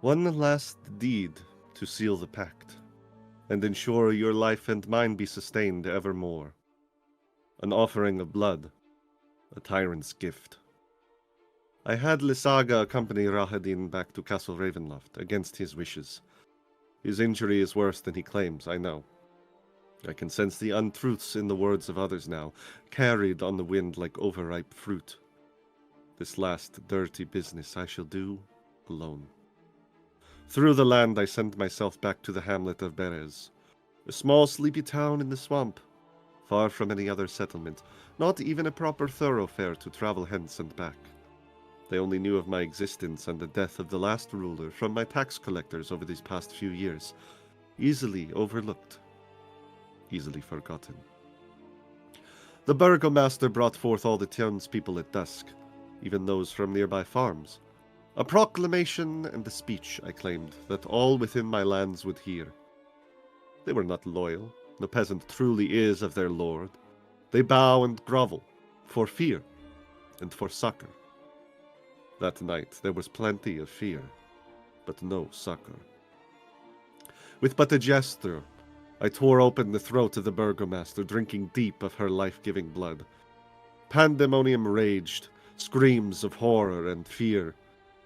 One last deed to seal the pact, and ensure your life and mine be sustained evermore. An offering of blood, a tyrant's gift. I had Lysaga accompany Rahadin back to Castle Ravenloft, against his wishes. His injury is worse than he claims, I know. I can sense the untruths in the words of others now, carried on the wind like overripe fruit. This last dirty business I shall do alone. Through the land I sent myself back to the hamlet of Berez, a small sleepy town in the swamp, far from any other settlement, not even a proper thoroughfare to travel hence and back. They only knew of my existence and the death of the last ruler from my tax collectors over these past few years, easily overlooked, easily forgotten. The burgomaster brought forth all the townspeople at dusk, even those from nearby farms. A proclamation and a speech, I claimed, that all within my lands would hear. They were not loyal. The peasant truly is of their lord. They bow and grovel, for fear and for succor. That night there was plenty of fear, but no succor. With but a gesture, I tore open the throat of the burgomaster, drinking deep of her life-giving blood. Pandemonium raged, screams of horror and fear.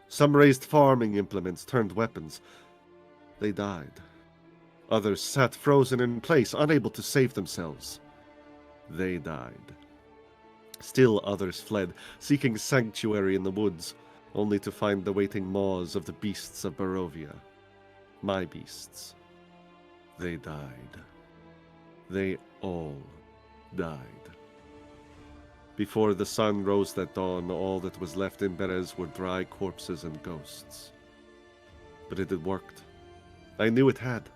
Some raised farming implements, turned weapons. They died. Others sat frozen in place, unable to save themselves. They died. Still others fled, seeking sanctuary in the woods, only to find the waiting maws of the beasts of Barovia. My beasts. They died. They all died. Before the sun rose that dawn, all that was left in Berez were dry corpses and ghosts. But it had worked. I knew it had.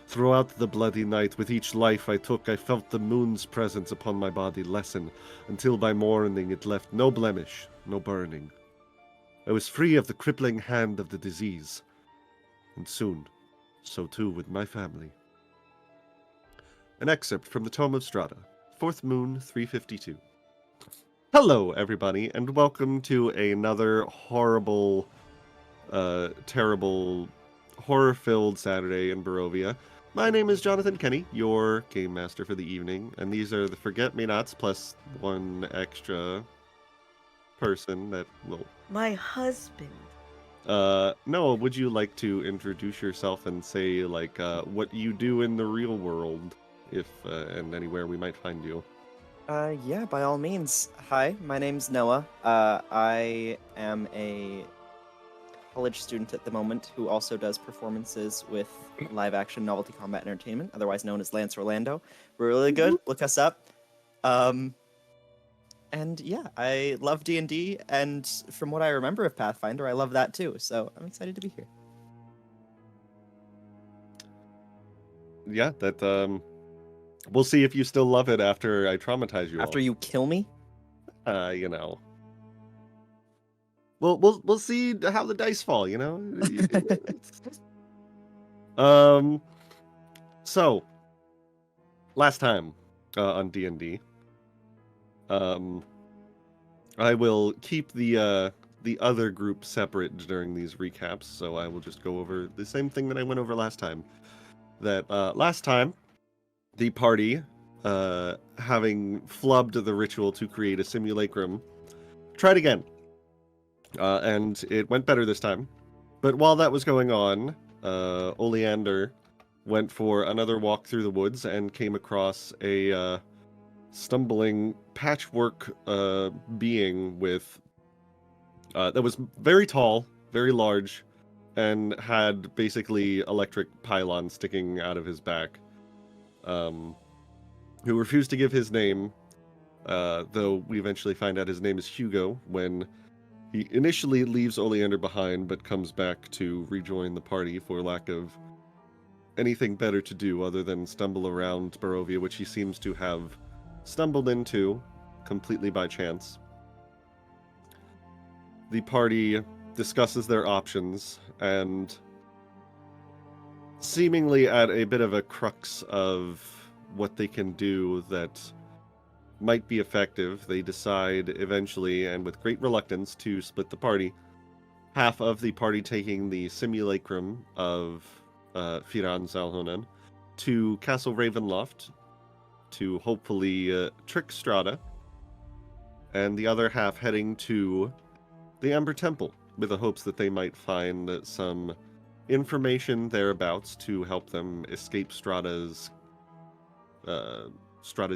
Throughout the bloody night, with each life I took, I felt the moon's presence upon my body lessen, until by morning it left no blemish, no burning. I was free of the crippling hand of the disease. And soon, so too would my family. An excerpt from the Tome of Strahda, 4th Moon 352. Hello, everybody, and welcome to another horrible, terrible, horror-filled Saturday in Barovia. My name is Jonathan Kenny, your game master for the evening, and these are the Forget-Me-Nots plus one extra person that will... My husband. Noah, would you like to introduce yourself and say, like, what you do in the real world, if, and anywhere we might find you? Yeah, by all means. Hi, my name's Noah. I am a college student at the moment who also does performances with live-action novelty combat entertainment, otherwise known as Lance Orlando. We're really good. Look us up. And yeah, I love D&D, and from what I remember of Pathfinder, I love that too, so I'm excited to be here. Yeah, that, we'll see if you still love it after I traumatize you After all. you kill me? You know. We'll see how the dice fall, you know? So, last time on D&D, I will keep the other group separate during these recaps, so I will just go over the same thing that I went over last time. That last time, the party, having flubbed the ritual to create a simulacrum, tried again. And it went better this time. But while that was going on, Oleander went for another walk through the woods and came across a stumbling patchwork being with that was very tall, very large, and had basically electric pylons sticking out of his back. Who refused to give his name, though we eventually find out his name is Hugo when he initially leaves Oleander behind, but comes back to rejoin the party for lack of anything better to do other than stumble around Barovia, which he seems to have stumbled into completely by chance. The party discusses their options, and seemingly at a bit of a crux of what they can do that might be effective, they decide eventually, and with great reluctance, to split the party. half of the party taking the simulacrum of Firan Zalhonen to Castle Ravenloft to hopefully trick Strahda, and the other half heading to the Amber Temple with the hopes that they might find some information thereabouts to help them escape Strahda's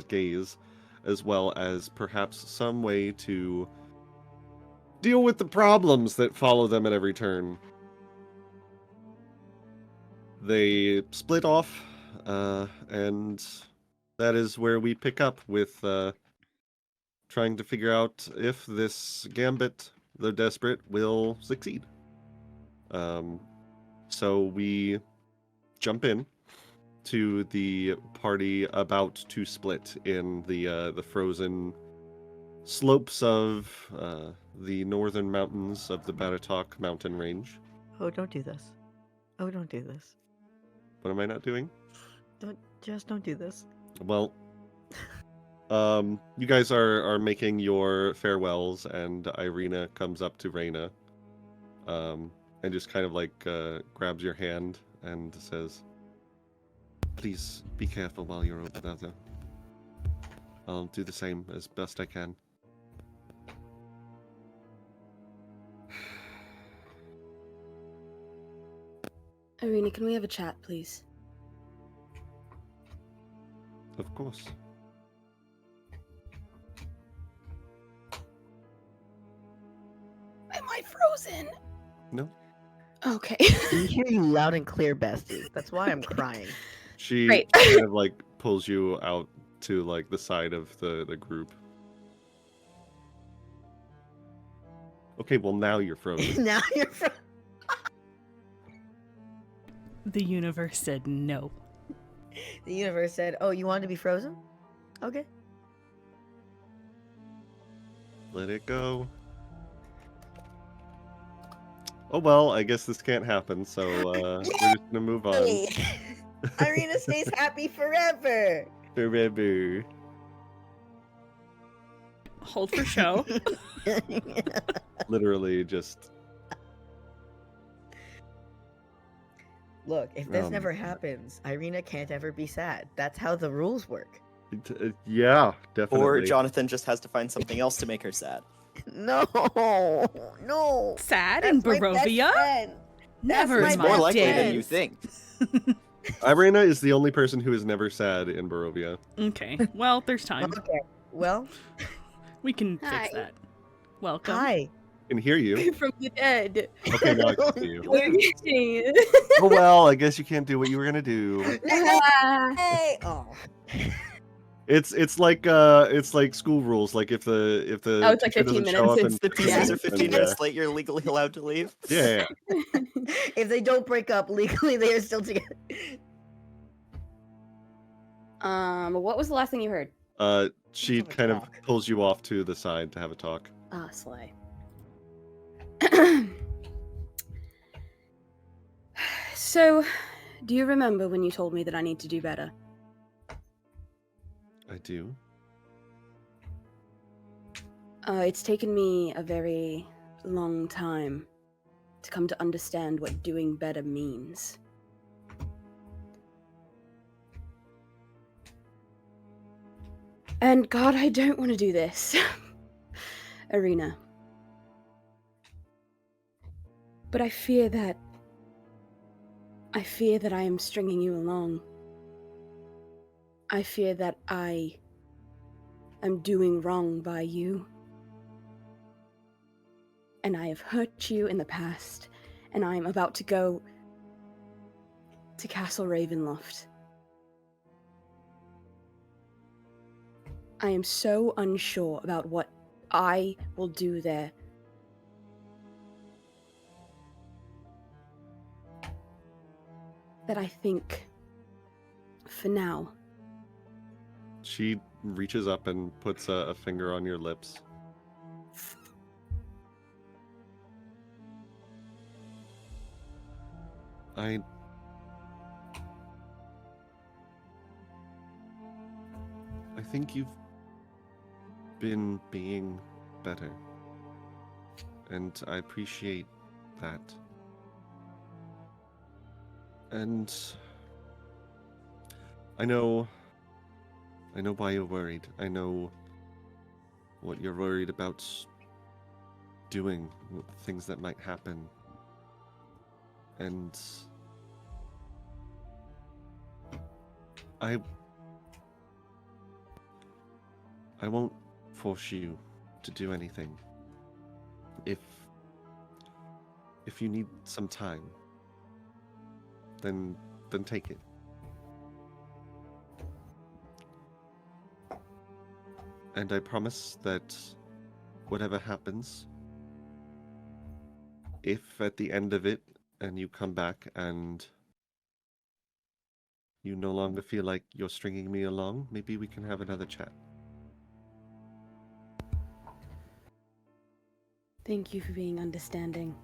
gaze, as well as perhaps some way to deal with the problems that follow them at every turn. They split off, and that is where we pick up with trying to figure out if this gambit, though desperate, will succeed. So we jump in to the party about to split in the frozen slopes of the northern mountains of the Baratok mountain range. Oh, don't do this. Oh, don't do this. What am I not doing? Don't do this. Well, you guys are making your farewells, and Ireena comes up to Reina, and just kind of like grabs your hand and says, "Please be careful while you're over there. I'll do the same as best I can." Ireena, can we have a chat, please? Of course. Am I frozen? No. Okay. I hear you loud and clear, bestie. That's why I'm crying. She Great. kind of like pulls you out to like the side of the group. Okay, well now you're frozen. Now you're frozen. The universe said no. The universe said, "Oh, you want to be frozen? Okay." Let it go. Oh well, I guess this can't happen, so we're just gonna move on. Ireena stays happy forever. Forever. Hold for show. Literally just Look, if this never happens, Ireena can't ever be sad. That's how the rules work. yeah, definitely. Or Jonathan just has to find something else to make her sad. No, no. Sad That's in my best Barovia? friend. Never my in It's more my likely than day. you think. Ireena is the only person who is never sad in Barovia. Okay, well, there's time. Okay. Well, We can Hi. fix that. Welcome. hi. I can hear you. From the dead. Okay, now I can see you. What are you saying? Oh well, I guess you can't do what you were gonna do. Hey. Oh. It's like school rules. Like if the Oh, it's like teacher 15 doesn't show up minutes. in The 15 pieces are minutes, 15 then, minutes late, you're legally allowed to leave. Yeah. If they don't break up legally, they are still together. What was the last thing you heard? She have a kind of talk. pulls you off to the side to have a talk. Ah, slay. So, do you remember when you told me that I need to do better? I do. It's taken me a very long time to come to understand what doing better means. And God, I don't want to do this. Ireena. But I fear that I am stringing you along. I fear that I am doing wrong by you. And I have hurt you in the past, and I am about to go to Castle Ravenloft. I am so unsure about what I will do there. That I think, for now, She reaches up and puts a finger on your lips. I think you've been being better. And I appreciate that. And I know why you're worried. I know what you're worried about doing, things that might happen. And I won't force you to do anything. If you need some time, then take it. And I promise that whatever happens, if at the end of it and you come back and you no longer feel like you're stringing me along, maybe we can have another chat. Thank you for being understanding.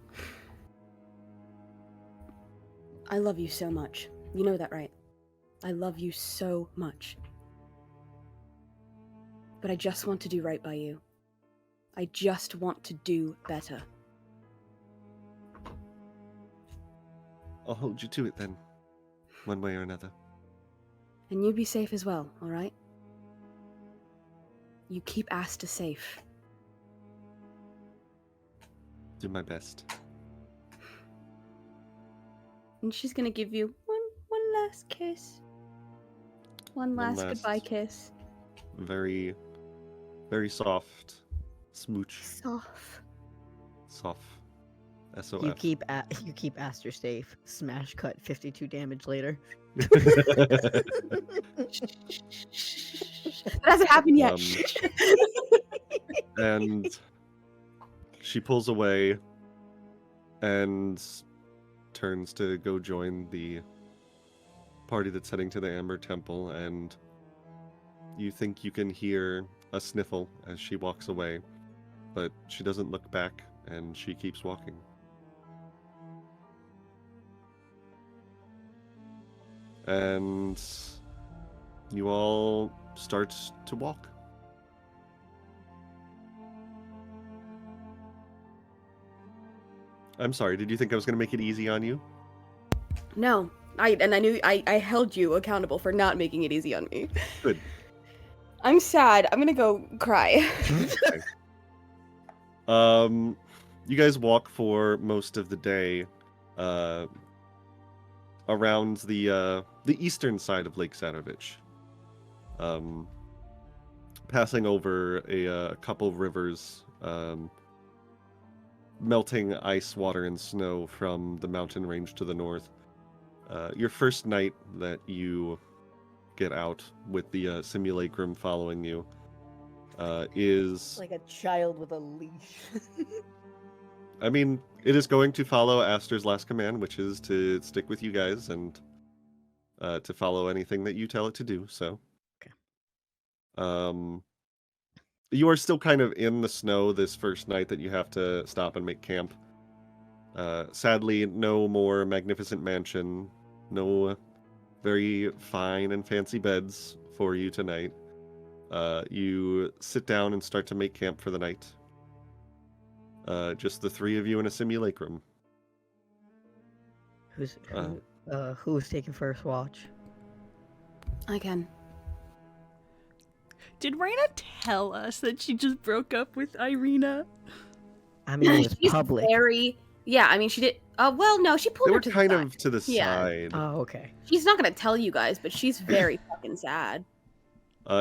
I love you so much. You know that, right? I love you so much. But I just want to do right by you. I just want to do better. I'll hold you to it then, one way or another. And you be safe as well, alright? You keep Asta safe. Do my best. And she's gonna give you one last kiss. One last goodbye kiss. Very, very soft. Smooch. Soft. Soft. SOF. You keep Aster safe. Smash cut 52 damage later. That hasn't happened yet. And she pulls away and turns to go join the party that's heading to the Amber Temple, and you think you can hear a sniffle as she walks away, but she doesn't look back, and she keeps walking. And you all start to walk. I'm sorry, did you think I was going to make it easy on you? No. I knew I held you accountable for not making it easy on me. Good. I'm sad. I'm gonna go cry. Okay. You guys walk for most of the day around the eastern side of Lake Sadovich, passing over a couple rivers, melting ice, water, and snow from the mountain range to the north. Your first night that you get out with the simulacrum following you is... Like a child with a leash. I mean, it is going to follow Aster's last command, which is to stick with you guys and to follow anything that you tell it to do, so... Okay. You are still kind of in the snow this first night that you have to stop and make camp. Sadly, no more magnificent mansion, no very fine and fancy beds for you tonight. You sit down and start to make camp for the night. Just the three of you in a simulacrum. Who's taking first watch? I can. Did Raina tell us that she just broke up with Ireena? I mean, it was She's public. Yeah, I mean, she did. Well, no, she pulled They her were to kind the side. of to the Yeah. side. Oh, okay. She's not gonna tell you guys, but she's very fucking sad.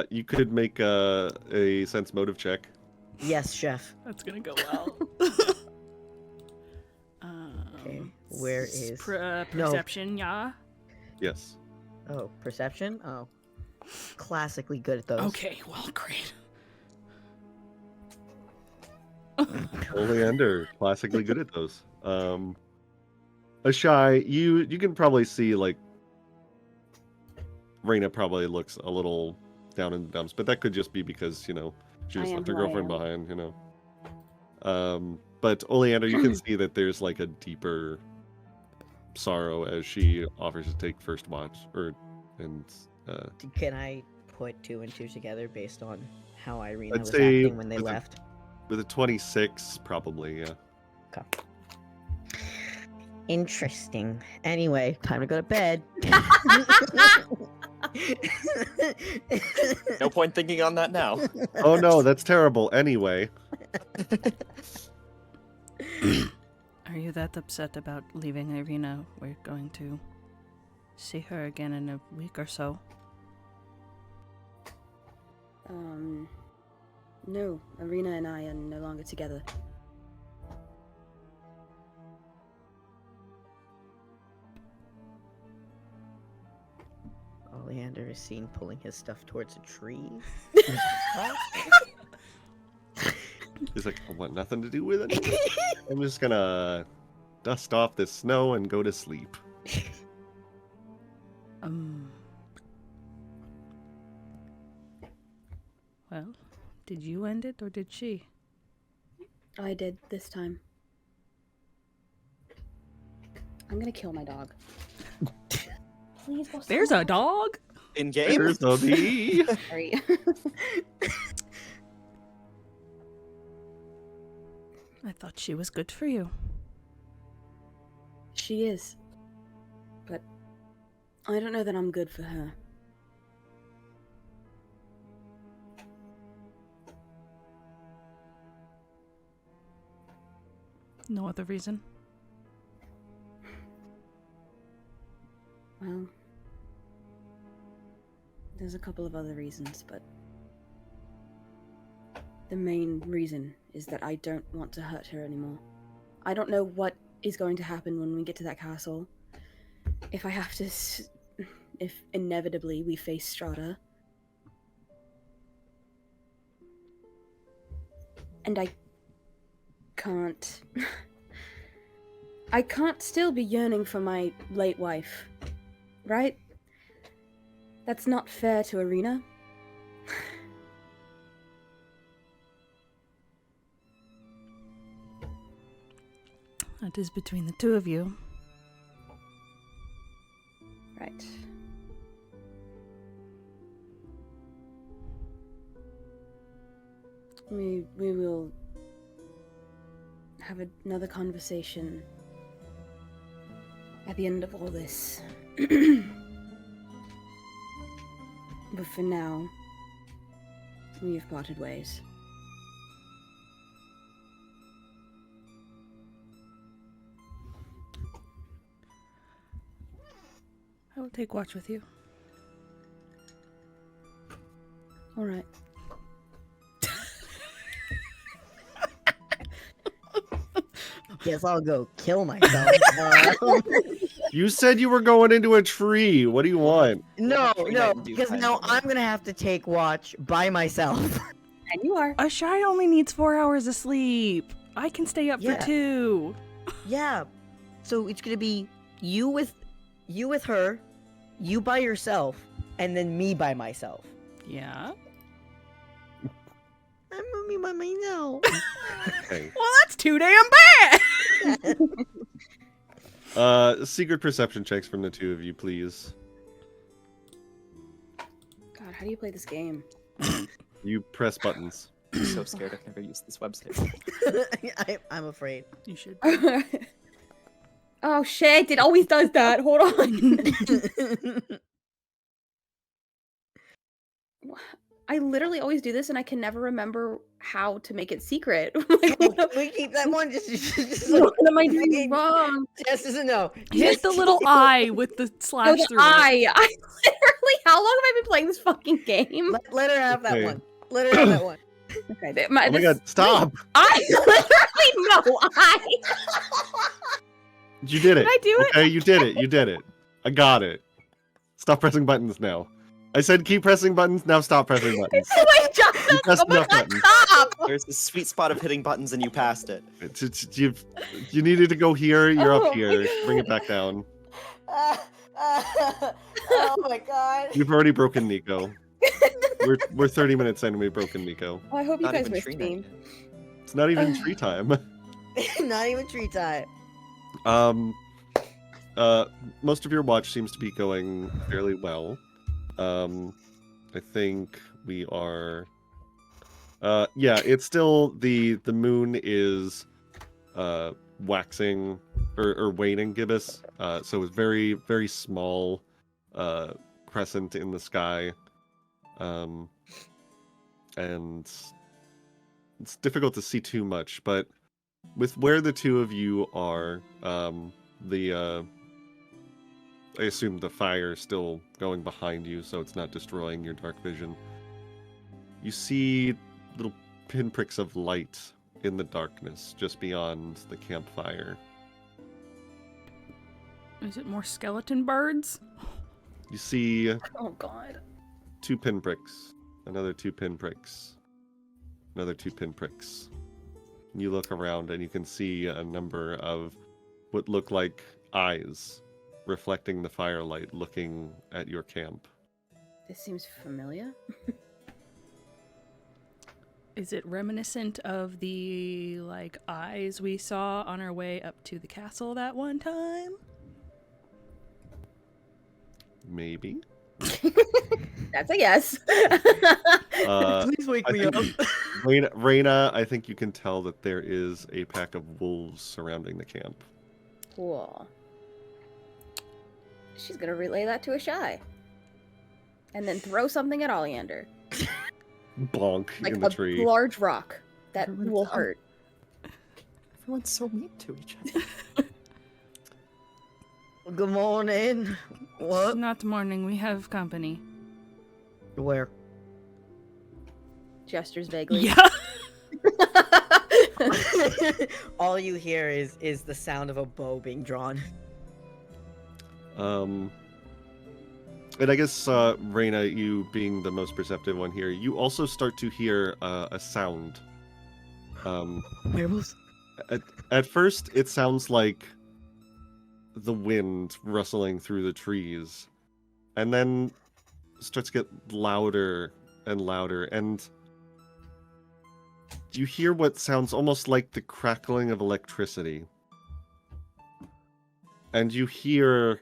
You could make a sense motive check. Yes, chef. That's gonna go well. Okay, where is... perception? Yeah. Yes. Oh, perception? Oh. Classically good at those. Okay. Well, great. Oleander, classically good at those. Ashai, you can probably see, like, Raina probably looks a little down in the dumps, but that could just be because, you know, she just left her girlfriend behind, you know. But Oleander, you can see that there's, like, a deeper sorrow as she offers to take first watch, Can I put 2 and 2 together based on how Ireena I'd was say acting when they with left? with a 26, probably, yeah. Okay. Interesting. Anyway, time to go to bed. No point thinking on that now. Oh no, that's terrible. Anyway. Are you that upset about leaving Ireena? We're going to see her again in a week or so. No, Ireena and I are no longer together. Oleander is seen pulling his stuff towards a tree. He's like, I want nothing to do with it. I'm just gonna dust off this snow and go to sleep. Well, did you end it or did she? I did this time. I'm gonna kill my dog. Please, go There's a stop. dog? In game? There's a bee. Sorry. I thought she was good for you. She is. But I don't know that I'm good for her. No other reason? Well, there's a couple of other reasons, but the main reason is that I don't want to hurt her anymore. I don't know what is going to happen when we get to that castle. If I have to... if inevitably we face Strahda. And I can't... I can't still be yearning for my late wife. Right? That's not fair to Ireena. That is between the two of you. Right. We will have another conversation at the end of all this. But for now, we have parted ways. I will take watch with you. All right. Guess I'll go kill myself. You said you were going into a tree. What do you want? No, Tree no, night do because kind now of I'm gonna have to take watch by myself. And you are. A shy only needs 4 hours of sleep. I can stay up Yeah. for 2. Yeah. So it's gonna be you with her, you by yourself, and then me by myself. Yeah? I'm gonna be by myself. Okay. Well, that's too damn bad! Secret perception checks from the two of you, please. God, how do you play this game? You press buttons. I'm so scared I've never used this website. I'm afraid. You should. Oh shit, it always does that. Hold on. I literally always do this and I can never remember how to make it secret. Like, what we keep that one just what am I doing wrong? Jess doesn't know. Hit the little eye with the Oh, slash the through it. eye. I literally, how long have I been playing this fucking game? Let her have that Okay. one. Let her have that one. Okay, Oh my god, stop! I literally no I. You did it. Did I do it? Okay, you did it. You did it. I got it. Stop pressing buttons now. I said keep pressing buttons, now stop pressing buttons. Oh my god! You pressed Oh my enough god! buttons. Stop! There's a sweet spot of hitting buttons and you passed it. You needed to go here, you're Oh up here. my Bring it God. back down. Oh my god. We've already broken Nico. We're 30 minutes in and we've broken Nico. Oh, I hope you Not guys even missed tree me. night. It's not even tree time. Not even tree time. Most of your watch seems to be going fairly well. I think we are. Yeah, it's still the moon is waxing or waning gibbous. So it's very, very small crescent in the sky. And it's difficult to see too much, but with where the two of you are, I assume the fire is still going behind you, so it's not destroying your dark vision. You see little pinpricks of light in the darkness just beyond the campfire. Is it more skeleton birds? You see Oh god. 2 pinpricks, another 2 pinpricks, another 2 pinpricks. You look around and you can see a number of what look like eyes reflecting the firelight looking at your camp. This seems familiar. Is it reminiscent of the, eyes we saw on our way up to the castle that one time? Maybe. That's a yes. Please wake me up. Ireena, I think you can tell that there is a pack of wolves surrounding the camp. Cool. She's gonna relay that to a shy. And then throw something at Oleander. Bonk Like in the a tree. large rock that Everyone's will up. hurt. Everyone's so mean to each other. Good morning. What? Not morning, we have company. Where? Gestures vaguely. Yeah. All you hear is the sound of a bow being drawn. And I guess, Ireena, you being the most perceptive one here, you also start to hear a sound. Werewolves? At first, it sounds like the wind rustling through the trees, and then starts to get louder and louder, and you hear what sounds almost like the crackling of electricity. And you hear...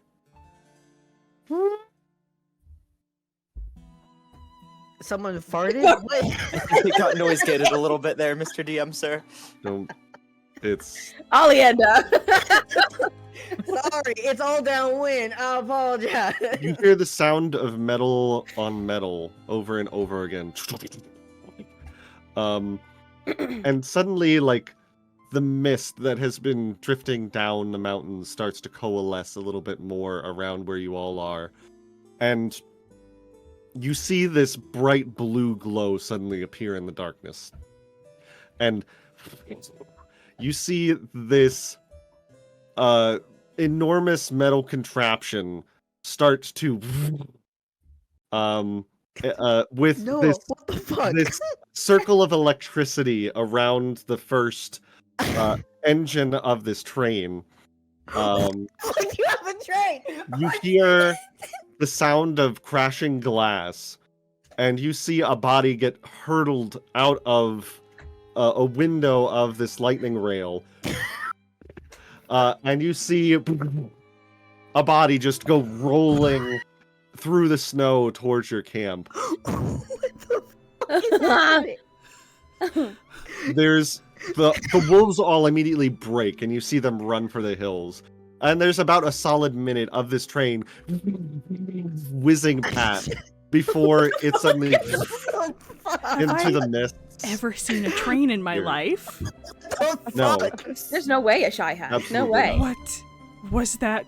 Someone farted? What? I think it got noise gated a little bit there, Mr. DM, sir. Don't... It's... Oleander! Sorry, it's all downwind. I apologize. You hear the sound of metal on metal over and over again. And suddenly, the mist that has been drifting down the mountains starts to coalesce a little bit more around where you all are. And you see this bright blue glow suddenly appear in the darkness. And you see this enormous metal contraption start to with No, this what the fuck? this circle of electricity around the first engine of this train. You have a train! You hear the sound of crashing glass, and you see a body get hurtled out of a window of this lightning rail. And you see a body just go rolling through the snow towards your camp. What the fuck is happening? There's the wolves all immediately break, and you see them run for the hills. And there's about a solid minute of this train whizzing past before it suddenly Oh, fuck. into the mist. Ever seen a train in my Here. life? The No. fuck? There's no way a shy has. Absolutely No way. not. What was that?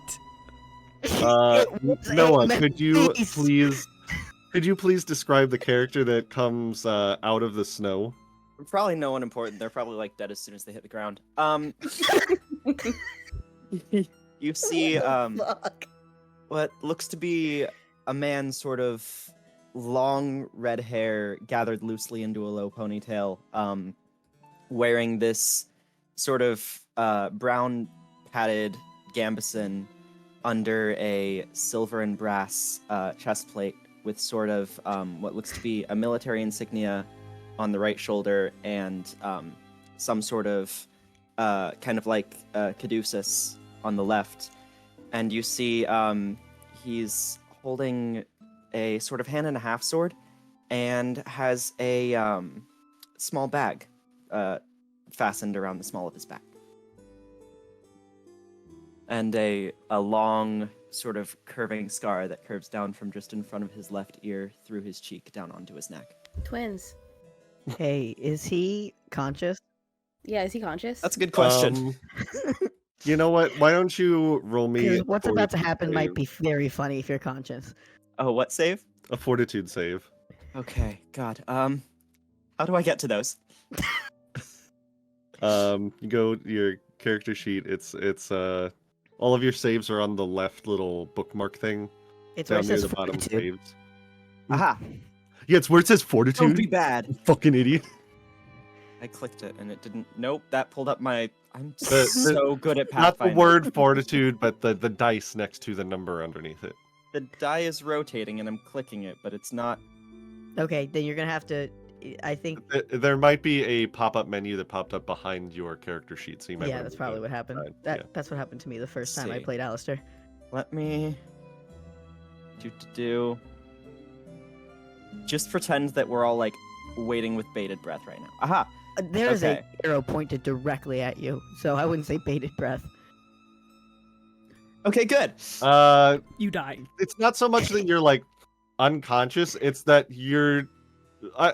It was a Noah, could you maze. please describe the character that comes out of the snow? Probably no one important. They're probably dead as soon as they hit the ground. You see Fuck. what looks to be a man, sort of long red hair gathered loosely into a low ponytail, wearing this sort of brown padded gambeson under a silver and brass chest plate with sort of what looks to be a military insignia on the right shoulder and some sort of kind of caduceus on the left. And you see he's holding a sort of hand and a half sword and has a small bag fastened around the small of his back. and a long sort of curving scar that curves down from just in front of his left ear through his cheek down onto his neck. Twins. Hey, is he conscious? Yeah, is he conscious? That's a good question. You know what? Why don't you roll me Because a what's about to fortitude happen might save. be very funny if you're conscious. Oh, what save? A fortitude save. Okay, God. How do I get to those? You go to your character sheet. It's all of your saves are on the left little bookmark thing It's where down it near says the bottom. fortitude. Saves. Aha! Yeah, it's where it says Don't fortitude. be bad. You fucking idiot. I clicked it and it didn't. Nope, that pulled up my. I'm The- so good at Not the Pathfinder. word fortitude, but the dice next to the number underneath it. The die is rotating and I'm clicking it, but it's not. Okay, then you're gonna have to. I think. There might be a pop-up menu that popped up behind your character sheet, so you might. Yeah, wanna that's move probably it what happened. aside. That's what happened to me the first time I see. played Alistair. Let me. Do. Just pretend that we're all like waiting with bated breath right now. Aha! There is Okay. a arrow pointed directly at you, so I wouldn't say bated breath. Okay, good. You die. It's not so much that you're like unconscious; it's that you're.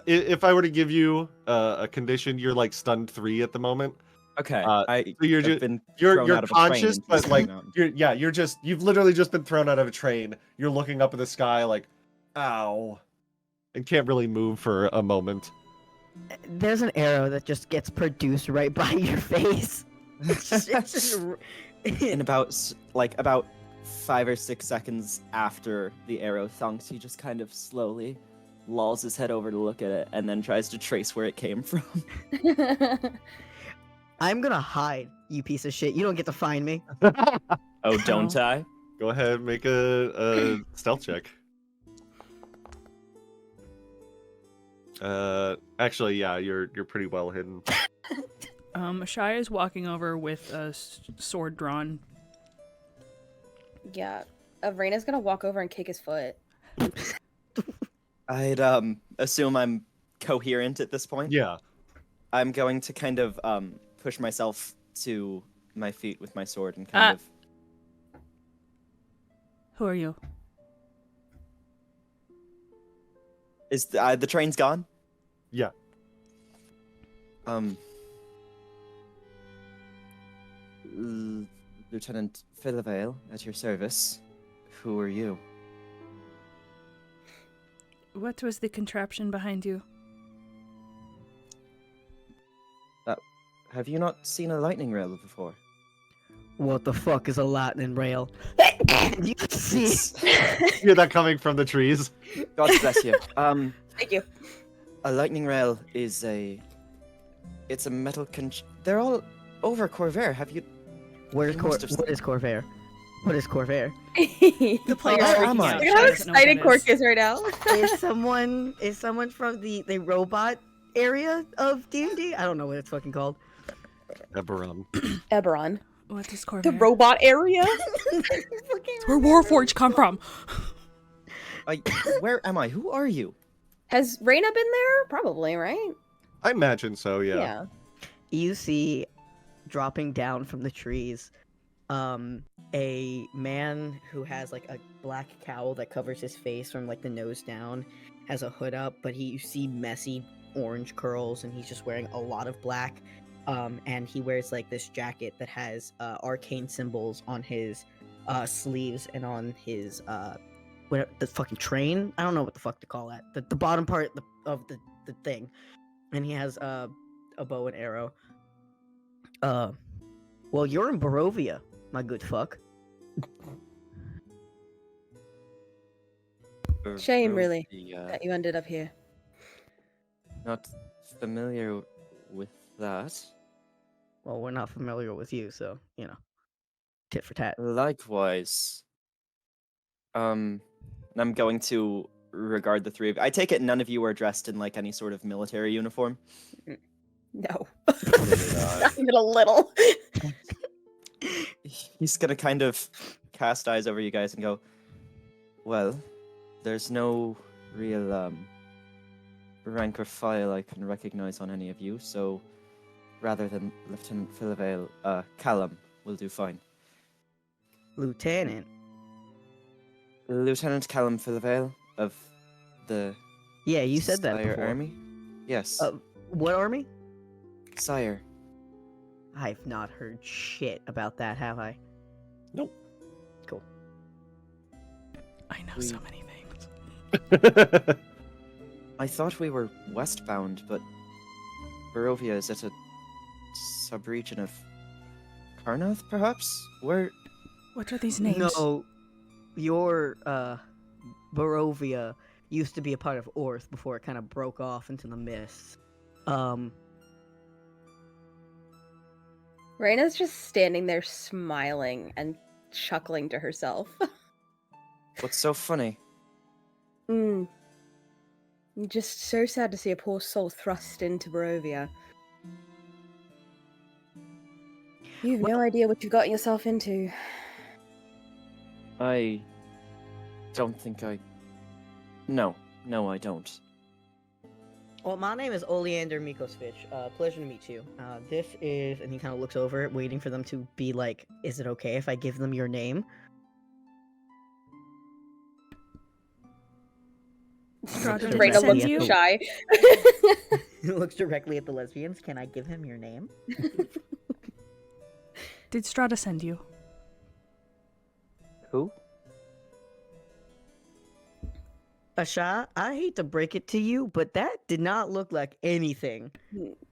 If I were to give you a condition, you're like stunned 3 at the moment. Okay, So you're I've just been you're thrown out of a train conscious, into but the like mountain. you've literally just been thrown out of a train. You're looking up at the sky like, ow, and can't really move for a moment. There's an arrow that just gets produced right by your face. It's just In about 5 or 6 seconds after the arrow thunks, he just kind of slowly lolls his head over to look at it and then tries to trace where it came from. I'm gonna hide, you piece of shit. You don't get to find me. Oh, don't I? Go ahead, make a stealth check. Actually, yeah, you're pretty well hidden. Shia is walking over with a sword drawn. Yeah. Ireena's gonna walk over and kick his foot. I'd assume I'm coherent at this point. Yeah. I'm going to kind of push myself to my feet with my sword and kind of. Who are you? Is the train's gone? Yeah. Lieutenant Philivale, at your service. Who are you? What was the contraption behind you? Have you not seen a lightning rail before? What the fuck is a lightning rail? You see? Hear that coming from the trees. God bless you. Thank you. A lightning rail is it's a metal they're all over Corvair. Have you? What You must have is Corvair? What is Corvair? The player Oh, freaking am I? out. Look She at how doesn't know what excited that Cork is. is right now. Is someone from the robot area of D&D? I don't know what it's fucking called. Eberron. Eberron. What is Corvair? The robot area? Where Warforged come from? Where am I? Who are you? Has Reina been there? Probably, right? I imagine so. Yeah. You see, dropping down from the trees, a man who has like a black cowl that covers his face from like the nose down, has a hood up, but you see messy orange curls, and he's just wearing a lot of black. And he wears like this jacket that has arcane symbols on his sleeves and on his the fucking train. I don't know what the fuck to call that. The bottom part of the thing, and he has a bow and arrow. Well, you're in Barovia, my good fuck. Shame, really, Barovia. that you ended up here. Not familiar with that. Well, we're not familiar with you, so you know, tit for tat. Likewise. And I'm going to regard the three of you. I take it none of you are dressed in like any sort of military uniform. No. not. Not even a little. He's gonna kind of cast eyes over you guys and go, well, there's no real rank or file I can recognize on any of you, so rather than Lieutenant Philivale, Callum will do fine. Lieutenant. Lieutenant Callum Philvale of the Yeah, you said that Sire before. Army? Yes. What army? Sire. I've not heard shit about that, have I? Nope. Cool. I know We- so many things. I thought we were westbound, but Barovia is at a sub-region of Karnath, perhaps? Where? What are these names? No, your Barovia used to be a part of Orth before it kind of broke off into the mists. Raina's just standing there smiling and chuckling to herself. What's so funny? Just so sad to see a poor soul thrust into Barovia. You have no idea what you've gotten yourself into. I don't think I... No, I don't. Well, my name is Oleander Mikosvich. Pleasure to meet you. This is, and he kind of looks over, waiting for them to be like, "Is it okay if I give them your name?" Strahda, did Raina he send looks you? shy. He looks directly at the lesbians. Can I give him your name? Did Strahda send you? Who? Asha, I hate to break it to you, but that did not look like anything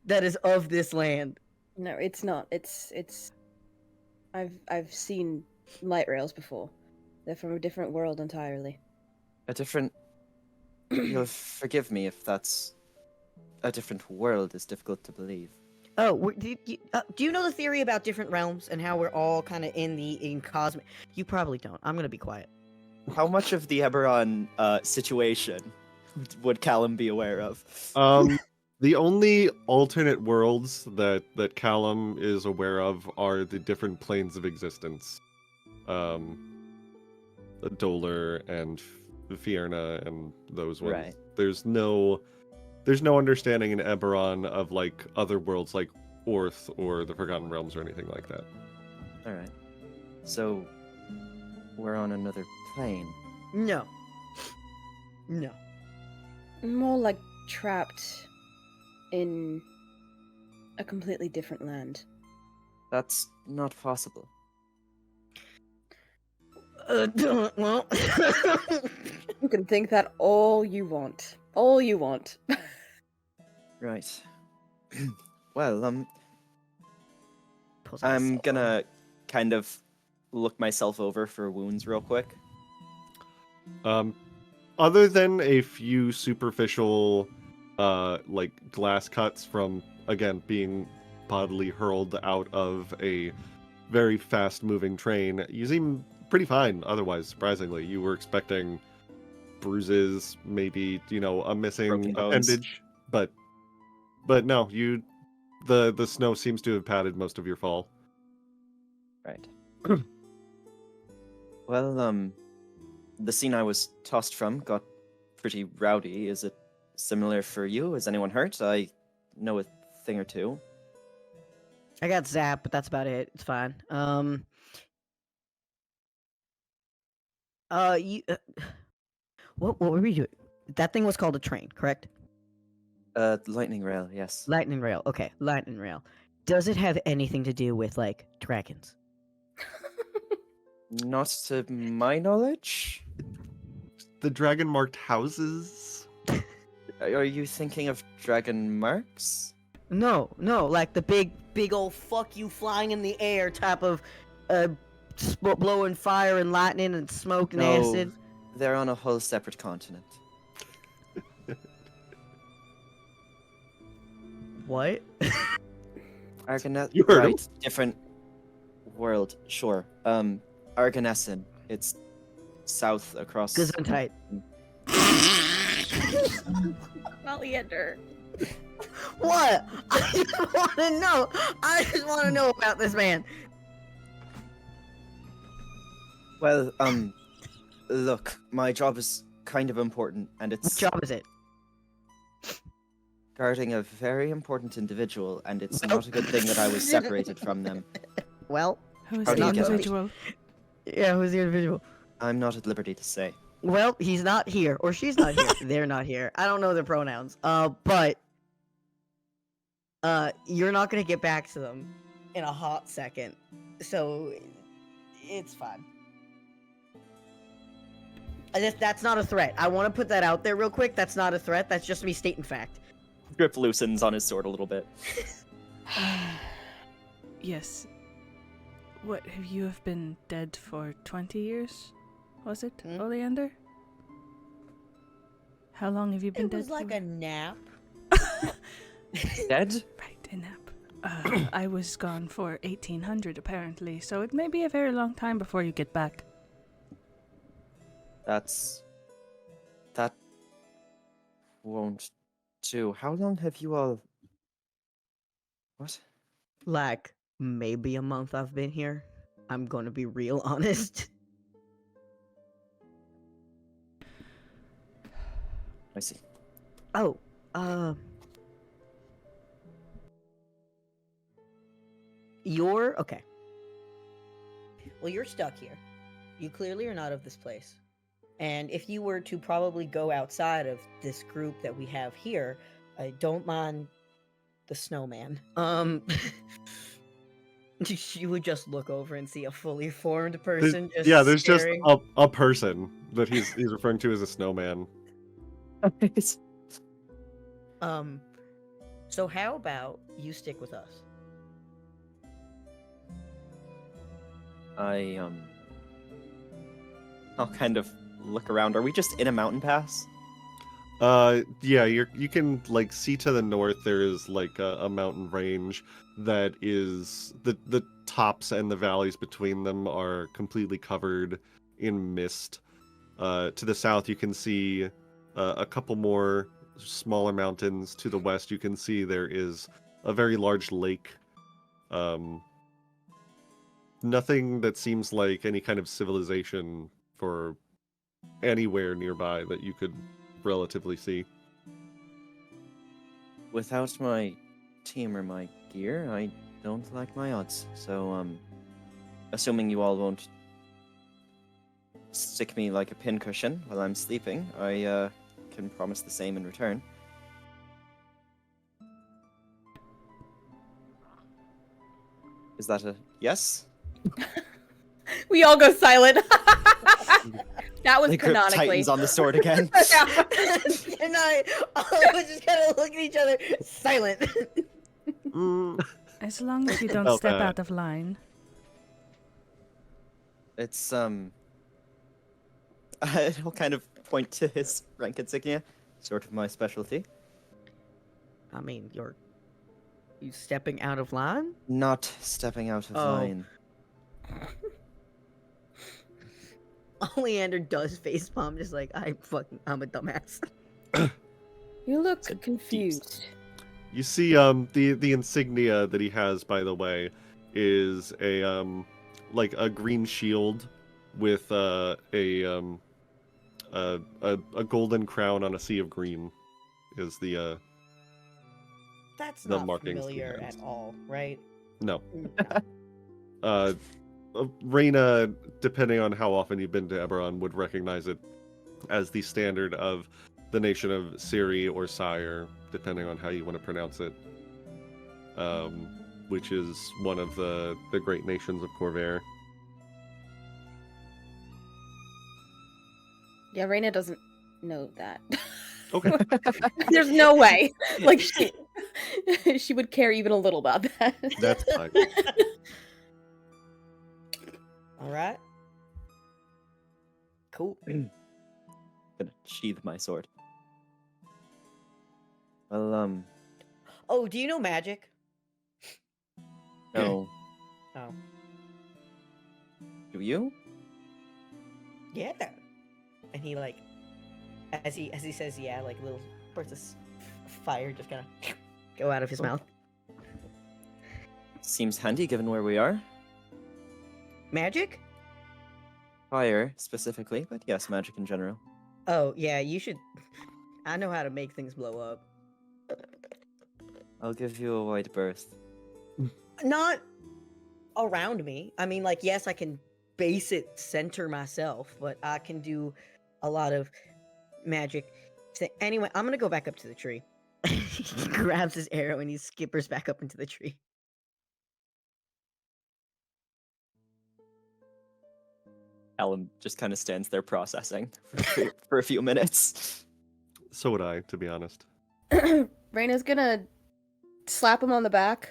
that is of this land. No, it's not. It's. I've seen light rails before. They're from a different world entirely. A different... You'll forgive me if that's... A different world is difficult to believe. Oh, do you know the theory about different realms and how we're all kind of in cosmic? You probably don't. I'm gonna be quiet. How much of the Eberron situation would Callum be aware of? The only alternate worlds that Callum is aware of are the different planes of existence. Dolar and Fierna and those ones. Right. There's no understanding in Eberron of like other worlds like Orth or the Forgotten Realms or anything like that. Alright. So, we're on another plane. No. More like trapped in a completely different land. That's not possible. Well, You can think that all you want. All you want. Right. Well, Pulls out his I'm cell phone. gonna kind of look myself over for wounds real quick. Other than a few superficial, like glass cuts from again being bodily hurled out of a very fast-moving train, you seem pretty fine. Otherwise, surprisingly, you were expecting bruises, maybe a missing Broken bones. appendage, but no, the snow seems to have padded most of your fall. Right. Well, the scene I was tossed from got pretty rowdy. Is it similar for you? Is anyone hurt? I know a thing or two. I got zapped, but that's about it. It's fine. What were we doing? That thing was called a train, correct? Lightning rail, yes. Lightning rail. Okay, lightning rail. Does it have anything to do with like dragons? Not to my knowledge. The dragon-marked houses. Are you thinking of dragon marks? No, like the big old fuck you flying in the air type of blowing fire and lightning and smoke and No, acid. they're on a whole separate continent. What? Arganet, You heard him. right? Different world, sure. Arganessen. It's south across. Gesundheit. Oleander. What? I just want to know. I just want to know about this man. Well, look, my job is kind of important, and What it's job is it? guarding a very important individual, and it's not a good thing that I was separated from them. Well, Who is How do the you get it? individual? Yeah, who's the individual? I'm not at liberty to say. Well, he's not here, or she's not here. They're not here. I don't know their pronouns. But you're not gonna get back to them in a hot second, so it's fine. That's not a threat. I want to put that out there real quick. That's not a threat. That's just me stating fact. Grip loosens on his sword a little bit. Yes. What, you have been dead for 20 years? Was it, Oleander? How long have you been It dead was like for? a nap. Dead? Right, a nap. I was gone for 1800 apparently, so it may be a very long time before you get back. That won't do. How long have you all... What? Like maybe a month I've been here. I'm gonna be real honest. I see. Oh, you're okay. Well, you're stuck here. You clearly are not of this place. And if you were to probably go outside of this group that we have here, I don't mind the snowman. You would just look over and see a fully formed person just there's staring. just a person that he's referring to as a snowman. So how about you stick with us? I'll kind of look around. Are we just in a mountain pass? Yeah, you can like see to the north there is like a mountain range that is the tops and the valleys between them are completely covered in mist. To the south you can see a couple more smaller mountains. To the west you can see there is a very large lake. Nothing that seems like any kind of civilization for anywhere nearby that you could relatively see. Without my team or my gear, I don't like my odds. So, assuming you all won't stick me like a pincushion while I'm sleeping, I can promise the same in return. Is that a yes? We all go silent. That was The grip canonically. tightens on the sword again. And all of us just kind of look at each other, silent. As long as you don't Felt step that. out of line. It's I'll kind of point to his rank insignia, sort of my specialty. I mean, you stepping out of line? Not stepping out of line. Oleander does facepalm, just like I'm a dumbass. You look It's a confused. You see, the insignia that he has, by the way, is a like a green shield with a golden crown on a sea of green. Is the That's The not markings familiar he has. at all, right? no. No. Reina, depending on how often you've been to Eberron, would recognize it as the standard of the nation of Siri or Sire, depending on how you want to pronounce it. Which is one of the great nations of Corvair. Yeah, Ireena doesn't know that. Okay. There's no way. Like she would care even a little about that. That's fine. All right. Cool. Gonna sheathe my sword. Well, Oh, do you know magic? no. Oh, Do you? yeah. And he like, as he says, yeah, like little bursts of fire just kind of go out of his mouth. Seems handy given where we are. Magic? Fire, specifically, but yes, magic in general. Oh, yeah. You should. I know how to make things blow up. I'll give you a white burst. Not around me. I mean, like, yes, I can base it center myself, but I can do a lot of magic. Anyway, I'm gonna go back up to the tree. He grabs his arrow and he skippers back up into the tree. Alan just kind of stands there processing for a few minutes. So would I, to be honest. Reyna's gonna slap him on the back.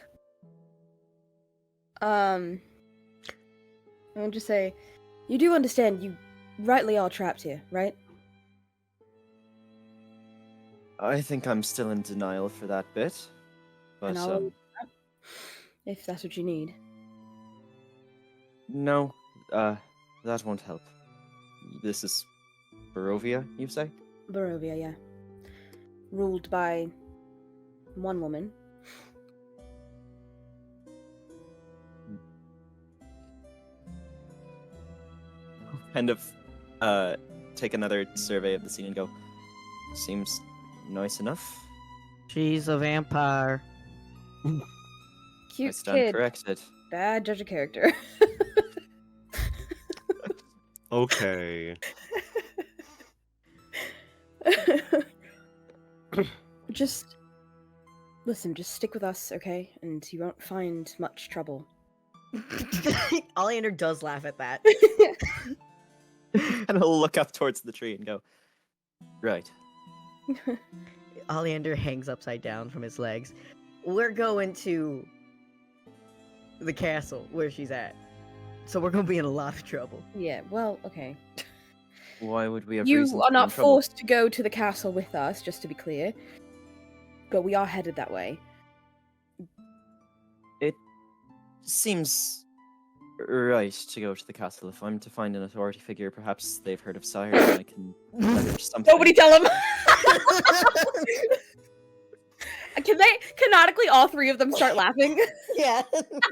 And just say, you do understand you rightly are trapped here, right? I think I'm still in denial for that bit. But, And I'll if that's what you need. no, that won't help. This is Barovia, you say? Barovia, yeah. Ruled by one woman. Kind of take another survey of the scene and go, seems nice enough. She's a vampire. I Cute stand kid. corrected. Bad judge of character. Okay. Just listen, just stick with us, okay? And you won't find much trouble. Oleander does laugh at that. And I'll look up towards the tree and go, right. Oleander hangs upside down from his legs. We're going to the castle where she's at. So we're going to be in a lot of trouble. Yeah, well, okay. Why would we have You reason to are be not in trouble? forced to go to the castle with us, just to be clear. But we are headed that way. It seems right to go to the castle. If I'm to find an authority figure, perhaps they've heard of Sire and I can leverage something. Nobody tell him! Can they, canonically, all three of them start laughing? Yeah,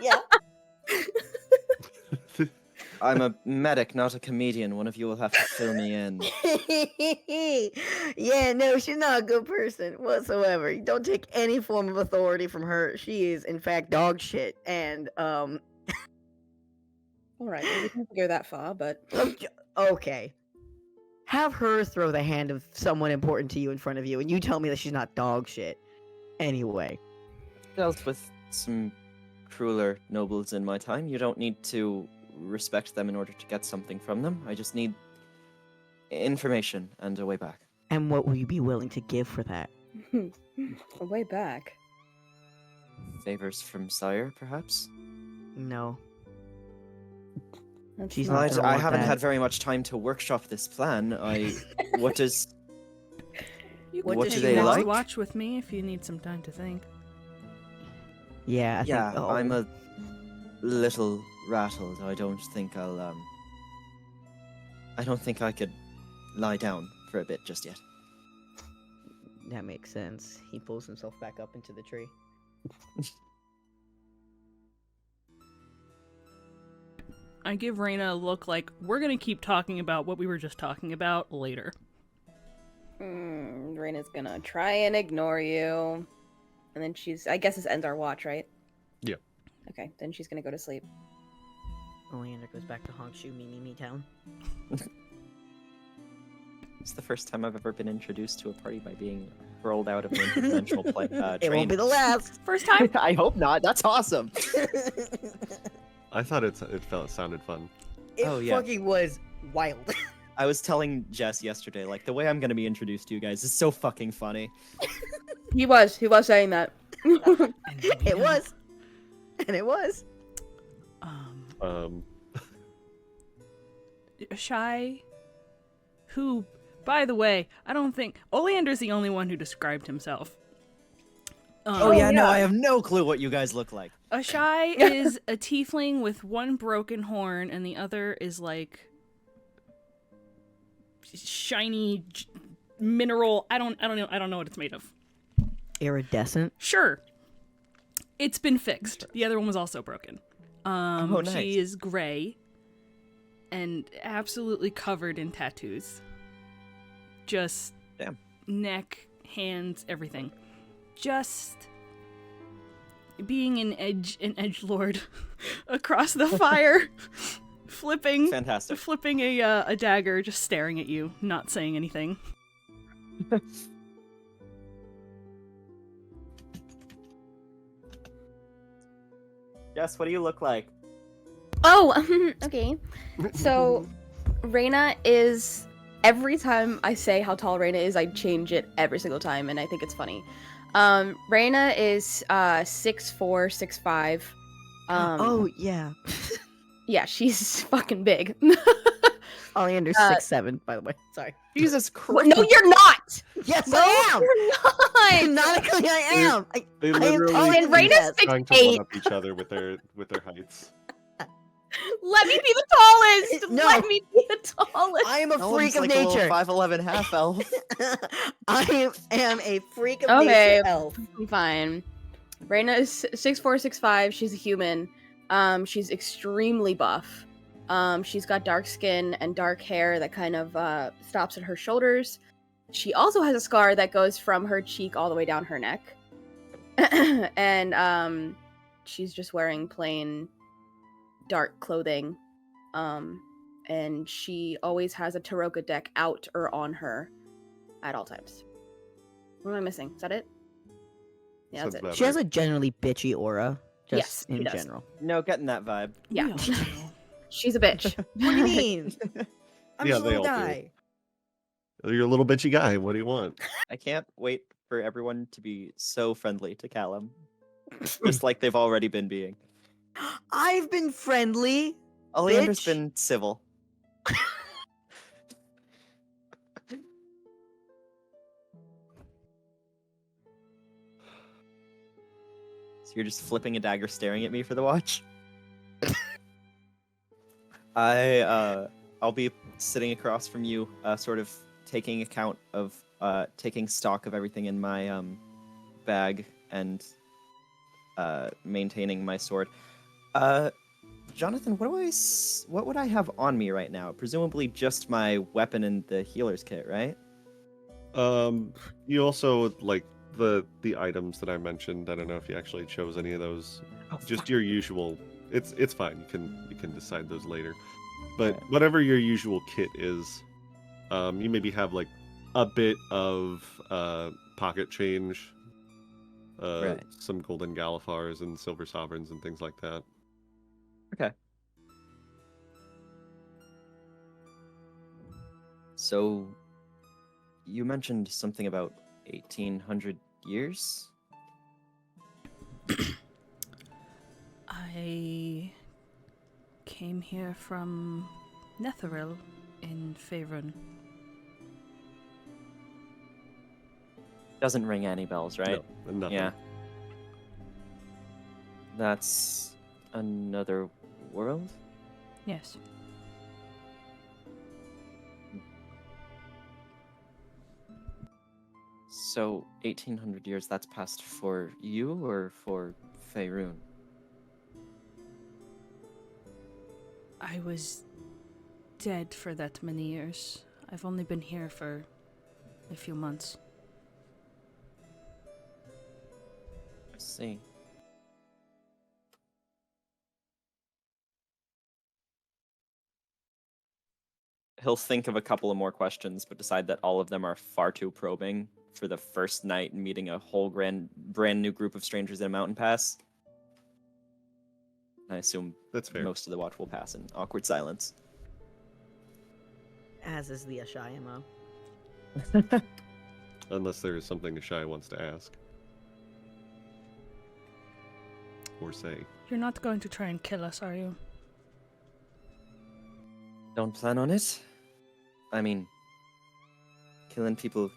yeah. I'm a medic, not a comedian. One of you will have to fill me in. Yeah, no, she's not a good person whatsoever. You don't take any form of authority from her. She is, in fact, dog shit. And, Alright, well, we can't go that far, but... okay. Have her throw the hand of someone important to you in front of you, and you tell me that she's not dog shit. Anyway. Dealt with some crueler nobles in my time. You don't need to respect them in order to get something from them. I just need information and a way back. And what will you be willing to give for that? Way back. Favors from Sire, perhaps? No. That's She's not- not gonna I want haven't that. had very much time to workshop this plan. What does... You What can does take she next want? watch with me if you need some time to think. Yeah, I Yeah, think... I'm a little rattled. I don't think I could lie down for a bit just yet. That makes sense. He pulls himself back up into the tree. I give Reyna a look like, we're gonna keep talking about what we were just talking about later. Reyna's gonna try and ignore you. And then I guess this ends our watch, right? Yeah. Okay, then she's gonna go to sleep. Oleander goes back to Hongshu Me Town. It's the first time I've ever been introduced to a party by being rolled out of an interdimensional play. It won't be the last. First time? I hope not. That's awesome. I thought it sounded fun. It Oh, yeah. fucking was wild. I was telling Jess yesterday, like, the way I'm going to be introduced to you guys is so fucking funny. He was saying that. It was. And it was. Shy, who, by the way, I don't think Oleander's the only one who described himself. No, I have no clue what you guys look like. A Shy is a tiefling with one broken horn, and the other is like shiny mineral. I don't know what it's made of. Iridescent. Sure, it's been fixed. The other one was also broken. Oh, nice. She is gray and absolutely covered in tattoos. Just Damn. neck, hands, everything. Just being an edgelord across the fire. flipping Fantastic. flipping a dagger, just staring at you, not saying anything. Jess, what do you look like? Oh, okay. So, Reina is. Every time I say how tall Reina is, I change it every single time, and I think it's funny. Reina is 6'4", 6'5". Oh yeah. Yeah, she's fucking big. Oleander's 6'7", by the way. Sorry. Jesus Well, Christ! no, you're not. Yes, No, I am. you're not. Canonically, I am. They I am literally taller And than Reina's Jess. trying to 6'8". one up each other with their heights. Let me be the tallest. No. Let me be the tallest. I am a No freak one's of like a little nature. 5'11" half elf. I am a freak of Okay. nature elf. Fine. Reina is 6'4", 6'5". She's a human. She's extremely buff. She's got dark skin and dark hair that kind of stops at her shoulders. She also has a scar that goes from her cheek all the way down her neck. And she's just wearing plain dark clothing. And she always has a Taroka deck out or on her at all times. What am I missing? Is that it? Yeah, Sounds that's it. about She has right. a generally bitchy aura. Just Yes, she in does. general. No, getting that vibe. Yeah. We all know. She's a bitch. What do you mean? I'm Yeah, a they little all do. guy. You're a little bitchy guy. What do you want? I can't wait for everyone to be so friendly to Callum. Just like they've already been being. I've been friendly. Oleander's Bitch. been civil. So you're just flipping a dagger staring at me for the watch? I'll be sitting across from you, sort of taking account of taking stock of everything in my bag and maintaining my sword. Jonathan, what would I have on me right now? Presumably just my weapon and the healer's kit, right? You also like the items that I mentioned. I don't know if you actually chose any of those. Oh, Just your usual. It's fine. You can decide those later. But Right. whatever your usual kit is, you maybe have like a bit of pocket change, Right. some golden galifars and silver sovereigns and things like that. Okay. So, you mentioned something about 1800 years? I came here from Netheril in Faerun. Doesn't ring any bells, right? No, nothing. Yeah. That's another world? Yes. So, 1800 years, that's passed for you or for Faerun? I was dead for that many years. I've only been here for a few months. I see. He'll think of a couple of more questions, but decide that all of them are far too probing for the first night meeting a whole brand new group of strangers in a mountain pass. I assume That's fair. most of the watch will pass in awkward silence. As is the Ashai MO. Unless there is something Ashai wants to ask. Or say. You're not going to try and kill us, are you? Don't plan on it. I mean, killing people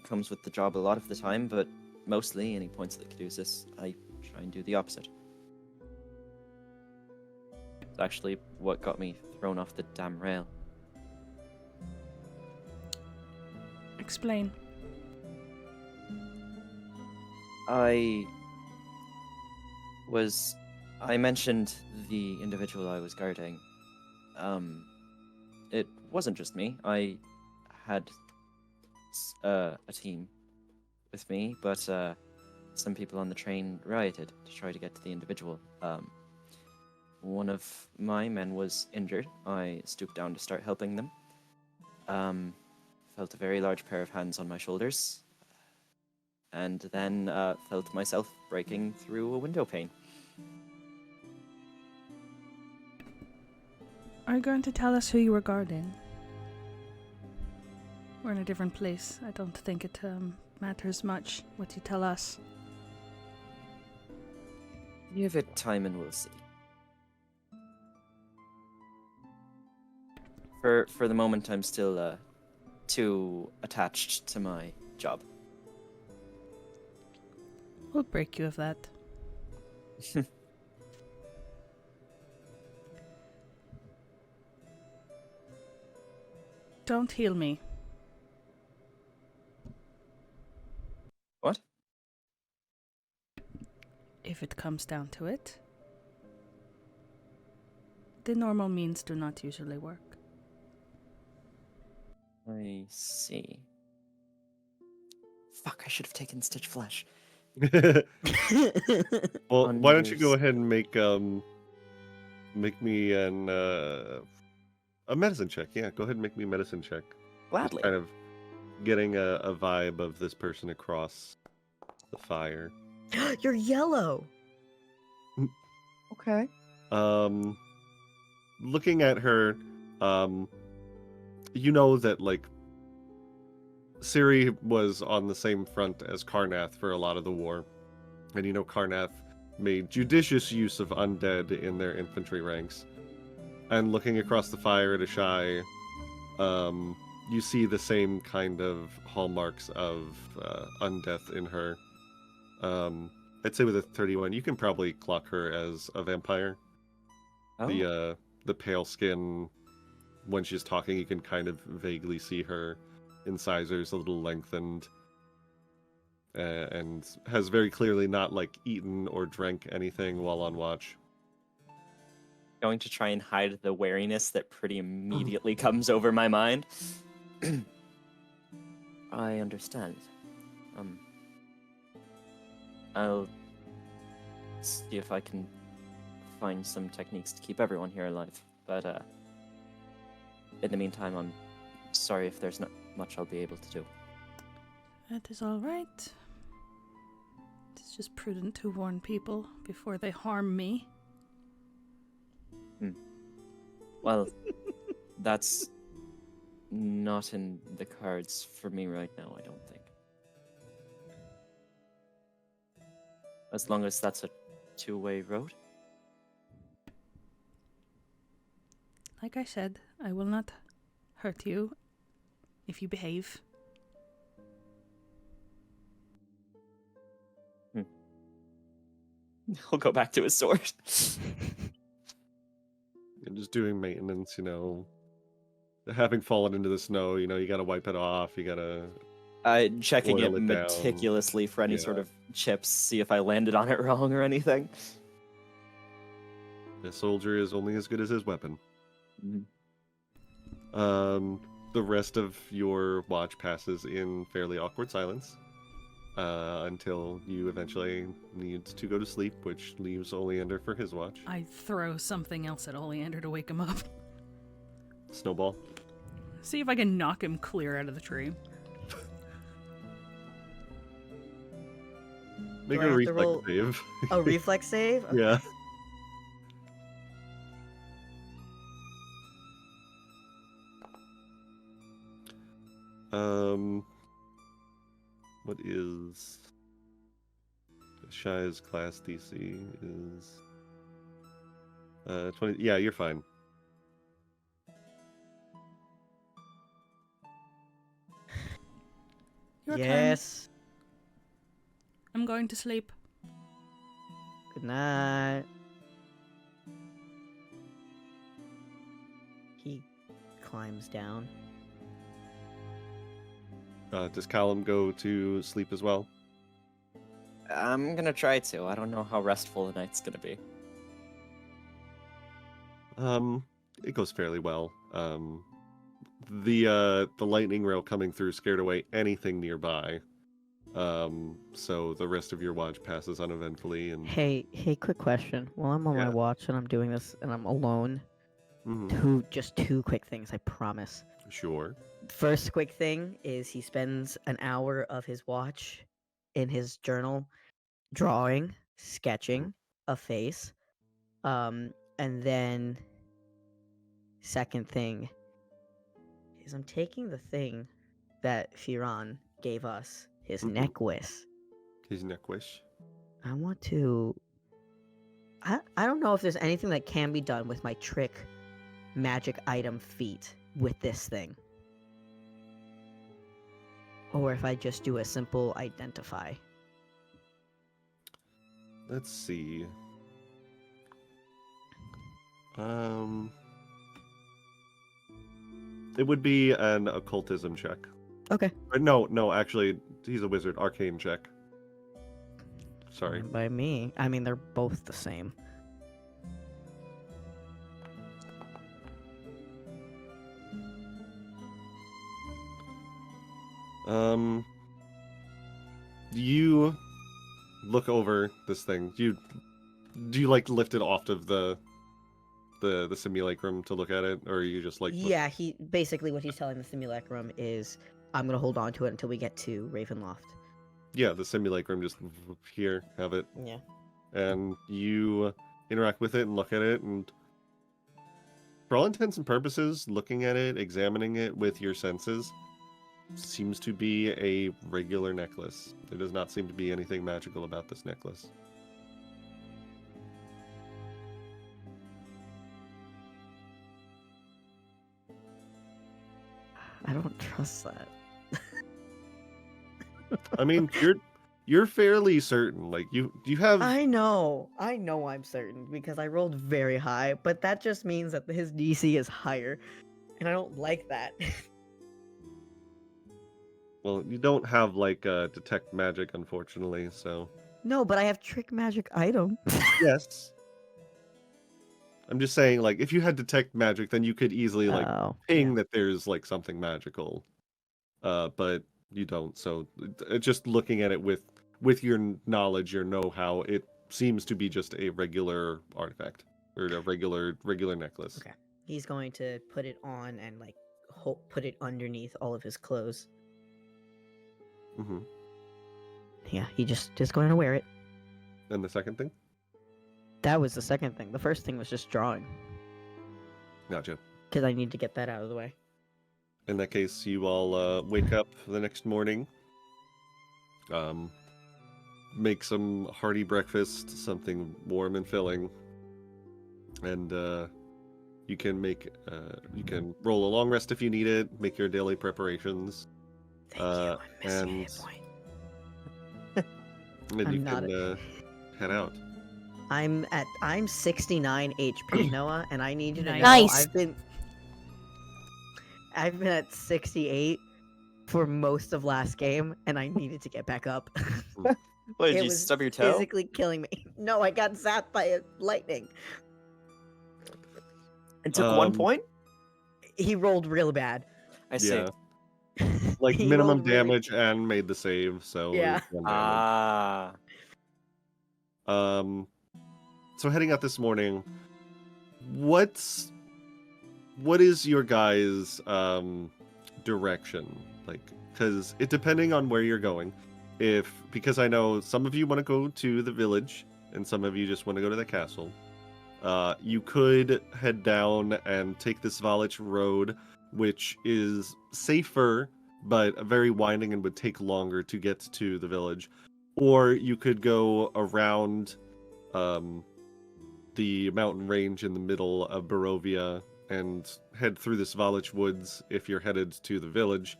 comes with the job a lot of the time, but mostly, any points at the Caduceus, I try and do the opposite. It's actually what got me thrown off the damn rail. Explain. I mentioned the individual I was guarding. It wasn't just me. I had a team with me, but some people on the train rioted to try to get to the individual. one of my men was injured, I stooped down to start helping them. Felt a very large pair of hands on my shoulders, and then felt myself breaking through a window pane. Are you going to tell us who you were guarding? We're in a different place. I don't think it matters much what you tell us. Give it time and we'll see. For the moment, I'm still too attached to my job. We'll break you of that. Don't heal me. What? If it comes down to it, the normal means do not usually work. I see. Fuck, I should have taken Stitch Flesh. Well, why don't you go ahead and make me an a medicine check? Yeah, go ahead and make me a medicine check. Gladly. Kind of getting a vibe of this person across the fire. You're yellow. Okay. Looking at her, you know that like Ciri was on the same front as Karnath for a lot of the war, and you know Karnath made judicious use of undead in their infantry ranks. And looking across the fire at Ashai, you see the same kind of hallmarks of undeath in her. I'd say with a 31, you can probably clock her as a vampire. Oh. The pale skin, when she's talking, you can kind of vaguely see her incisors a little lengthened, and has very clearly not like eaten or drank anything while on watch. Going to try and hide the wariness that pretty immediately comes over my mind. I understand. I'll see if I can find some techniques to keep everyone here alive. But in the meantime, I'm sorry if there's not much I'll be able to do. That is all right. It's just prudent to warn people before they harm me. Well, that's not in the cards for me right now, I don't think. As long as that's a two-way road. Like I said, I will not hurt you if you behave. He'll go back to his sword. And just doing maintenance, you know. Having fallen into the snow, you know, you gotta wipe it off, you gotta... Checking it Boil it down. meticulously for any Yeah. sort of chips, see if I landed on it wrong or anything. A soldier is only as good as his weapon. Mhm. The rest of your watch passes in fairly awkward silence until you eventually need to go to sleep, which leaves Oleander for his watch. I throw something else at Oleander to wake him up. Snowball. See if I can knock him clear out of the tree. Make Do I a have to reflex roll- save. A reflex save? Okay. Yeah. What is Shai's class DC is 20. Yeah, you're fine. Your turn. Yes. I'm going to sleep. Good night. He climbs down. Does Callum go to sleep as well? I'm gonna try to. I don't know how restful the night's gonna be. It goes fairly well. The lightning rail coming through scared away anything nearby. So the rest of your watch passes uneventfully. And Hey, quick question. While I'm on my Yeah. watch and I'm doing this and I'm alone, Mhm. two quick things, I promise. Sure. First quick thing is he spends an hour of his watch in his journal drawing, sketching a face. And then second thing is I'm taking the thing that Firan gave us, his Mhm. necklace. His necklace. I want to I don't know if there's anything that can be done with my trick magic item feat with this thing. Or if I just do a simple identify. Let's see. It would be an occultism check. Okay. Or no, actually, he's a wizard. Arcane check. Sorry. Fine by me. I mean, they're both the same. You look over this thing. Do you like lift it off of the simulacrum to look at it, or are you just like Yeah, he basically what he's telling the simulacrum is I'm gonna hold on to it until we get to Ravenloft. Yeah, the simulacrum just here, have it, Yeah. and you interact with it and look at it, and for all intents and purposes, looking at it, examining it with your senses, seems to be a regular necklace. There does not seem to be anything magical about this necklace. I don't trust that. I mean, you're fairly certain. Like you have. I know I'm certain because I rolled very high, but that just means that his DC is higher, and I don't like that. Well, you don't have like detect magic, unfortunately. So No, but I have trick magic item. yes, I'm just saying, like, if you had detect magic, then you could easily like Oh, ping yeah. that there's like something magical. But you don't. So just looking at it with your knowledge, your know-how, it seems to be just a regular artifact or a regular necklace. Okay. He's going to put it on and like put it underneath all of his clothes. Mm-hmm. Yeah, he just going to wear it. And the second thing? That was the second thing. The first thing was just drawing Gotcha. because I need to get that out of the way. In that case, you all wake up the next morning, make some hearty breakfast, something warm and filling, and you can roll a long rest if you need it, make your daily preparations. Thank you. I'm missing a hit and- point. And I'm you not can head out. I'm 69 HP, Noah, and I need you to know Nice. I've been at 68 for most of last game, and I needed to get back up. What, did It you was stub your toe? physically killing me. No, I got zapped by a lightning. And took 1 Um, point? He rolled real bad. I see. Yeah, like He minimum rolled really- damage and made the save, so it Yeah. was 1 damage. Ah. So heading out this morning, what is your guys' direction? Like, because it depending on where you're going. Because I know some of you want to go to the village, and some of you just want to go to the castle. You could head down and take this Valich road, which is safer, but very winding and would take longer to get to the village. Or you could go around the mountain range in the middle of Barovia and head through this Valich woods if you're headed to the village,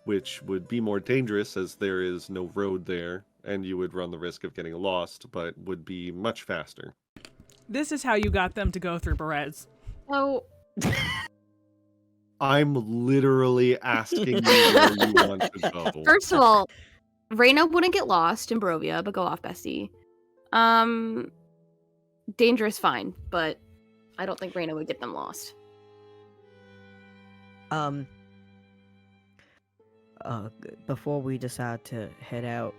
which would be more dangerous as there is no road there, and you would run the risk of getting lost, but would be much faster. This is how you got them to go through Berets. Oh, I'm literally asking you where you want to go. first of all, Ireena wouldn't get lost in Barovia, but go off, bestie. Dangerous, fine, but I don't think Ireena would get them lost. Before we decide to head out,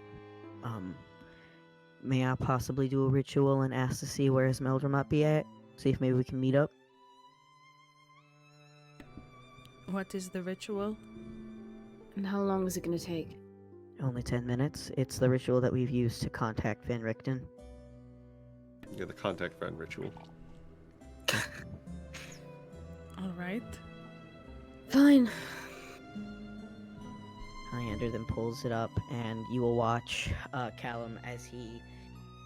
may I possibly do a ritual and ask to see where Ezmerelda might be at? See if maybe we can meet up? What is the ritual? And how long is it going to take? Only 10 minutes. It's the ritual that we've used to contact Van Richten. Yeah, the contact friend ritual. All right. Fine. Highlander then pulls it up, and you will watch Callum as he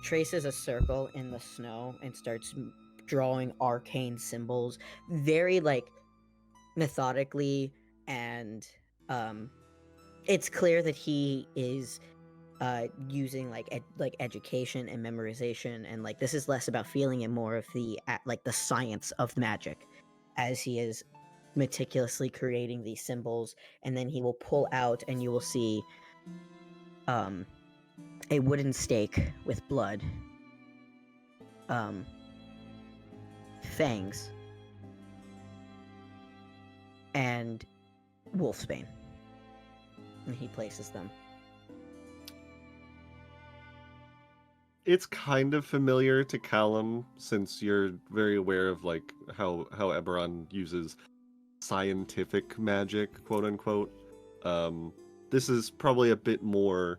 traces a circle in the snow and starts drawing arcane symbols very, like, methodically, and it's clear that he is using like education and memorization, and like this is less about feeling and more of the the science of magic, as he is meticulously creating these symbols. And then he will pull out, and you will see a wooden stake with blood, fangs, and wolfsbane, and he places them. It's kind of familiar to Callum, since you're very aware of like how Eberron uses scientific magic, quote unquote. This is probably a bit more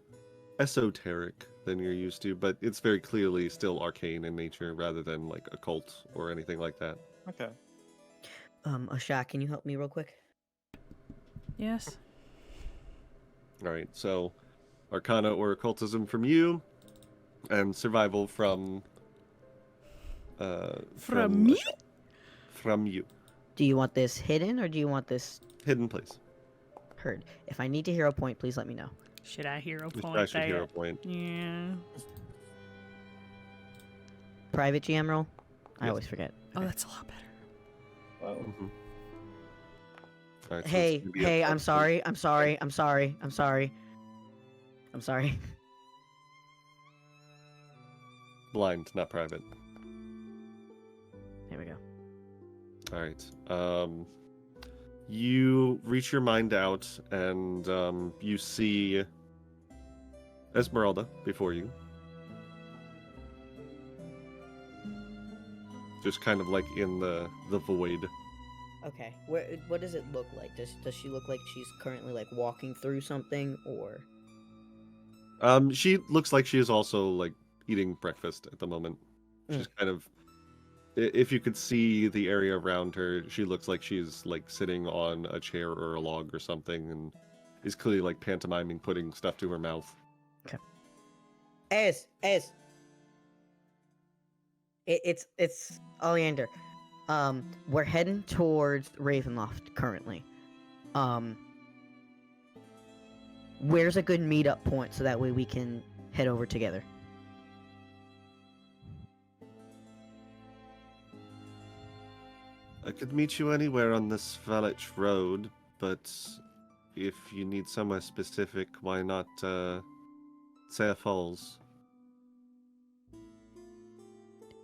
esoteric than you're used to, but it's very clearly still arcane in nature rather than like occult or anything like that. Okay. Ashak, can you help me real quick? Yes. All right, so Arcana or occultism from you, and survival from From me? From you. Do you want this hidden, or do you want this Hidden place. heard? If I need to hero point, please let me know. Should I hero Just point dash your that? hero point. Yeah. Private GM roll? I Yes. always forget. Oh, that's a lot better. Whoa. Mhm. All right, so Hey, it's gonna be a hey, I'm plus sorry, I'm sorry, I'm sorry, I'm sorry. I'm sorry. Blind, not private. There we go. All right. You reach your mind out, and you see Ezmerelda before you. Just kind of like in the void. Okay, what does it look like? Does she look like she's currently like walking through something, or? She looks like she is also like eating breakfast at the moment. She's kind of, if you could see the area around her, she looks like she's like sitting on a chair or a log or something, and is clearly like pantomiming putting stuff to her mouth. Okay. Ez. It's Oleander. We're heading towards Ravenloft currently. Where's a good meetup point so that way we can head over together? I could meet you anywhere on this Valich road, but if you need somewhere specific, why not Saya Falls?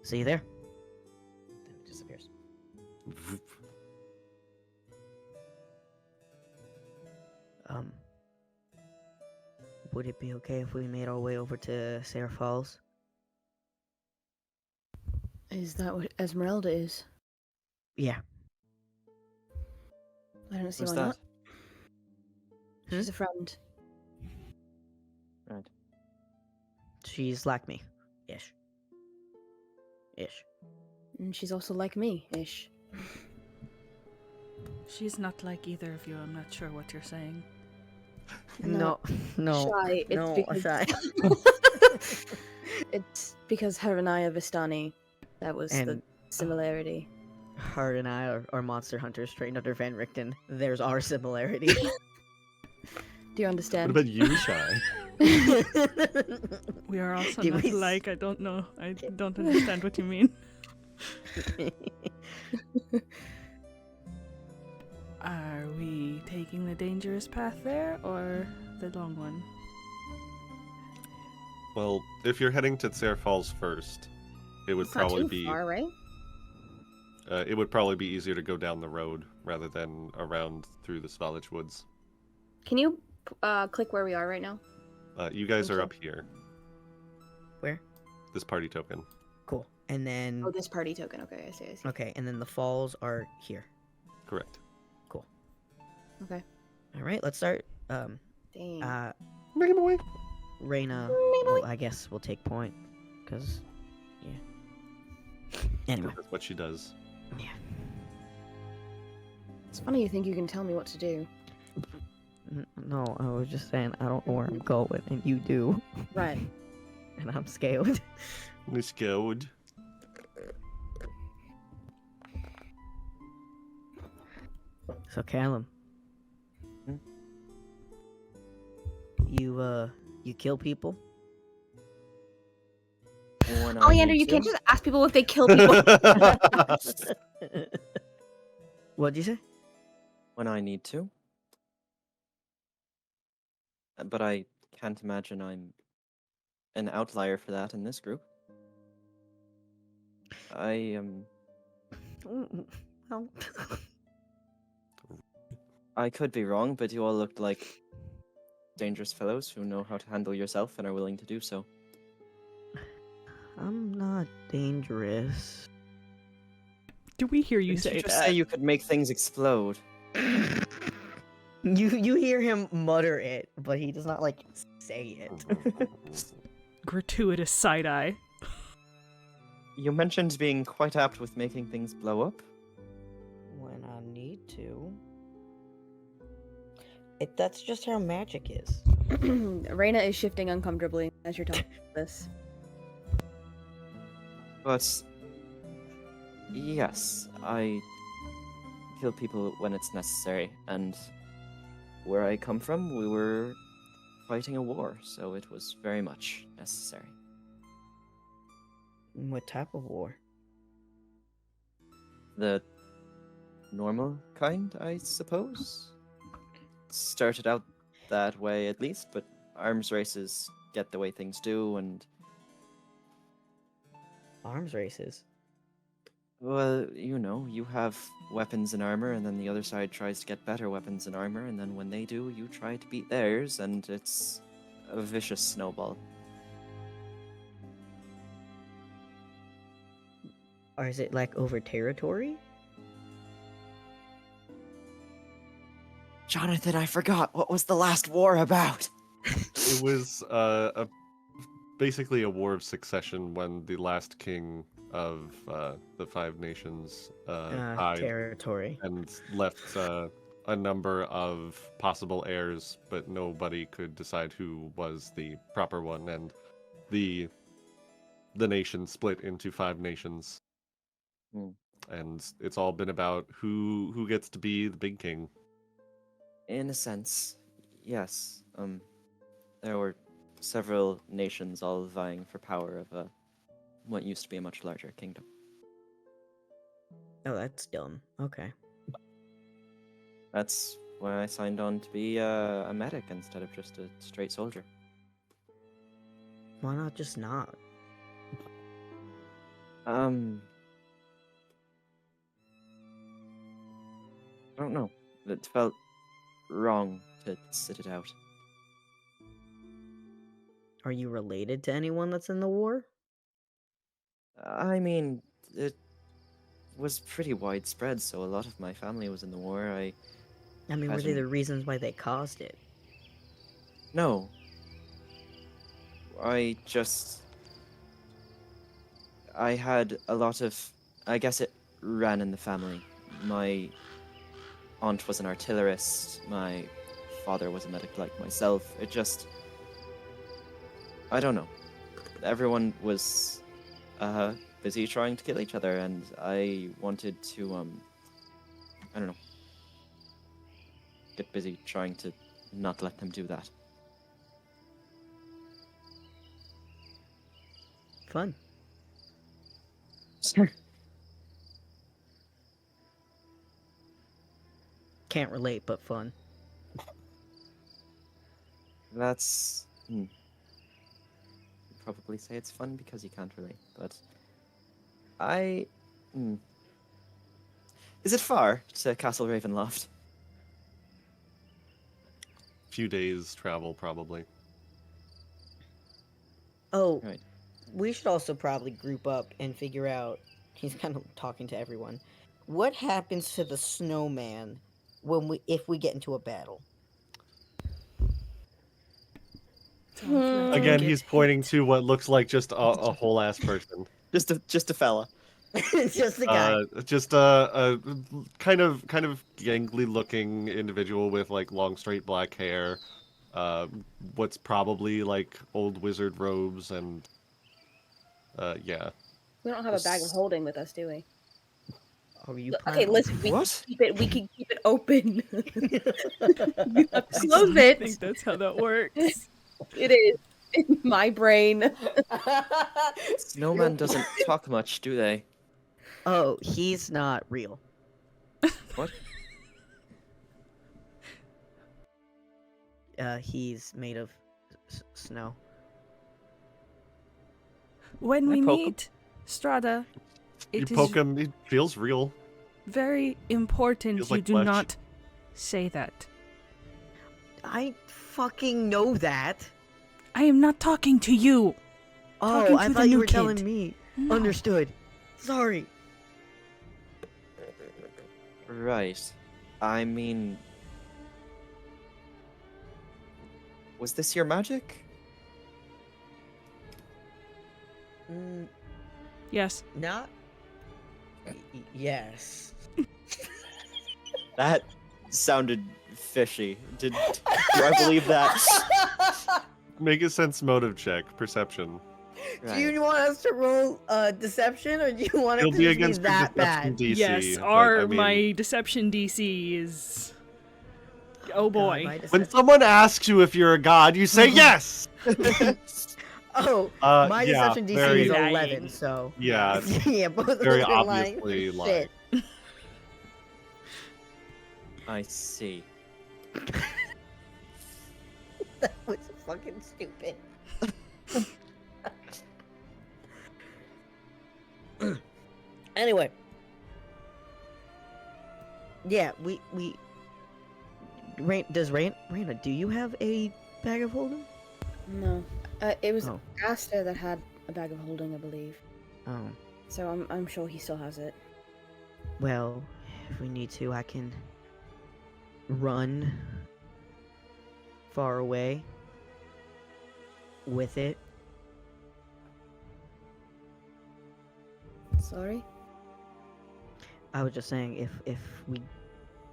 See you there. Then it disappears. Voop. Would it be okay if we made our way over to Sarah Falls? Is that what Ezmerelda is? Yeah. I don't see Who's why that? not. She's a friend. Right. She's like me. Ish. And she's also like me, ish. She's not like either of you. I'm not sure what you're saying. No. Shy. It's No, because... Shy. It's because her and I are Vistani. That was the And similarity. her and I are monster hunters trained under Van Richten. There's our similarity. Do you What understand? about you, Shy? We are also Do not we alike. I don't know. I don't understand what you mean. Are we taking the dangerous path there or the long one? Well, if you're heading to Tsar Falls first, it would It's not probably too be far, right? it would probably be easier to go down the road rather than around through the Svalich woods. Can you click where we are right now? You guys Thank are you. up here. Where? This party token. Cool. And then Oh, this party token. Okay, I see. okay, and then the falls are here. Correct. Cool. Okay. All right, let's start. Dang. Make him away. Reina, well, I guess we'll take point, cause yeah. Anyway, That's what she does. yeah. It's funny you think you can tell me what to do. No, I was just saying I don't know where I'm going, and you do, Right. and I'm scared. Miss Gold. So Callum, Hmm? you kill people? When I Oleander, need you to. can't just ask people if they kill people. What'd you say? When I need to. But I can't imagine I'm an outlier for that in this group. Well, I could be wrong, but you all looked like dangerous fellows who know how to handle yourself and are willing to do so. I'm not dangerous. Do we hear you Didn't say you just that? say you could make things explode? You hear him mutter it, but he does not like say it. Gratuitous side eye. You mentioned being quite apt with making things blow up. When I need to. That's just how magic is. Reina is shifting uncomfortably as you're talking about this. But yes, I kill people when it's necessary, and where I come from, we were fighting a war, so it was very much necessary. What type of war? The normal kind, I suppose. Started out that way at least, but arms races get the way things do, and Arms races. well, you know, you have weapons and armor, and then the other side tries to get better weapons and armor, and then when they do, you try to beat theirs, and it's a vicious snowball. Or is it like over territory? Jonathan, I forgot. What was the last war about? It was basically a war of succession when the last king of the Five Nations died Territory. and left a number of possible heirs, but nobody could decide who was the proper one, and the nation split into 5 nations. Hmm. And it's all been about who gets to be the big king. In a sense, yes. There were several nations all vying for power of what used to be a much larger kingdom. Oh, that's dumb. Okay. That's why I signed on to be a medic instead of just a straight soldier. Why not just not? I don't know. It felt wrong to sit it out. Are you related to anyone that's in the war? I mean, it was pretty widespread, so a lot of my family was in the war. I mean, were they Imagine- the reasons why they caused it? No. I had a lot of... I guess it ran in the family. My aunt was an artillerist. My father was a medic like myself. It just... I don't know. Everyone was busy trying to kill each other, and I wanted to, I don't know, get busy trying to not let them do that. Fun. Can't relate, but fun. That's... You'd probably say it's fun because you can't relate, but... Is it far to Castle Ravenloft? few days travel, probably. Oh, Right. we should also probably group up and figure out. He's kind of talking to everyone. What happens to the snowman if we get into a battle? Don't let him Again, get he's pointing hit. to what looks like just a whole ass person. Just a fella. Just the guy. Just a kind of gangly looking individual with like long straight black hair. What's probably like old wizard robes and yeah. We don't have a bag of holding with us, do we? Are you Okay, planning- listen. We What? we can keep it open. You have to I close don't it. think that's how that works. It is in my brain. Snowman doesn't talk much, do they? Oh, he's not real. What? He's made of snow. When I we poke him? meet Strahda, You it is poke him, he feels real. very important Feels you like do flesh. not say that. I fucking know that. I am not talking to you. Talking Oh, I to the thought you new were telling kid. me. No. Understood. Sorry. Right. I mean, was this your magic? Yes. Not. Yes. That sounded fishy. Do I believe that? Make a sense motive check, perception. Do you want us to roll deception, or do you want it It'll to be just be against your that deception bad? DC. Yes, but, I mean, my deception DC is. Oh God, boy. my when deception- someone asks you if you're a god, you say yes. Oh, my yeah, deception DC very- is Lying. 11, so Yeah, yeah, both of very us are lying. obviously Shit. lying. I see. That was fucking stupid. Anyway. Yeah, we Raina, do you have a bag of holding? No, it was Oh. Aster that had a bag of holding, I believe. Oh. So I'm sure he still has it. Well, if we need to, I can run far away with it. Sorry. I was just saying, if we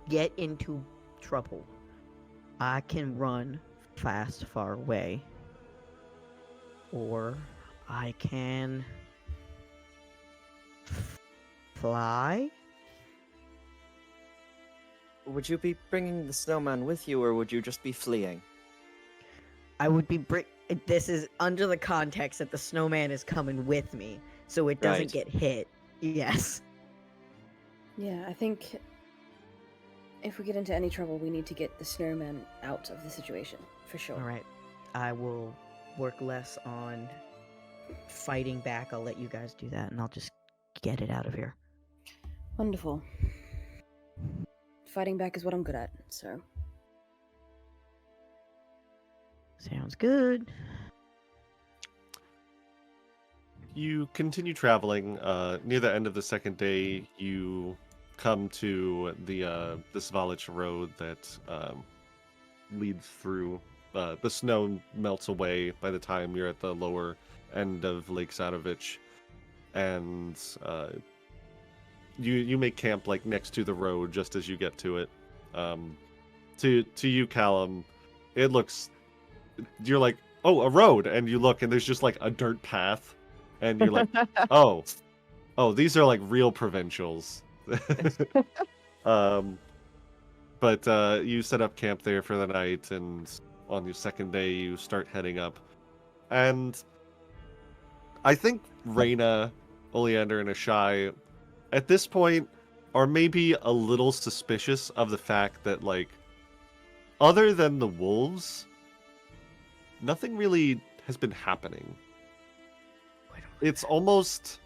get into trouble, I can run fast far away, or I can fly. Would you be bringing the snowman with you, or would you just be fleeing? I would be this is under the context that the snowman is coming with me, so it doesn't Right. get hit. Yes. Yeah, I think if we get into any trouble, we need to get the snowman out of the situation, for sure. All right. I will work less on fighting back. I'll let you guys do that, and I'll just get it out of here. Wonderful. Fighting back is what I'm good at, so. Sounds good. You continue traveling. Near the end of the second day, you come to the this Vallakovich road that leads through. The snow melts away by the time you're at the lower end of Lake Sadovich, and you make camp like next to the road just as you get to it. To you, Callum, it looks. You're like, oh, a road, and you look, and there's just like a dirt path. And you're like, oh, these are like real provincials. But you set up camp there for the night, and on your second day, you start heading up. And I think Ireena, Oleander, and Ashai, at this point, are maybe a little suspicious of the fact that, like, other than the wolves, nothing really has been happening. It's almost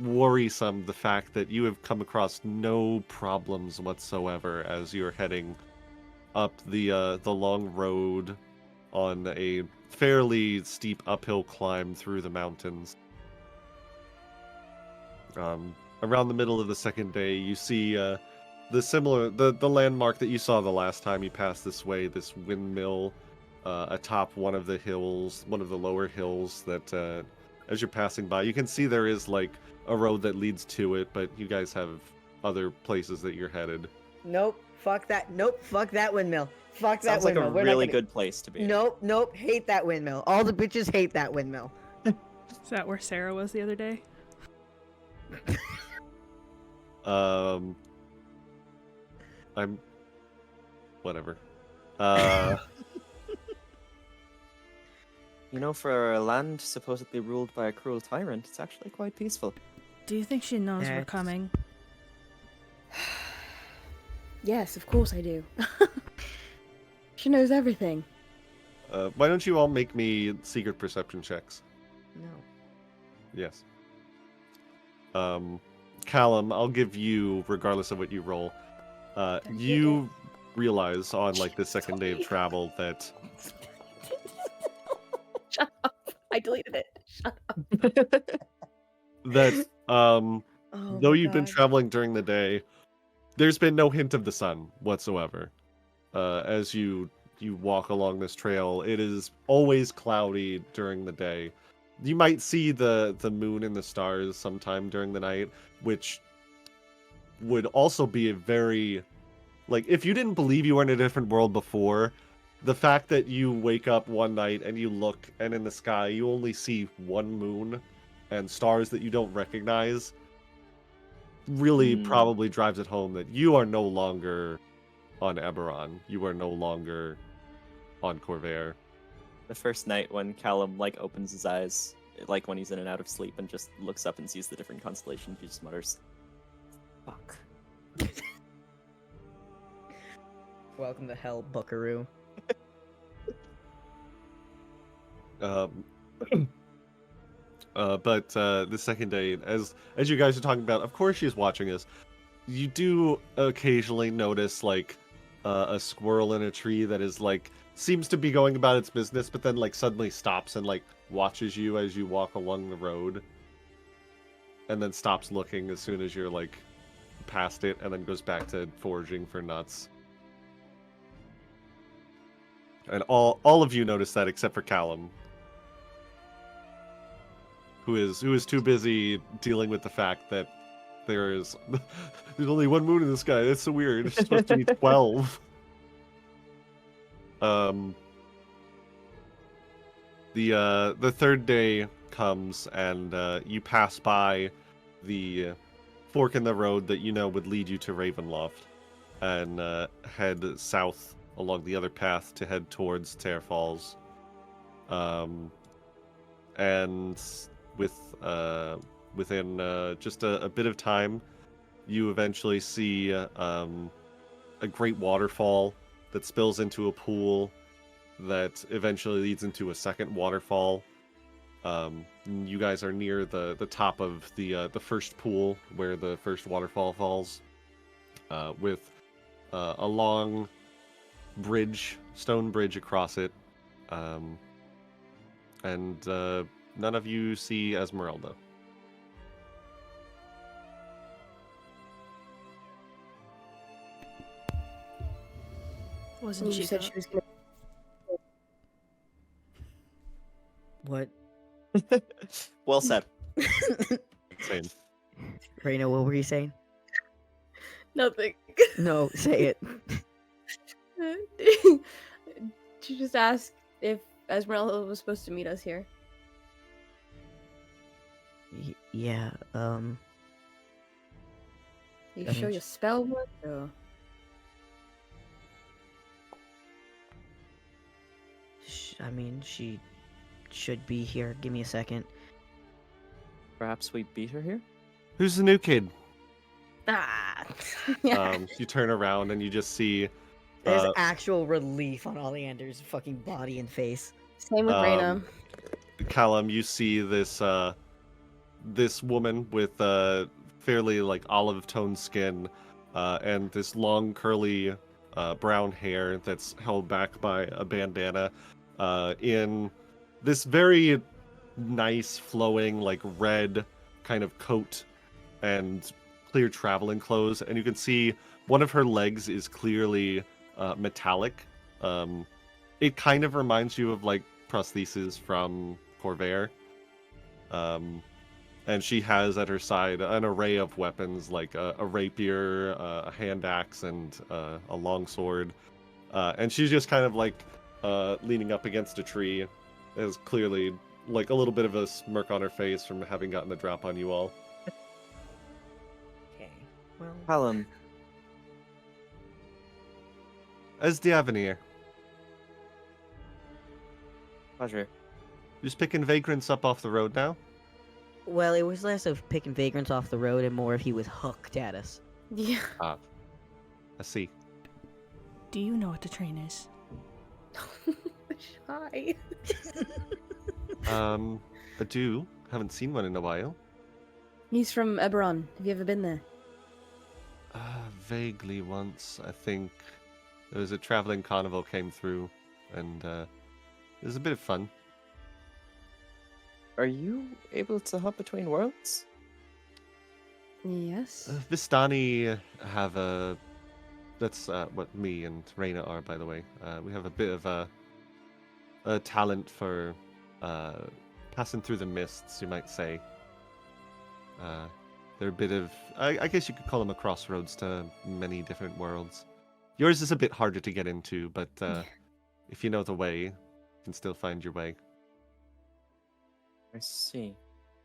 worrisome, the fact that you have come across no problems whatsoever as you're heading up the long road on a fairly steep uphill climb through the mountains. Around the middle of the second day, you see the landmark that you saw the last time you passed this way, this windmill atop one of the hills, one of the lower hills that as you're passing by, you can see there is like a road that leads to it, but you guys have other places that you're headed. Nope. Fuck that. Nope. Fuck that windmill. Fuck that Sounds like windmill. a We're not really gonna- good place to be. Nope. Hate that windmill. All the bitches hate that windmill. Is that where Sarah was the other day? I'm whatever. You know, for a land supposedly ruled by a cruel tyrant, it's actually quite peaceful. Do you think she knows we're That's- coming? Yes, of course I do. She knows everything. Why don't you all make me secret perception checks? No. Yes. Callum, I'll give you, regardless of what you roll, you realize on like the second day of travel that Shut up. I deleted it. Shut up. that Oh though my you've been God. traveling during the day, there's been no hint of the sun whatsoever. As you walk along this trail, it is always cloudy during the day. You might see the moon and the stars sometime during the night, which would also be a very, like, if you didn't believe you were in a different world before, the fact that you wake up one night and you look and in the sky you only see one moon and stars that you don't recognize really probably drives it home that you are no longer on Eberron. You are no longer on Corvair. The first night when Callum like opens his eyes, like when he's in and out of sleep, and just looks up and sees the different constellations, he just mutters, "Fuck." Welcome to hell, Buckaroo. But the second day, as you guys are talking about, of course she's watching us. You do occasionally notice like a squirrel in a tree that is like seems to be going about its business, but then like suddenly stops and like watches you as you walk along the road, and then stops looking as soon as you're like past it, and then goes back to foraging for nuts. And all of you notice that except for Callum, who is too busy dealing with the fact that there's only one moon in the sky. That's so weird. It's supposed to be 12. The third day comes and you pass by the fork in the road that you know would lead you to Ravenloft, and head south along the other path to head towards Terra Falls. And within just a bit of time, you eventually see a great waterfall that spills into a pool that eventually leads into a second waterfall. You guys are near the top of the first pool where the first waterfall falls, with a long bridge, stone bridge across it, and none of you see Ezmerelda. Wasn't You she? said she was gonna. What? Well said. Same. Reina, what were you saying? Nothing. No, say it. She just asked if Ezmerelda was supposed to meet us here. Yeah, Are you That sure means- your spell worked? Or... I mean, she should be here. Give me a second. Perhaps we beat her here? Who's the new kid? Ah! You turn around and you just see There's Uh, actual relief on Oleander's fucking body and face. Same with Reina. Um, Callum. You see this this woman with fairly like olive toned skin, and this long curly brown hair that's held back by a bandana, in this very nice flowing like red kind of coat and clear traveling clothes, and you can see one of her legs is clearly metallic. It kind of reminds you of like prostheses from Corvair. And she has at her side an array of weapons like a rapier, a hand axe, and a longsword. And she's just kind of like leaning up against a tree, has clearly like a little bit of a smirk on her face from having gotten the drop on you all. Okay. Well, Callum, As the Avenir, pleasure. just picking vagrants up off the road now. well, it was less of picking vagrants off the road and more of he was hooked at us. Yeah. I see. Do you know what the train is? Shy. I do. Haven't seen one in a while. He's from Eberron. Have you ever been there? Vaguely once, I think. There was a traveling carnival came through, and it was a bit of fun. Are you able to hop between worlds? Yes. Vistani have a... That's what me and Reina are, by the way. We have a bit of a talent for passing through the mists, you might say. They're a bit of... I guess you could call them a crossroads to many different worlds. Yours is a bit harder to get into, but if you know the way, you can still find your way. I see.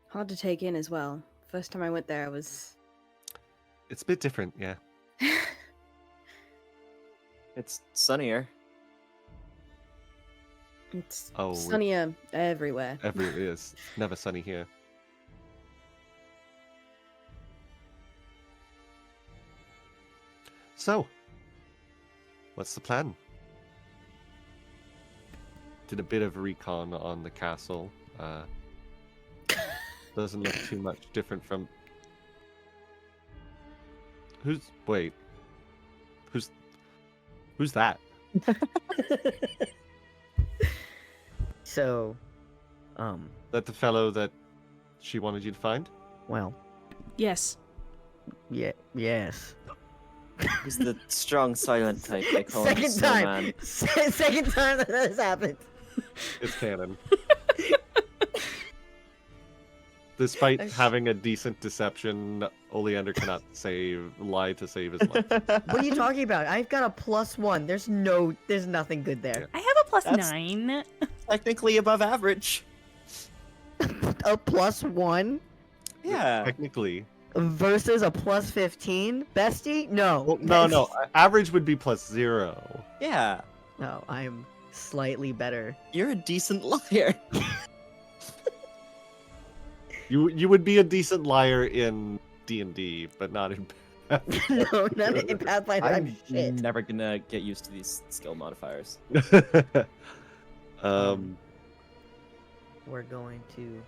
Hard to take in as well. First time I went there, I was. It's a bit different, yeah. It's sunnier. It's Oh, sunnier everywhere. It is. Never sunny here. So, what's the plan? Did a bit of recon on the castle. Doesn't look too much different from... Wait. Who's that? So, That the fellow that she wanted you to find? well, Yes. yes. He's the strong, silent type. They call him Second time. Snowman. Second time that has happened. It's canon. Despite having a decent deception, Oleander cannot lie to save his life. What are you talking about? I've got a +1. There's nothing good there. I have a That's- +9. Technically above average. A +1 Yeah. Technically. versus a +15, bestie? No. Well, no. Average would be +0. Yeah. No, I'm slightly better. You're a decent liar. You would be a decent liar in D&D, but not in... No, not in Pathfinder. I'm shit. never gonna get used to these skill modifiers. We're going to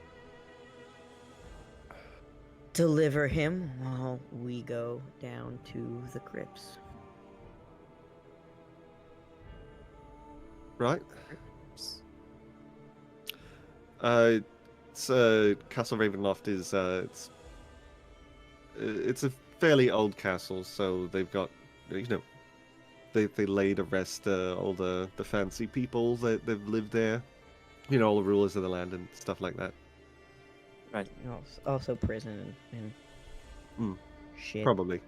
deliver him while we go down to the crypts. Right. It's Castle Ravenloft is it's a fairly old castle, so they've got they lay to rest all the fancy people that they've lived there, all the rulers of the land and stuff like that. Right. Also prison and shit. Probably.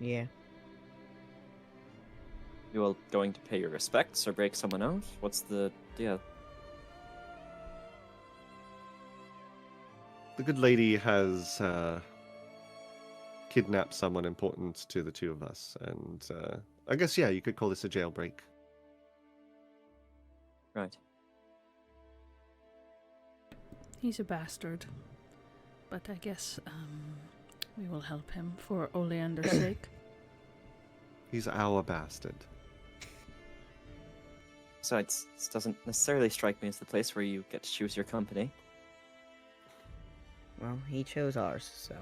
Yeah. You all going to pay your respects or break someone out? What's the deal? The good lady has kidnapped someone important to the two of us, and I guess, yeah, you could call this a jailbreak. Right. He's a bastard. But I guess we will help him for Oleander's sake. He's our bastard. Besides, this doesn't necessarily strike me as the place where you get to choose your company. Well, he chose ours, so.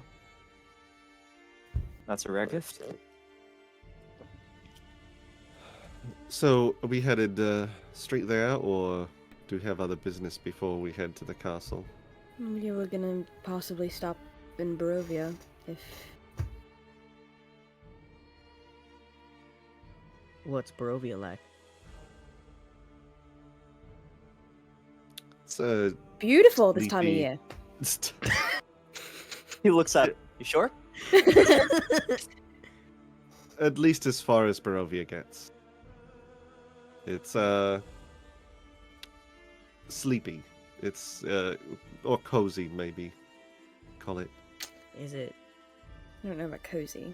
That's a rare gift. So, are we headed straight there, or do we have other business before we head to the castle? We were gonna possibly stop in Barovia if. What's Barovia like? It's a Beautiful this time of sleepy- year. He looks up. You sure? at least as far as Barovia gets. It's sleepy. It's or cozy, maybe call it. Is it I don't know about cozy.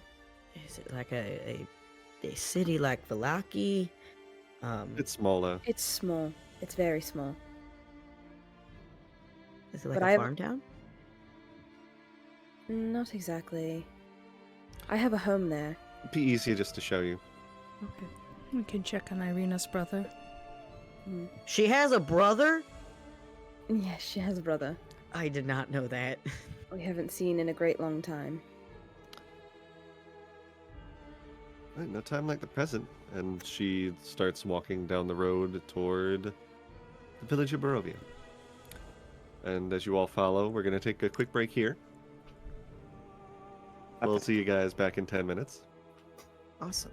like a city like Vallaki? It's smaller. It's small. It's very small. Is it like but a I- farm town? Not exactly. I have a home there. Be easier just to show you. Okay. We can check on Ireena's brother. Mm. She has a brother? Yes, she has a brother. I did not know that. We haven't seen in a great long time. Right, no time like the present. And she starts walking down the road toward the village of Barovia. And as you all follow, we're going to take a quick break here. We'll Okay. see you guys back in 10 minutes. Awesome.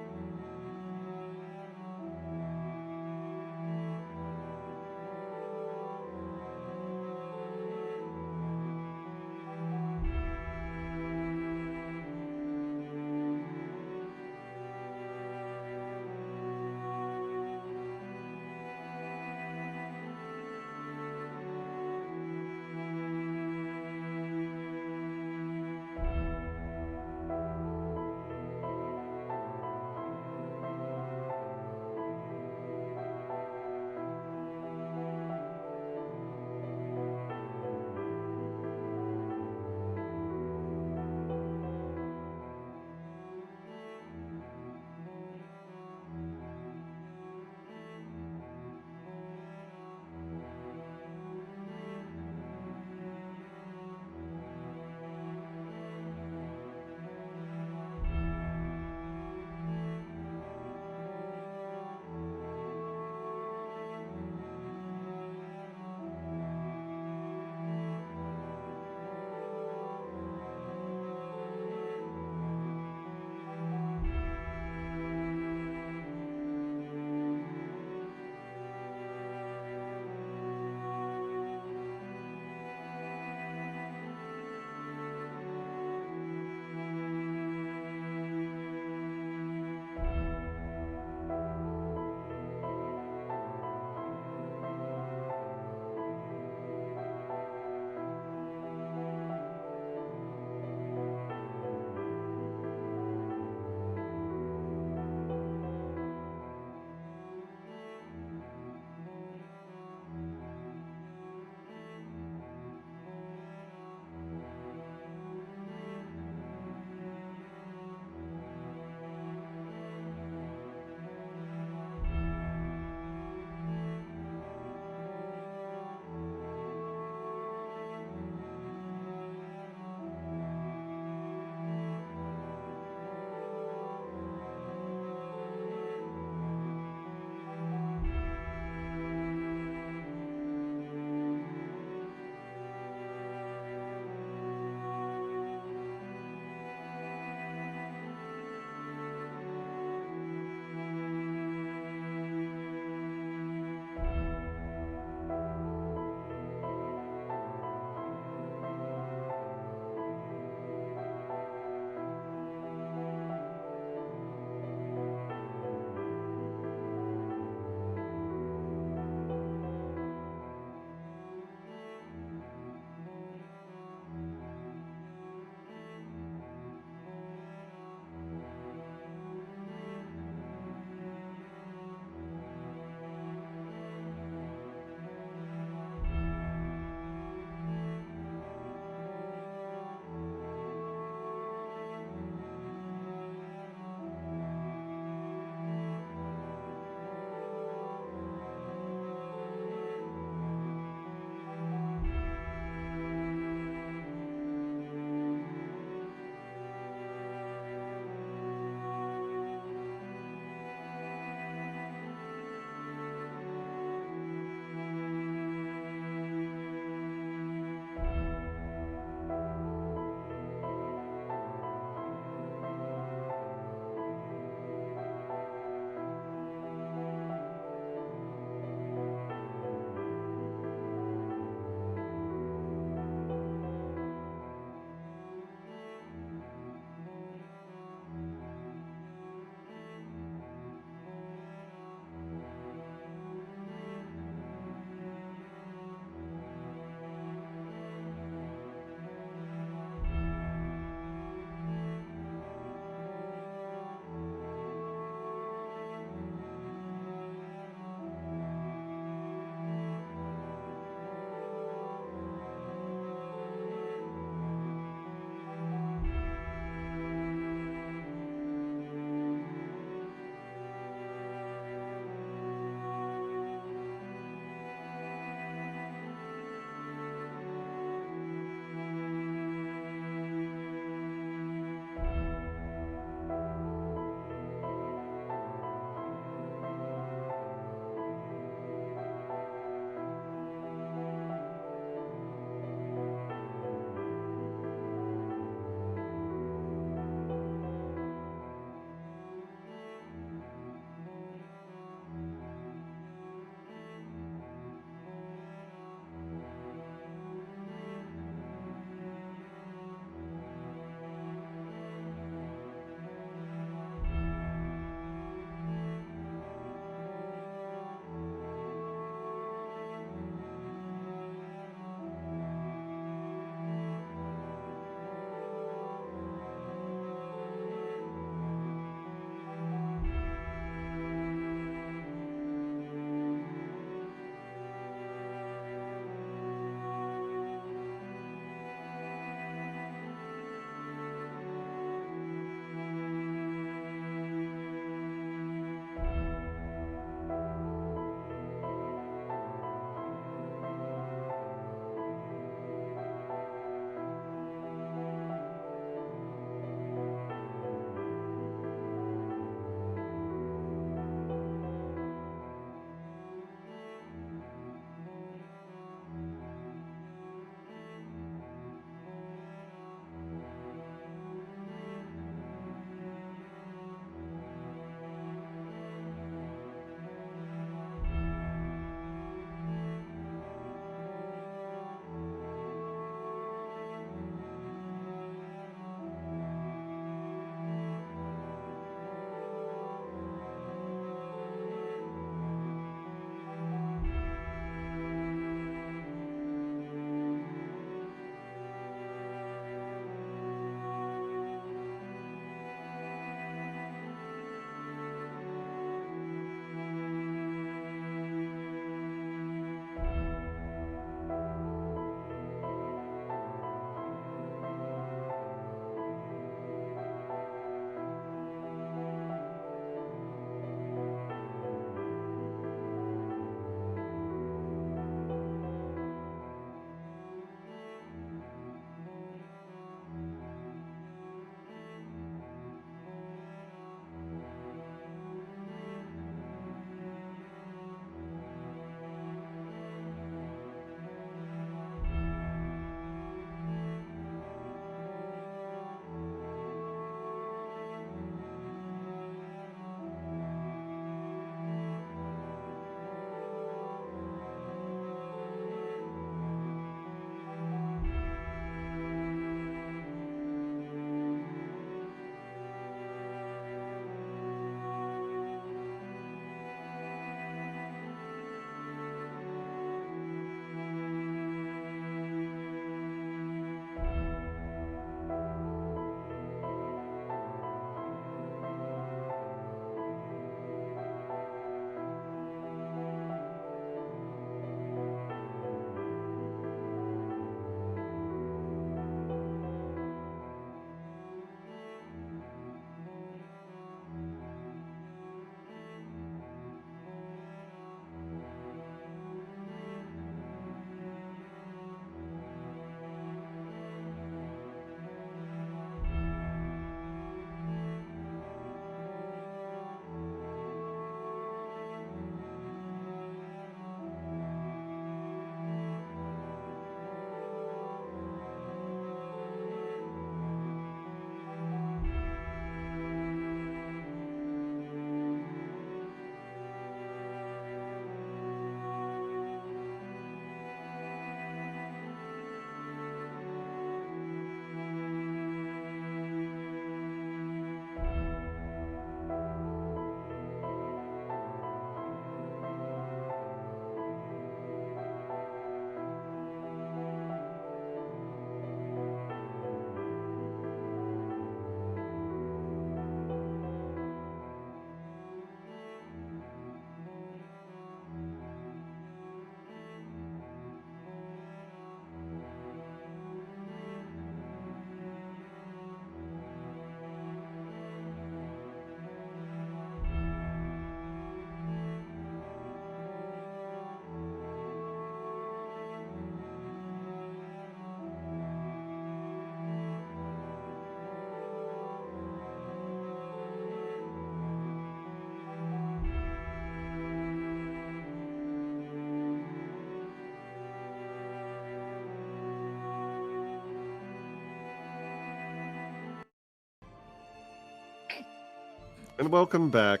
And welcome back.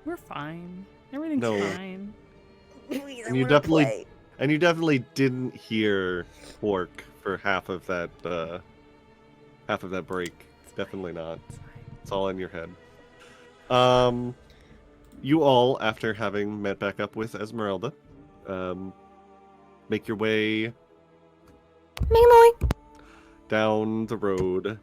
We're fine. Everything's No. fine. And you definitely didn't hear Quark for half of that break. Definitely not. It's all in your head. You all, after having met back up with Ezmerelda, make your way down the road.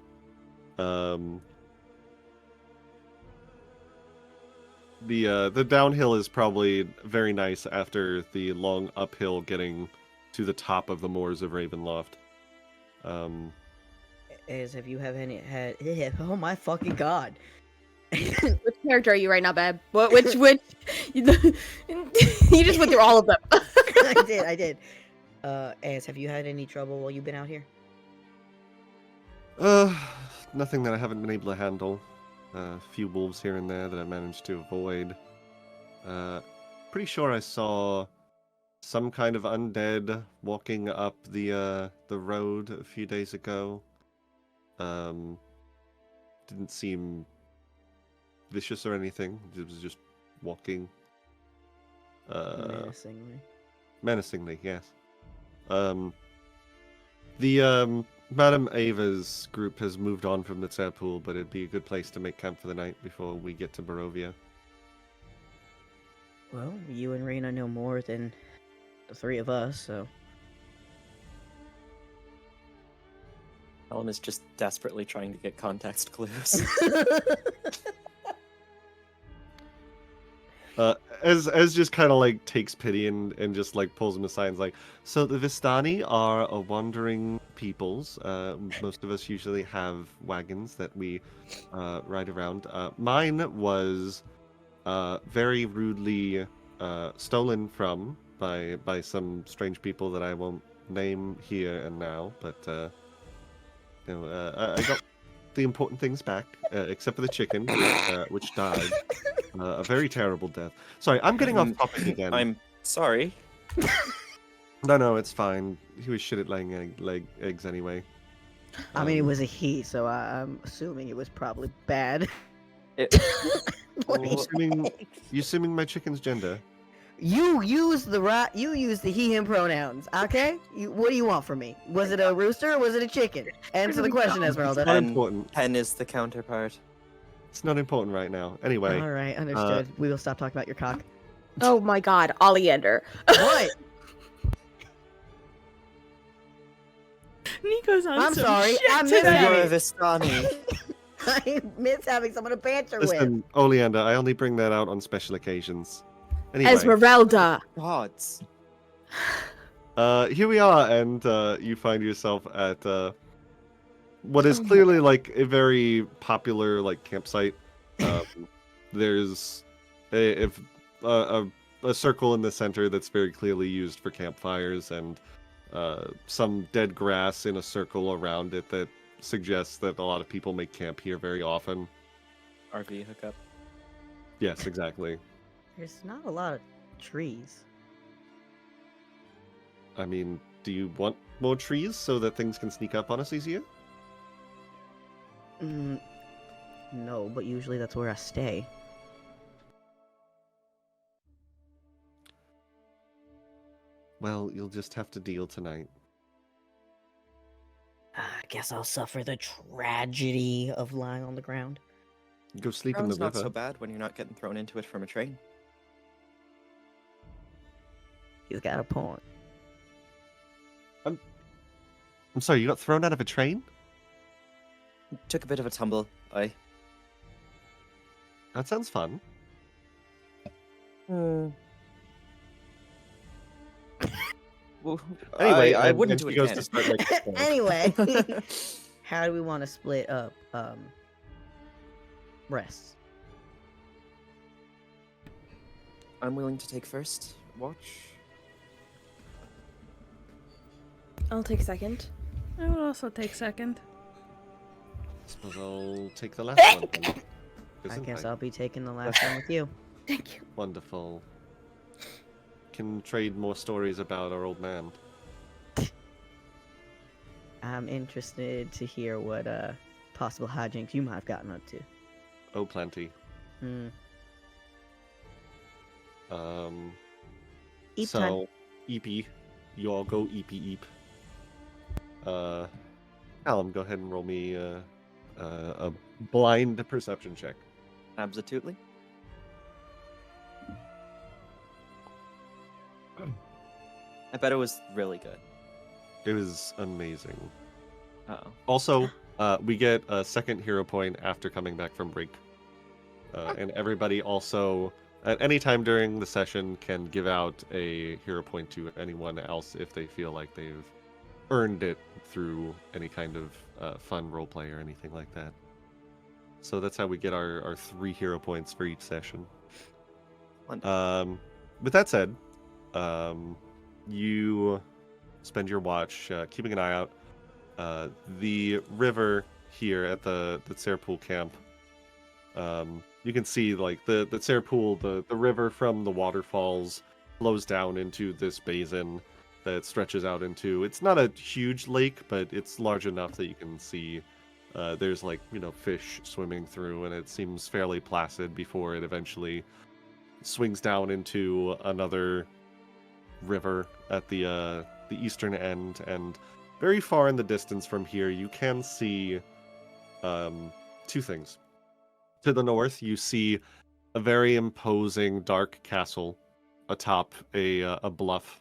The downhill is probably very nice after the long uphill getting to the top of the moors of Ravenloft. Have you had? Oh my fucking god! Which character are you right now, babe? Which? You just went through all of them. I did. Az, have you had any trouble while you've been out here? Nothing that I haven't been able to handle. A few wolves here and there that I managed to avoid. Pretty sure I saw some kind of undead walking up the road a few days ago. Didn't seem vicious or anything. It was just walking. Menacingly. Menacingly, yes. Madame Ava's group has moved on from the Terpool, but it'd be a good place to make camp for the night before we get to Barovia. Well, you and Ireena know more than the three of us, so. Ellen is just desperately trying to get context clues. As just kind of like takes pity and just like pulls him aside and is like, so the Vistani are a wandering peoples. Most of us usually have wagons that we ride around. Mine was very rudely stolen from by some strange people that I won't name here and now, but I got the important things back, except for the chicken, which died. A very terrible death. Sorry, I'm getting off topic again. I'm sorry. No, it's fine. He was shit at laying eggs anyway. I mean, it was a he, so I'm assuming it was probably bad. You assuming my chicken's gender? You use the he/him pronouns, okay? What do you want from me? Was it a rooster or was it a chicken? Answer the question, Ezmerelda. Not important. Pen is the counterpart. It's not important right now. Anyway. All right, understood. We will stop talking about your cock. Oh my god, Oleander. What? Nico's on I'm some sorry. shit I miss today. You're a having, Vistani. I miss having someone to banter with. Listen, Oleander, I only bring that out on special occasions. Anyway. Ezmerelda. Gods. Here we are, and you find yourself at what is clearly like a very popular like campsite. There's a circle in the center that's very clearly used for campfires, and some dead grass in a circle around it that suggests that a lot of people make camp here very often. RV hookup. Yes, exactly. There's not a lot of trees. I mean, do you want more trees so that things can sneak up on us easier? No, but usually that's where I stay. Well, you'll just have to deal tonight. I guess I'll suffer the tragedy of lying on the ground. Go sleep in the Ground's not river. so bad when you're not getting thrown into it from a train. He's got a point. I'm sorry, you got thrown out of a train? Took a bit of a tumble. That sounds fun. Well, Anyway, I and- wouldn't and do she it goes again. to start making stuff. Anyway, how do we want to split up rests? I'm willing to take first watch. I'll take second. I will also take second. Suppose I'll take the last one. Then. I Isn't guess I? I'll be taking the last one with you. Thank you. Wonderful. Can trade more stories about our old man. I'm interested to hear what possible hijinks you might have gotten up to? Oh, plenty. Hmm. So, time. EP, you all go EP. Callum, go ahead and roll me a blind perception check. Absolutely. I bet it was really good. It was amazing. Uh-oh. Also, we get a second hero point after coming back from break. And everybody also, at any time during the session, can give out a hero point to anyone else if they feel like they've earned it through any kind of fun roleplay or anything like that. So that's how we get our 3 hero points for each session. Wonderful. With that said, you spend your watch keeping an eye out. The river here at the Tserpool camp, you can see like the Tserpool, the river from the waterfalls flows down into this basin that stretches out into. It's not a huge lake, but it's large enough that you can see there's like, fish swimming through, and it seems fairly placid before it eventually swings down into another river at the eastern end. And very far in the distance from here, you can see 2 things. To the north, you see a very imposing dark castle atop a bluff,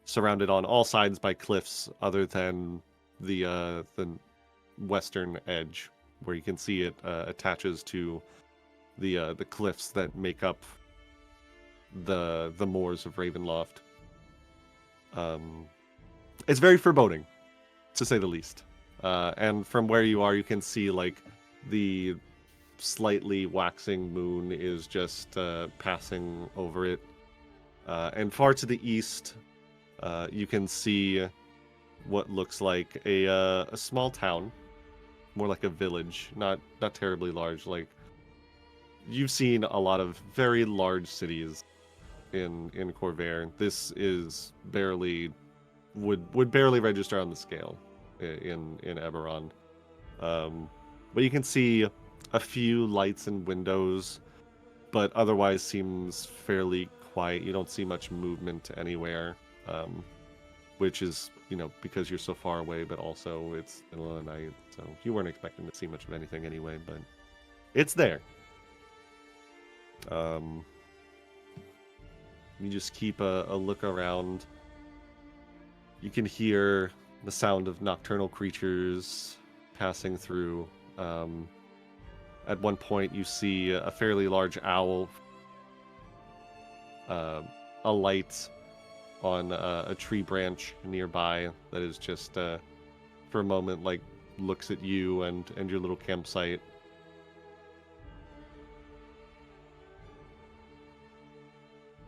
surrounded on all sides by cliffs, other than the western edge, where you can see it attaches to the cliffs that make up the moors of Ravenloft. It's very foreboding, to say the least. And from where you are, you can see like the slightly waxing moon is just passing over it. And far to the east, you can see what looks like a small town, more like a village, not terribly large. Like, you've seen a lot of very large cities in Corvair. This is barely would barely register on the scale in Eberron. But you can see a few lights and windows, but otherwise seems fairly quiet. You don't see much movement anywhere, which is, because you're so far away, but also it's the middle of the night, so you weren't expecting to see much of anything anyway, but it's there. You just keep a look around. You can hear the sound of nocturnal creatures passing through. At one point, you see a fairly large owl alight on a tree branch nearby that is just, for a moment, like, looks at you and your little campsite.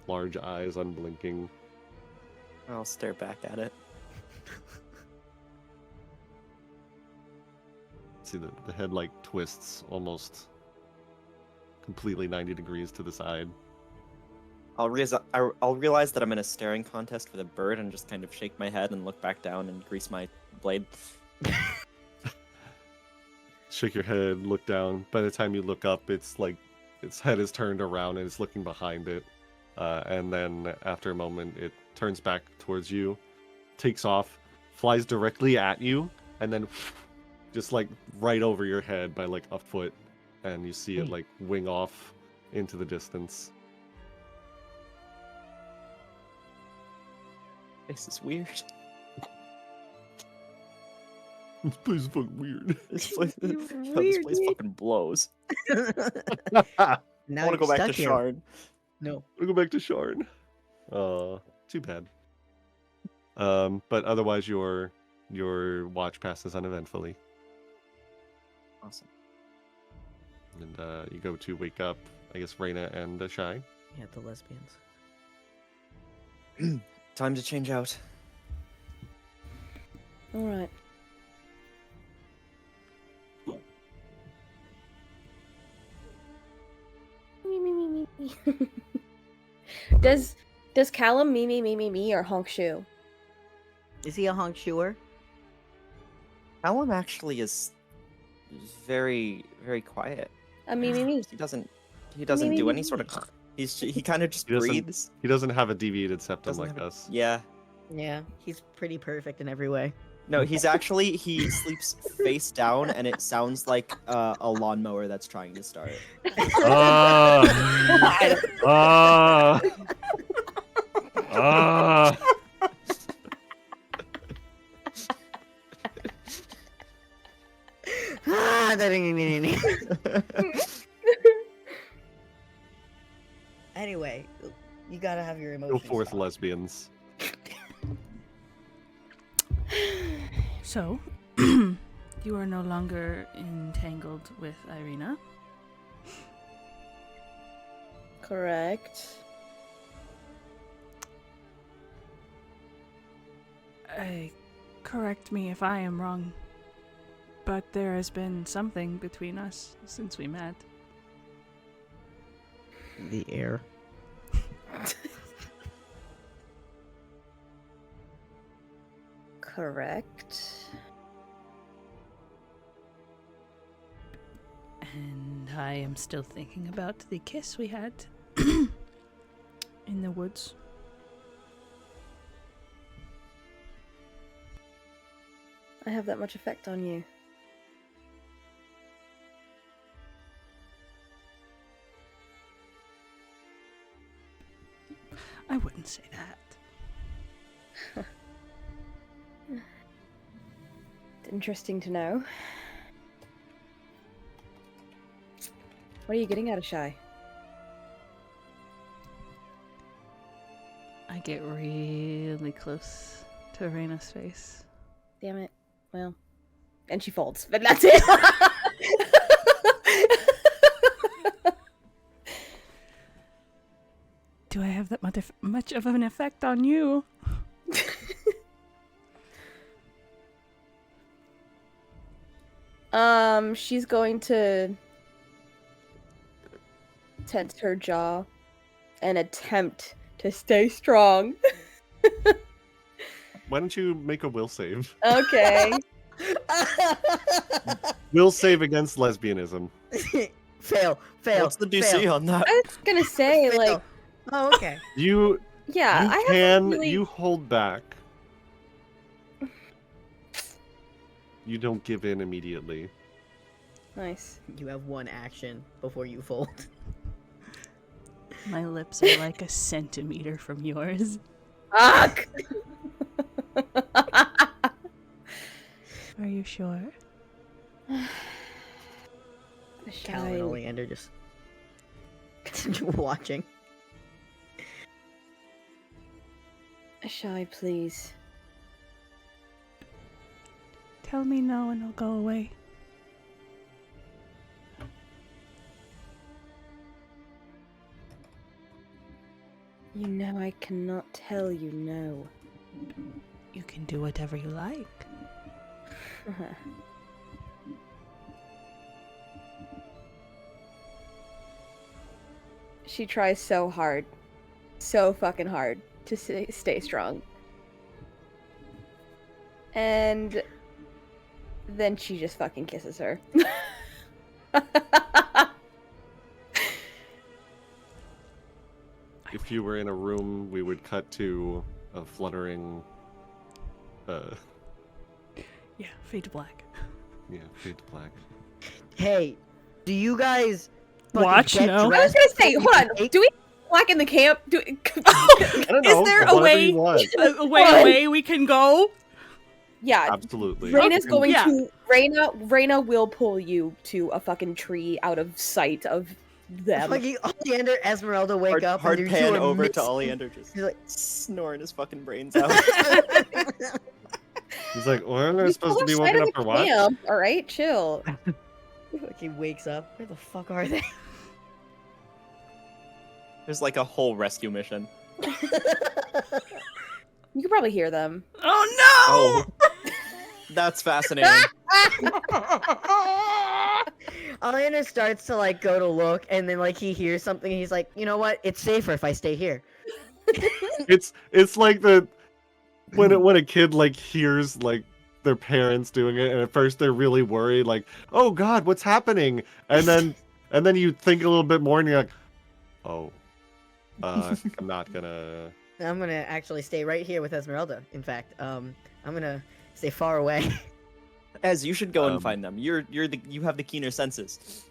Large eyes unblinking. I'll stare back at it. See the head like twists almost completely 90 degrees to the side. I'll realize that I'm in a staring contest with a bird and just kind of shake my head and look back down and grease my blade. Shake your head, look down. By the time you look up, it's like its head is turned around and it's looking behind it. And then after a moment, it turns back towards you, takes off, flies directly at you, and then just like right over your head by like a foot, and you see it like wing off into the distance. This is weird. This place is fucking weird. This place Weird. fucking blows. Now I want to you're go back stuck to here. Sharn. No. We'll go back to Sharn. Too bad. But otherwise, your watch passes uneventfully, Awesome. and you go to wake up, I guess, Ireena and Shai. Yeah, the lesbians. Time to change out. All right. Me. Does Callum me or honk shoe? Is he a honk shoer? Callum actually is very, very quiet. Me. He doesn't do any sort of. He kind of just He doesn't- breathes. He doesn't have a deviated septum Doesn't like have a- us. Yeah. Yeah, he's pretty perfect in every way. No, he sleeps face down, and it sounds like a lawnmower that's trying to start. Ah! Ah! Ah! Anyway, you gotta have your Go emotions. forth, out. lesbians. So, you are no longer entangled with Ireena. Correct. Correct me if I am wrong, but there has been something between us since we met. The air. Correct. And I am still thinking about the kiss we had in the woods. I have that much effect on you. I wouldn't say that. Interesting to know. What are you getting out of Shy? I get really close to Ireena's face. Damn it. Well, and she folds, but that's it. Do I have that much of an effect on you? She's going to tense her jaw and attempt to stay strong. Why don't you make a will save? Okay. Will save against lesbianism. Fail. What's the DC on that? I was gonna say, Fail. like, Oh, okay. You yeah, I can haven't really... you hold back. You don't give in immediately. Nice. You have one action before you fold. My lips are like a centimeter from yours. Fuck! Are you sure? Cal and Oleander just continue watching. Shy, please. Tell me no and I'll go away. You know I cannot tell you no. You can do whatever you like. She tries so hard. So fucking hard to stay strong. And then she just fucking kisses her. If you were in a room, we would cut to a fluttering. Yeah, fade to black. Yeah, fade to black. Hey, do you guys fucking Watch, get no? I was dressed gonna say, before hold you on. Do we black in the camp? I don't know. Is there a whatever way? you want. Away we can go. Yeah, Absolutely. Reyna's going Yeah. to. Reyna will pull you to a fucking tree out of sight of them. Fucking Oleander, Ezmerelda wake up Hard and you pan two are over to missing. Oleander, just He's like, snoring his fucking brains out. He's like, well, am I We supposed to be pull her woken side up of for the what? camp, all right, chill. he wakes up. Where the fuck are they? There's like a whole rescue mission. You can probably hear them. Oh no! Oh, that's fascinating. Oleander starts to like go to look, and then like he hears something. And he's like, you know what? It's safer if I stay here. It's like the when a kid like hears like their parents doing it, and at first they're really worried, like, "Oh God, what's happening?" And then you think a little bit more, and you're like, "Oh, I'm not gonna." I'm gonna actually stay right here with Ezmerelda. In fact, I'm gonna stay far away. As you should go and Um, find them. You have the keener senses.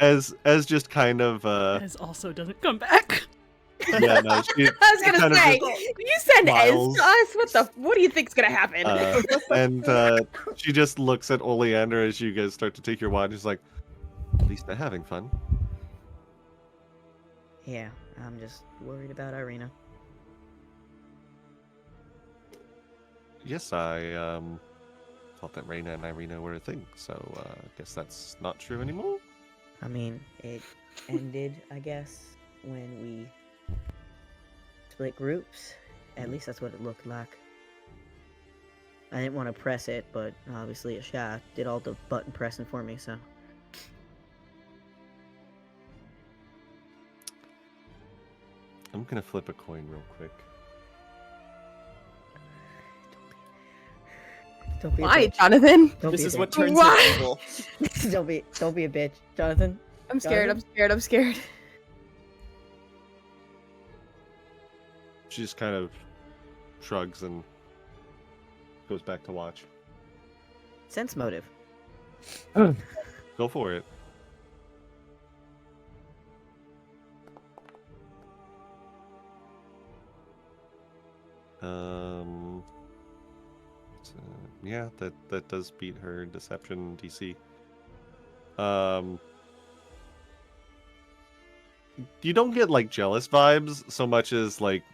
As just kind of Ez also doesn't come back. yeah, no, she I was gonna kind of say, just you send Ez smiles. to us. What do you think's gonna happen? and she just looks at Oleander as you guys start to take your wine. She's like, "At least they're having fun." Yeah, I'm just worried about Ireena. Yes, I thought that Reina and Ireena were a thing, so I guess that's not true anymore. I mean, it ended, I guess, when we split groups. At least that's what it looked like. I didn't want to press it, but obviously Asha did all the button pressing for me, so. I'm gonna flip a coin real quick. Don't be a Why, bitch. Jonathan? Don't This be a is what bitch. turns Why? him evil. don't be a bitch, Jonathan. I'm scared. I'm scared. I'm scared. She just kind of shrugs and goes back to watch. Sense motive. Go for it. So, yeah, that does beat her deception DC. You don't get like jealous vibes so much as like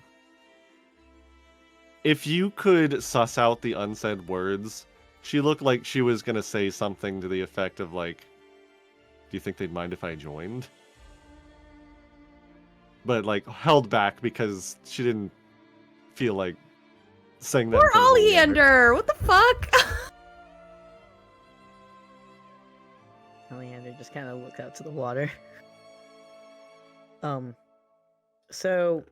if you could suss out the unsaid words, she looked like she was gonna say something to the effect of like, "Do you think they'd mind if I joined?" But like held back because she didn't feel like saying that. Poor in front of Oleander. Oleander. What the fuck? Oleander just kind of looks out to the water. So,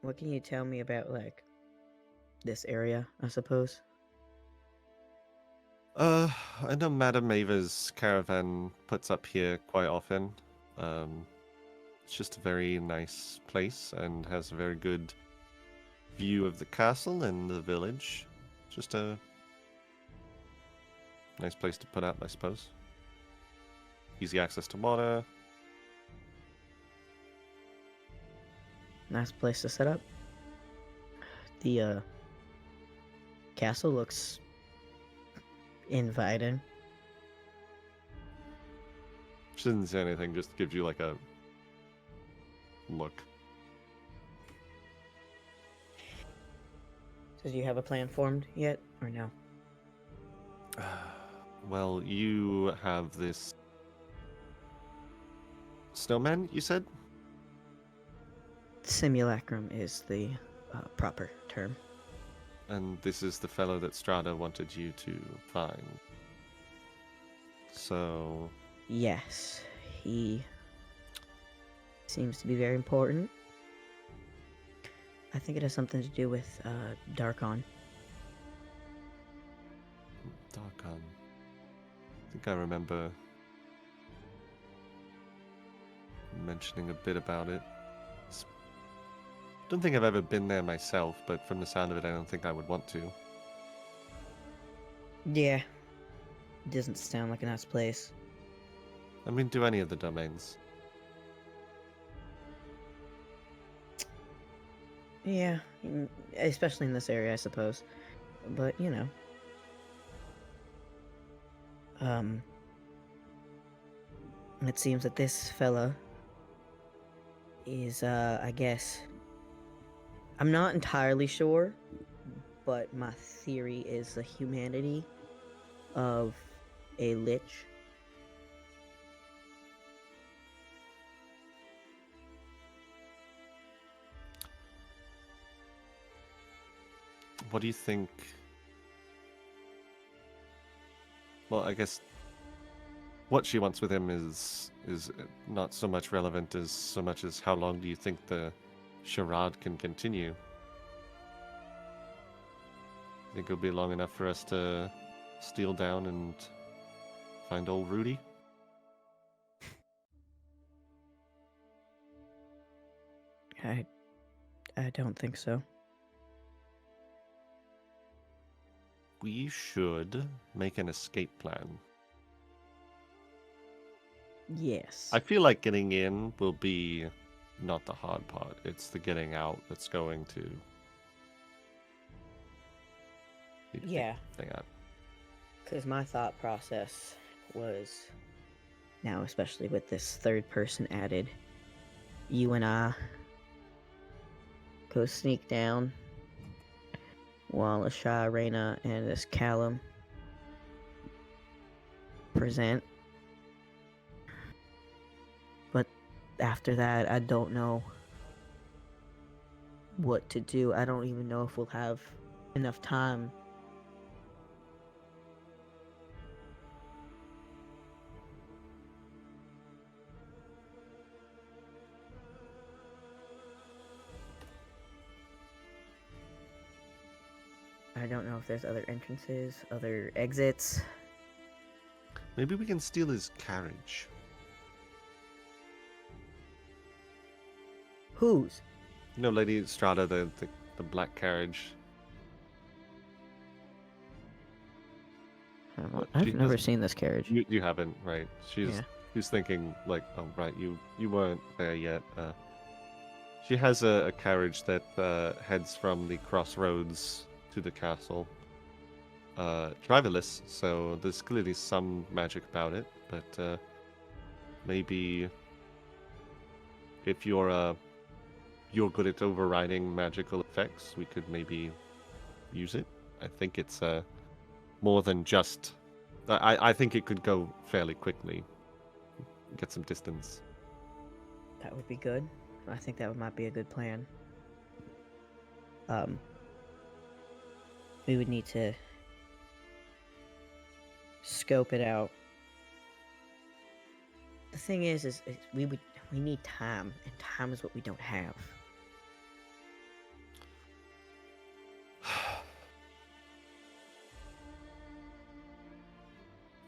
what can you tell me about, like, this area, I suppose? I know Madame Ava's caravan puts up here quite often. It's just a very nice place and has a very good view of the castle and the village. Just a nice place to put up, I suppose. Easy access to water. Nice place to set up. The, castle looks inviting. She didn't say anything, just gives you like a look. So do you have a plan formed yet, or no? Well, you have this snowman, you said? Simulacrum is the proper term. And this is the fellow that Strahda wanted you to find. So, Yes, he seems to be very important. I think it has something to do with Darkon. Darkon. I think I remember mentioning a bit about it. Don't think I've ever been there myself, but from the sound of it, I don't think I would want to. Yeah, doesn't sound like a nice place. I mean, do any of the domains. Yeah, especially in this area, I suppose. But, you know. It seems that this fella is, I guess... I'm not entirely sure, but my theory is the humanity of a lich. What do you think? Well, I guess what she wants with him is not so much relevant as so much as how long do you think the charade can continue? Think it'll be long enough for us to steal down and find old Rudy? I don't think so. We should make an escape plan. Yes. I feel like getting in will be not the hard part. It's the getting out that's going to be the Yeah. thing out. Because my thought process was, now especially with this third person added, you and I go sneak down while Ireena and this Callum present. But after that, I don't know what to do. I don't even know if we'll have enough time. I don't know if there's other entrances, other exits. Maybe we can steal his carriage. Whose? You know, Lady Strahda, the black carriage. I've She never doesn't- seen this carriage. You haven't, right? She's thinking like, oh right, you weren't there yet. She has a carriage that heads from the crossroads to the castle. Driverless, so there's clearly some magic about it, but maybe if you're good at overriding magical effects, we could maybe use it. I think it's more than just. I think it could go fairly quickly. Get some distance. That would be good. I think that might be a good plan. We would need to scope it out. The thing is we need time, and time is what we don't have.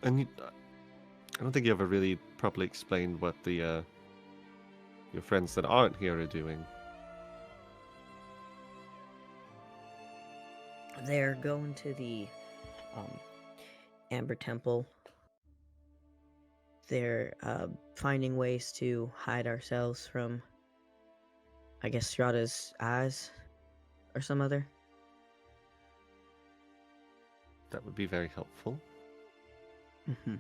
And I don't think you ever really properly explained what the your friends that aren't here are doing. They're going to the Amber Temple. They're finding ways to hide ourselves from, I guess, Strahda's eyes or some other. That would be very helpful. Mm-hmm.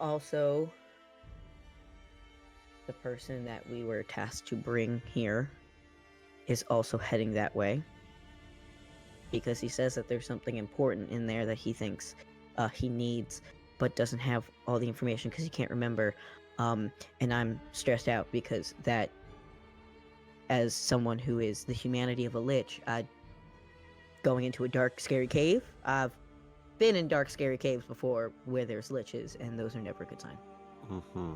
Also, the person that we were tasked to bring here is also heading that way, because he says that there's something important in there that he thinks he needs, but doesn't have all the information because he can't remember. And I'm stressed out because that, as someone who is the humanity of a lich, going into a dark, scary cave. I've been in dark, scary caves before where there's liches, and those are never a good sign. Mm-hmm.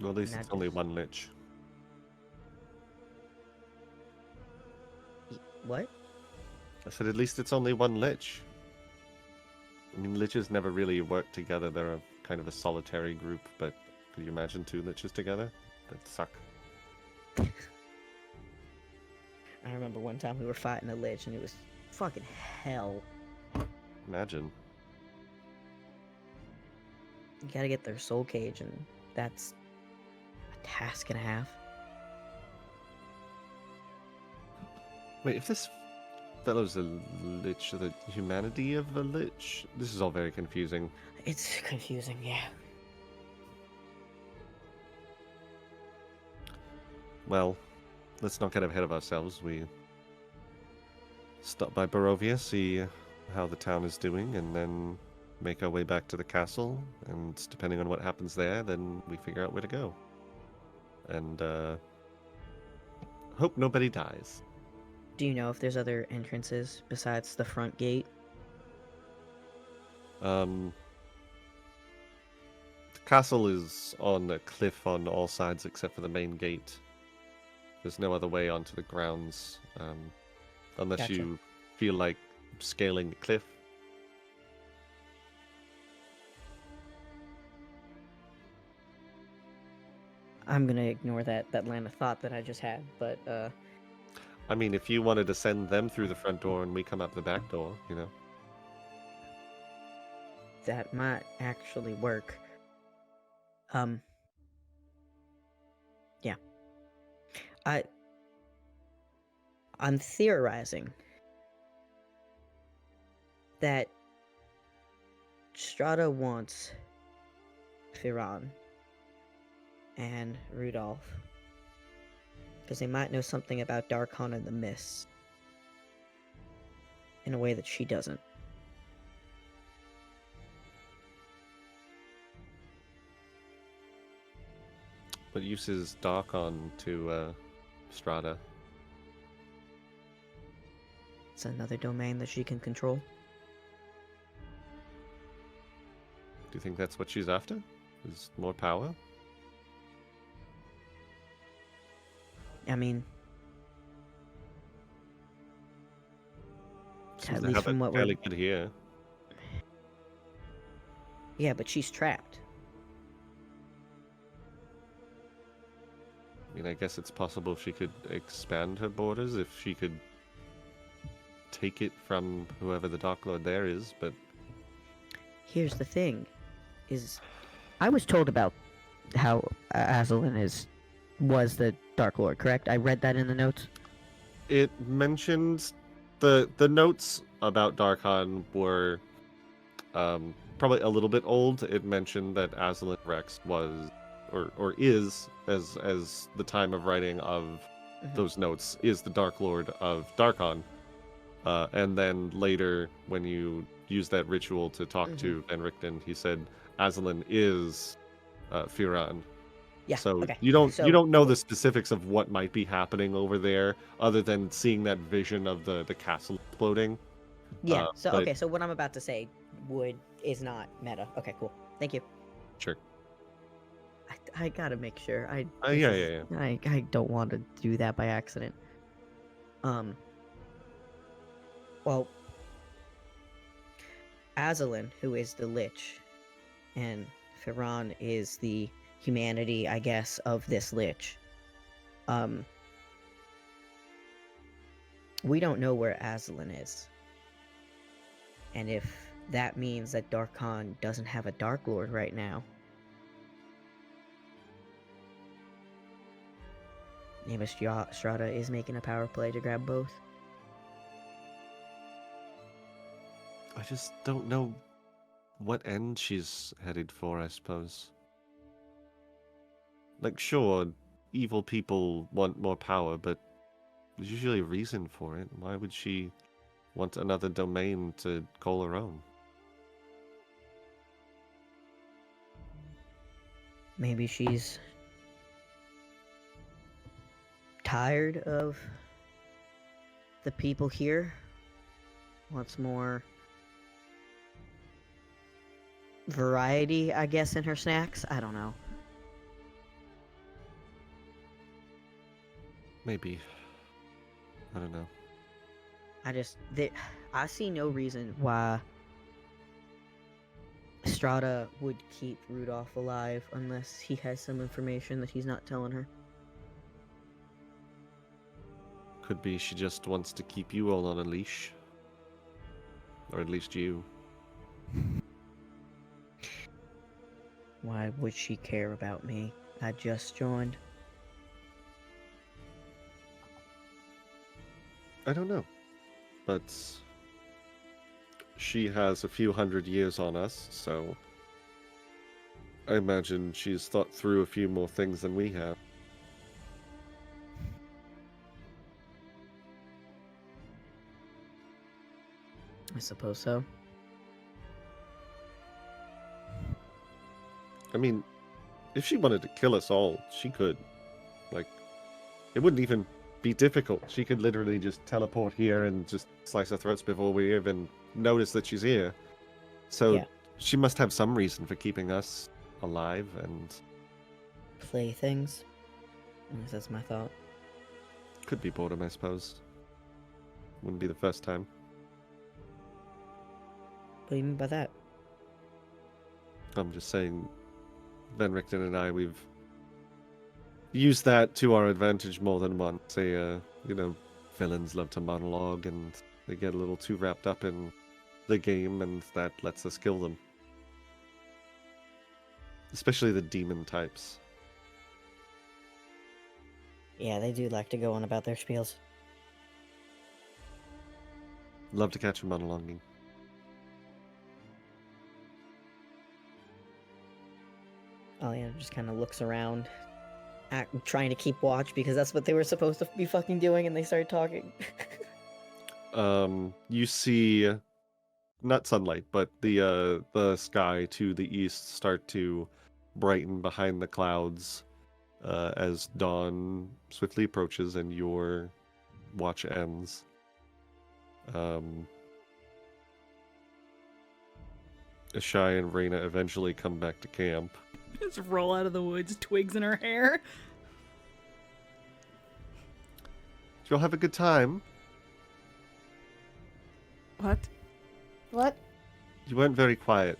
Well, at least And it's that only just- one lich. What? I said at least it's only one lich. I mean, liches never really work together. They're a kind of a solitary group, but could you imagine two liches together? That'd suck. I remember one time we were fighting a lich, and it was fucking hell. Imagine. You gotta get their soul cage, and that's a task and a half. Wait, if this fellow's a lich, the humanity of a lich? This is all very confusing. It's confusing, yeah. Well, let's not get ahead of ourselves. We stop by Barovia, see how the town is doing, and then make our way back to the castle. And depending on what happens there, then we figure out where to go. And hope nobody dies. Do you know if there's other entrances besides the front gate? The castle is on a cliff on all sides except for the main gate. There's no other way onto the grounds, unless Gotcha. you feel like scaling the cliff. I'm gonna ignore that line of thought that I just had, but I mean, if you wanted to send them through the front door and we come up the back door, you know. that might actually work. Yeah. I'm theorizing that Strahda wants Firan and Rudolph because they might know something about Darkon and the Mists in a way that she doesn't. What use is Darkon to Strahda? It's another domain that she can control. Do you think that's what she's after? Is more power? I mean, Seems at to least have from it what fairly we're... good here. Yeah, but she's trapped. I mean, I guess it's possible she could expand her borders if she could take it from whoever the Dark Lord there is, but Here's the thing, is I was told about how Azalin was the Dark Lord, correct? I read that in the notes. it mentions the notes about Darkon were probably a little bit old. It mentioned that Azalin Rex was or is as the time of writing of those notes is the Dark Lord of Darkon. And then later, when you use that ritual to talk to Van Richten, he said Azalin is Firan. Yeah. So okay. you don't So- you don't know the specifics of what might be happening over there, other than seeing that vision of the castle exploding. Yeah. So but- okay. So what I'm about to say is not meta. Okay. Cool. Thank you. Sure. I gotta make sure. Yeah. I don't want to do that by accident. Well, Azalin, who is the Lich, and Firan is the humanity, I guess, of this Lich. We don't know where Azalin is. And if that means that Darkon doesn't have a Dark Lord right now, maybe Strahda is making a power play to grab both. I just don't know what end she's headed for, I suppose. Like, sure, evil people want more power, but there's usually a reason for it. Why would she want another domain to call her own? Maybe she's tired of the people here. Wants more variety, I guess, in her snacks. I don't know. Maybe. I don't know. I see no reason why Strahda would keep Rudolph alive unless he has some information that he's not telling her. Could be she just wants to keep you all on a leash. Or at least you. Why would she care about me? I just joined. I don't know. But she has a few hundred years on us, so I imagine she's thought through a few more things than we have. I suppose so. I mean, if she wanted to kill us all, she could. Like, it wouldn't even be difficult. She could literally just teleport here and just slice our throats before we even notice that she's here. So Yeah. she must have some reason for keeping us alive and Playthings. At least that's my thought. could be boredom, I suppose. Wouldn't be the first time. What do you mean by that? I'm just saying, Van Richten and I, we've used that to our advantage more than once. Say, villains love to monologue and they get a little too wrapped up in the game, and that lets us kill them. Especially the demon types. Yeah, they do like to go on about their spiels. Love to catch them monologuing. Aliana just kind of looks around, trying to keep watch because that's what they were supposed to be fucking doing, and they started talking. You see, not sunlight, but the sky to the east start to brighten behind the clouds as dawn swiftly approaches and your watch ends. Ashai and Ireena eventually come back to camp. Just roll out of the woods, twigs in her hair. Did you all have a good time? What? What? You weren't very quiet.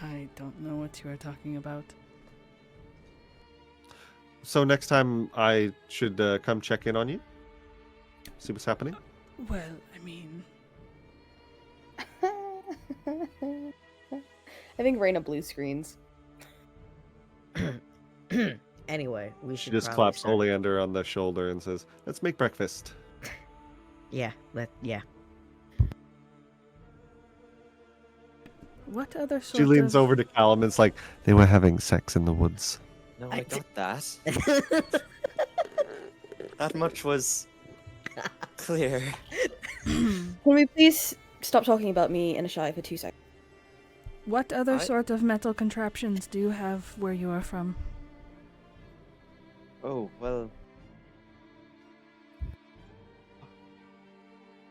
I don't know what you are talking about. So next time I should come check in on you? See what's happening? Well, I mean, I think Raina blue screens. Anyway, we She should just probably claps start- Oleander on the shoulder and says, "Let's make breakfast." Yeah, what other sort She leans of... over to Callum and is like, "They were having sex in the woods." No, I I got that. yeah. That much was clear. Can we please stop talking about me and Ashai for 2 seconds? What other I- sort of metal contraptions do you have where you are from? Oh, well.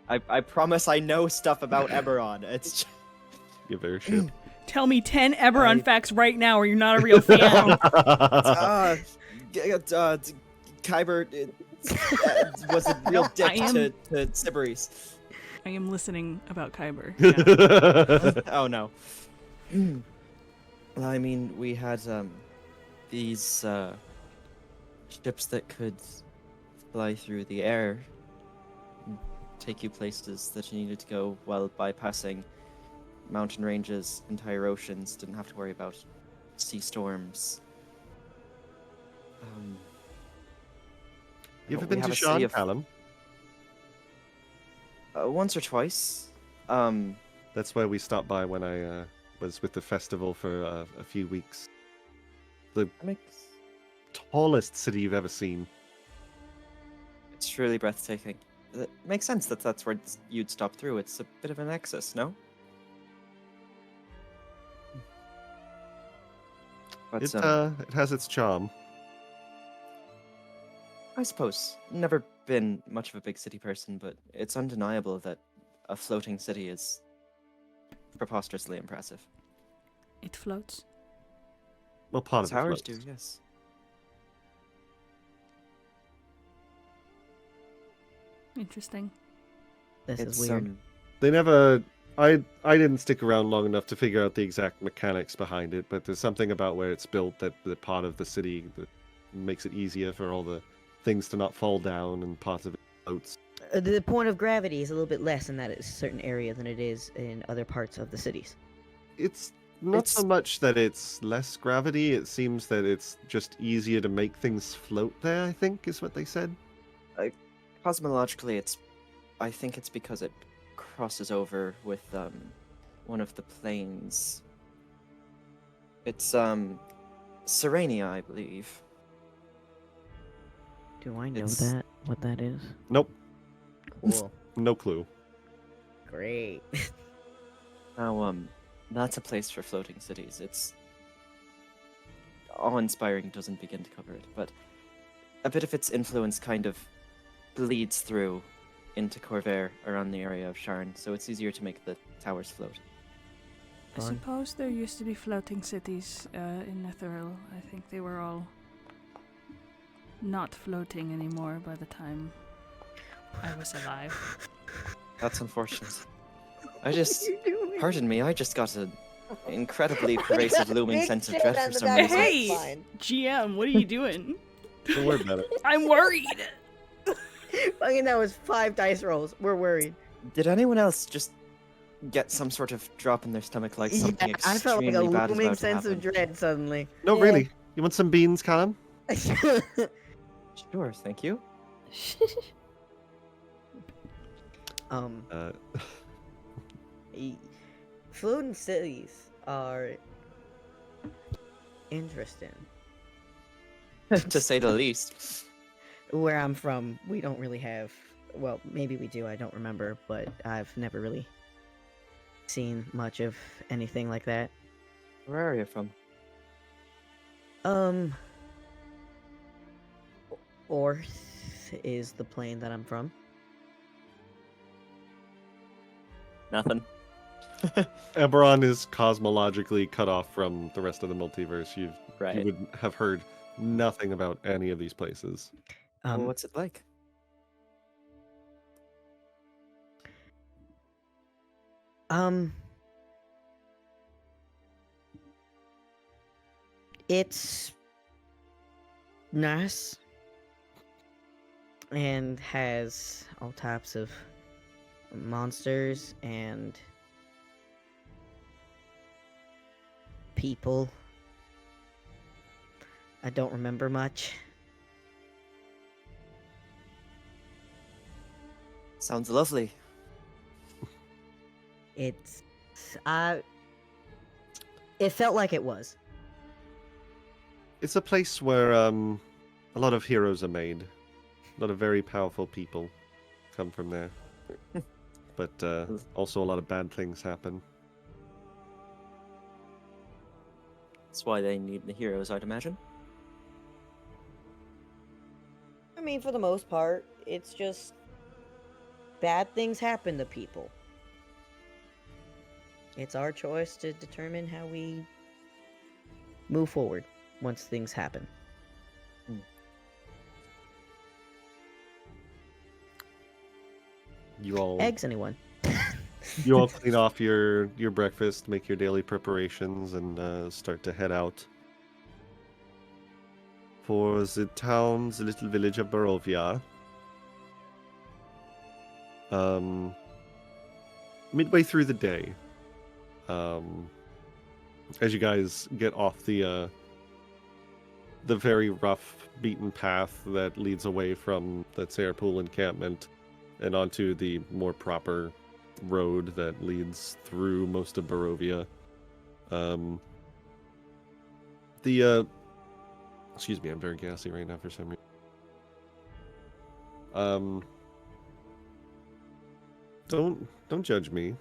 I promise I know stuff about Eberron. It's Give her a shit. Tell me 10 Eberron I- facts right now or you're not a real fan. Kyber was a real dick I am- to Sybaris. I am listening about Kyber. Yeah. Oh no. Well, I mean, we had these ships that could fly through the air, and take you places that you needed to go while bypassing mountain ranges, entire oceans. Didn't have to worry about sea storms. You ever we been have to a Sean, city of- Callum? Once or twice. That's where we stopped by when I was with the festival for a few weeks. That makes Tallest city you've ever seen. it's truly breathtaking. It makes sense that that's where you'd stop through. It's a bit of a nexus, no? But It has its charm. I suppose never been much of a big city person, but it's undeniable that a floating city is preposterously impressive. It floats. Well, part of it Towers do, floats. yes. Interesting. This It's is weird. They never. I didn't stick around long enough to figure out the exact mechanics behind it, but there's something about where it's built that the part of the city that makes it easier for all the things to not fall down, and parts of it floats. The point of gravity is a little bit less in that certain area than it is in other parts of the cities. It's not so It's- much that it's less gravity, it seems that it's just easier to make things float there, I think, is what they said. Cosmologically, I think it's because it crosses over with one of the planes. It's Serenia, I believe. Do I know It's- that? What that is? Nope, Cool. no clue. Great. Now, that's a place for floating cities. It's awe-inspiring doesn't begin to cover it, but a bit of its influence kind of bleeds through into Corvair around the area of Sharn, so it's easier to make the towers float. I fun. suppose there used to be floating cities in Netheril. I think they were all not floating anymore by the time I was alive. That's unfortunate. What are you doing? Pardon me, I just got an incredibly pervasive looming Big sense of shit dread on for the some back of reason. my Hey! spine. GM, what are you doing? Don't worry about it. I'm worried. Fucking that was 5 dice rolls. We're worried. Did anyone else just get some sort of drop in their stomach, like something Yeah, I felt like a extremely bad is looming about to sense of happen? dread suddenly. No, Yeah. really. You want some beans, Callum? Sure, thank you. um, Uh, floating cities are interesting. To say the least. Where I'm from, we don't really have. Well, maybe we do. I don't remember, but I've never really seen much of anything like that. Where are you from? Orth is the plane that I'm from. Nothing. Eberron is cosmologically cut off from the rest of the multiverse. You Right. would have heard nothing about any of these places. Well, what's it like? It's nice and has all types of monsters and people. I don't remember much. Sounds lovely. It's it felt like it was. It's a place where a lot of heroes are made. A lot of very powerful people come from there. But also a lot of bad things happen. That's why they need the heroes, I'd imagine. I mean, for the most part, it's just bad things happen to people. It's our choice to determine how we move forward once things happen. You all Eggs, anyone? you all clean off your breakfast, make your daily preparations, and start to head out for the town, the little village of Barovia. Midway through the day, as you guys get off the very rough, beaten path that leads away from the Tsarpool encampment and onto the more proper road that leads through most of Barovia. Excuse me, I'm very gassy right now for some reason. Don't judge me.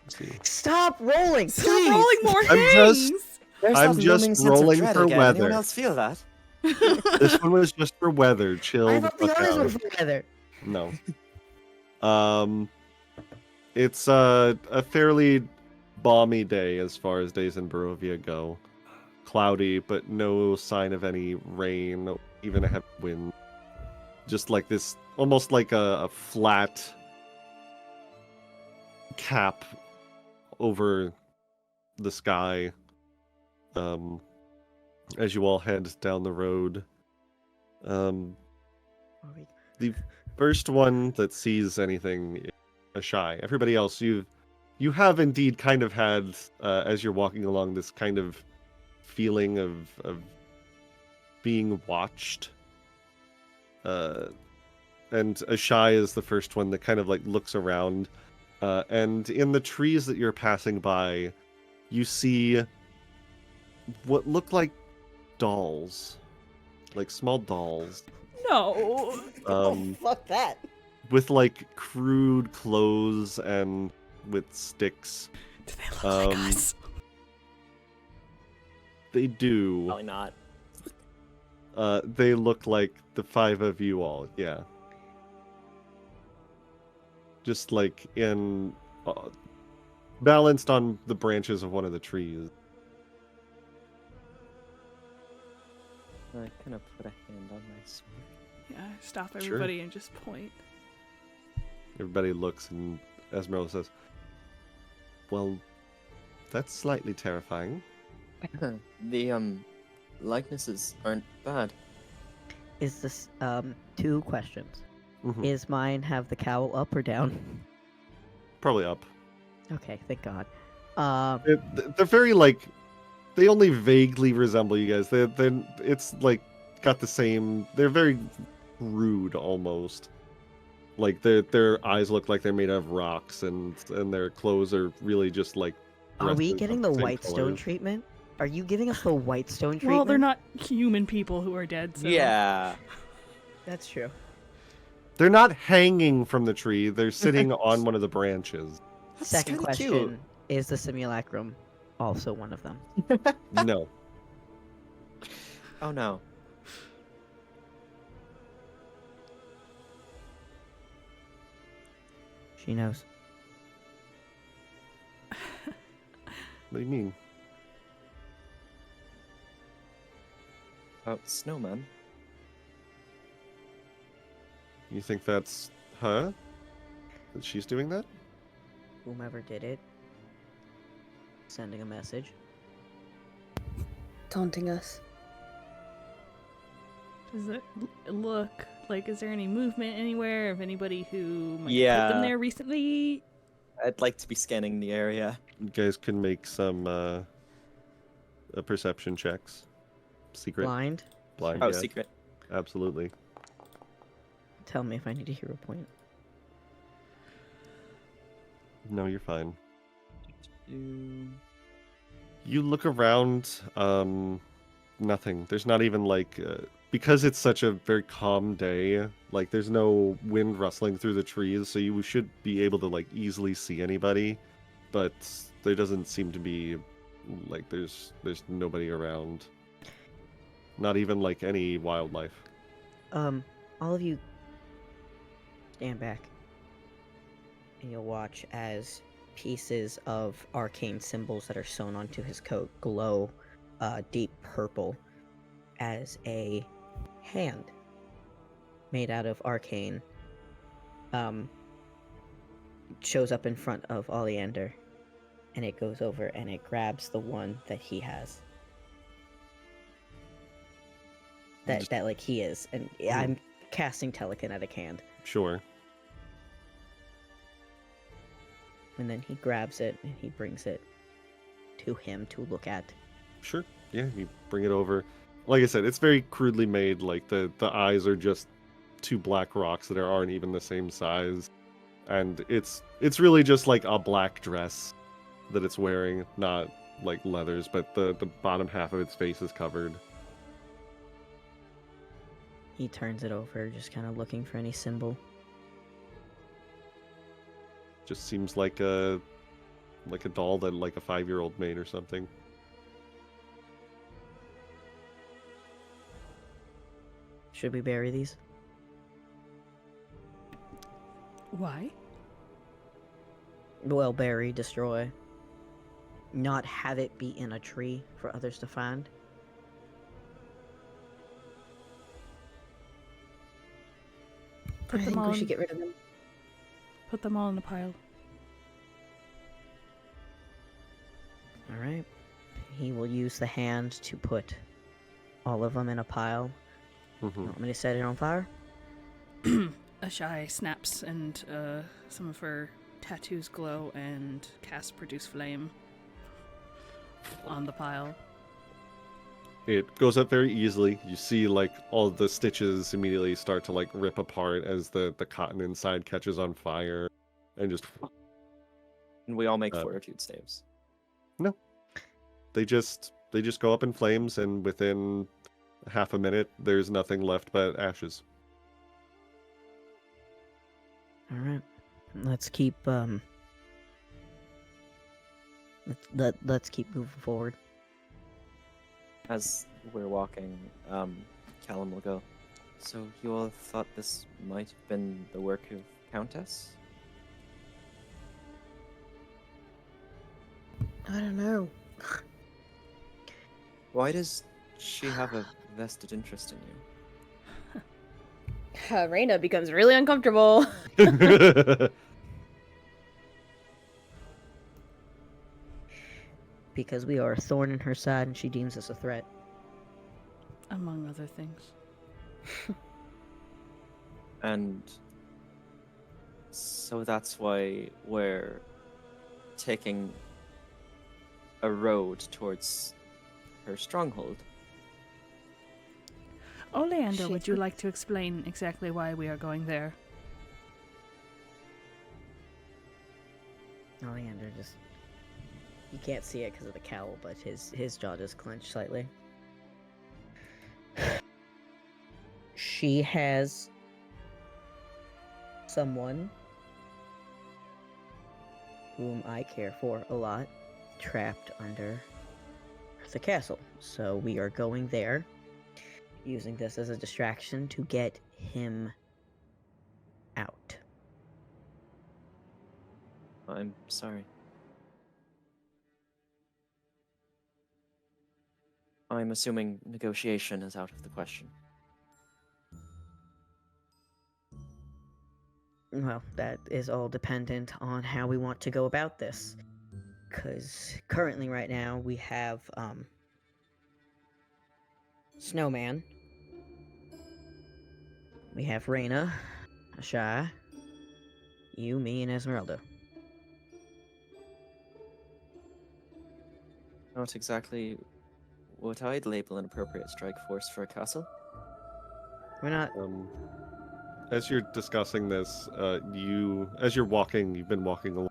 Let's see. Stop rolling! Stop Please! rolling more I'm things! There's I'm that just looming sense of rolling dread for again. weather. Anyone else feel that? This one was just for weather. Chill I the thought the fuck others out. were for weather. No. It's a fairly balmy day as far as days in Barovia go. Cloudy, but no sign of any rain, even a heavy wind. Just like this, almost like a flat cap over the sky. As you all head down the road. The first one that sees anything is a shy. Everybody else, you have indeed kind of had, as you're walking along, this kind of feeling of being watched. And a shy is the first one that kind of like looks around. And in the trees that you're passing by, you see what look like dolls. Like small dolls. No. Oh, fuck that. With like crude clothes and with sticks. Do they look like us? They do. Probably not. They look like the 5 of you all, yeah. just like in balanced on the branches of one of the trees. I kind of put a hand on my sword. Yeah, stop Sure. everybody and just point. Everybody looks, and Ezmerelda says, "Well, that's slightly terrifying." The likenesses aren't bad. Is this two questions? Mhm. Is mine have the cowl up or down? Probably up. Okay, thank God. They're very like, they only vaguely resemble you guys. It's like got the same. They're very rude almost. Like their eyes look like they're made out of rocks, and their clothes are really just like. Are we dresses getting of the same white stone colors. treatment? Are you giving us the white stone treatment? Well, they're not human people who are dead, so... Yeah. That's true. They're not hanging from the tree. They're sitting on one of the branches. That's Second kinda question: cute. is the simulacrum also one of them? No. Oh no. She knows. What do you mean? Snowman. You think that's her? That she's doing that? Whomever did it, sending a message. Taunting us. Does it look like, is there any movement anywhere of anybody who might have put Yeah. them there recently? I'd like to be scanning the area. You guys can make some perception checks. Secret. Blind. Blind, Oh, yeah. secret. Absolutely. Tell me if I need a hero point. No, you're fine. You... You look around, nothing. There's not even like, because it's such a very calm day, like there's no wind rustling through the trees, so you should be able to like easily see anybody, but there doesn't seem to be, like there's nobody around. Not even like any wildlife. All of you stand back, and you'll watch as pieces of arcane symbols that are sewn onto his coat glow deep purple as a hand made out of arcane shows up in front of Oleander, and it goes over and it grabs the one that he has. That like he is, and I'm casting telekinetic hand. Sure. And then he grabs it and he brings it to him to look at. Sure. Yeah, you bring it over. Like I said, it's very crudely made. Like the eyes are just two black rocks that aren't even the same size, and it's really just like a black dress that it's wearing, not like leathers, but the bottom half of its face is covered. He turns it over, just kind of looking for any symbol. Just seems like a doll that like a 5-year-old made or something. Should we bury these? Why? Well, bury, destroy. Not have it be in a tree for others to find. Put I them think all we should in- get rid of them. Put them all in a pile. Alright. He will use the hand to put all of them in a pile. You want me to set it on fire? Ashai snaps and some of her tattoos glow and casts produce flame on the pile. It goes up very easily. You see like all the stitches immediately start to like rip apart as the cotton inside catches on fire, and just And we all make Uh, fortitude saves. they just go up in flames, and within half a minute there's nothing left but ashes. Alright. Let's keep let's keep moving forward. As we're walking, Callum will go, "So you all thought this might have been the work of Countess?" I don't know. Why does she have a vested interest in you? Ireena becomes really uncomfortable. Because we are a thorn in her side and she deems us a threat. Among other things. And so that's why we're taking a road towards her stronghold. Oleander, would you like to explain exactly why we are going there? Oleander just... You can't see it because of the cowl, but his jaw just clenched slightly. She has someone whom I care for a lot trapped under the castle. So we are going there, using this as a distraction to get him out. I'm sorry. I'm assuming negotiation is out of the question. Well, that is all dependent on how we want to go about this. Because currently, right now, we have, Snowman. We have Ireena, Ashai, you, me, and Ezmerelda. Not exactly what I'd label an appropriate strike force for a castle. We're not... As you're discussing this, as you're walking, you've been walking along,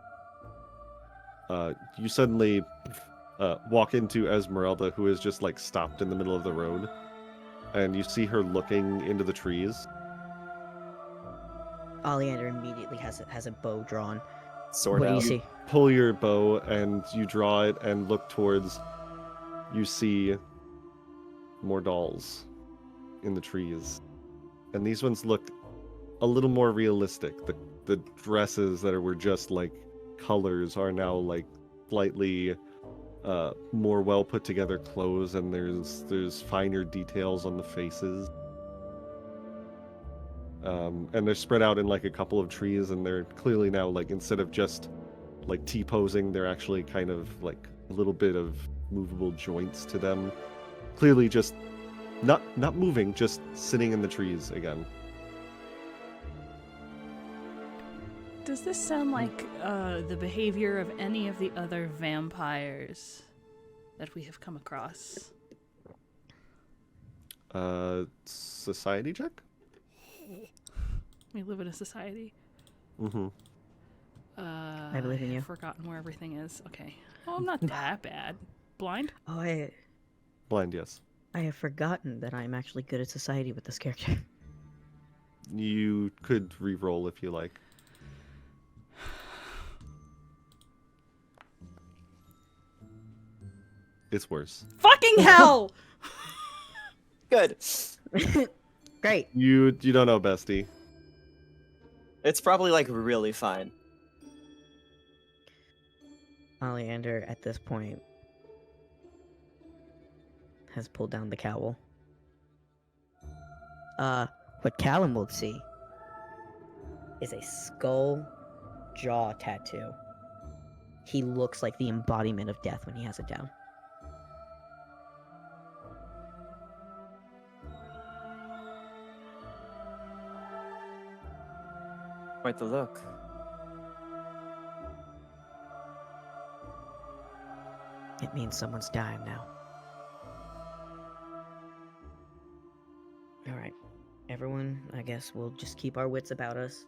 you suddenly walk into Ezmerelda, who is just like stopped in the middle of the road, and you see her looking into the trees. Oleander immediately has a bow drawn. Sword What do you out. see? Pull your bow and you draw it and look towards. You see more dolls in the trees, and these ones look a little more realistic. The dresses that were just like colors are now like slightly more well put together clothes, and there's finer details on the faces. And they're spread out in like a couple of trees, and they're clearly now like, instead of just like T-posing, they're actually kind of like a little bit of movable joints to them. Clearly just not moving, just sitting in the trees again. Does this sound like the behavior of any of the other vampires that we have come across? Society check? We live in a society. Mm-hmm. I believe in you. I've forgotten where everything is. Okay. Oh, I'm not that bad. Blind? Oh, Blind, yes. I have forgotten that I'm actually good at society with this character. You could re-roll if you like. It's worse. Fucking hell! Good. Great. You don't know, bestie. It's probably like really fine. Oleander, at this point, has pulled down the cowl. What Callum will see is a skull jaw tattoo. He looks like the embodiment of death when he has it down. Quite the look. It means someone's dying now. Alright. Everyone, I guess we'll just keep our wits about us.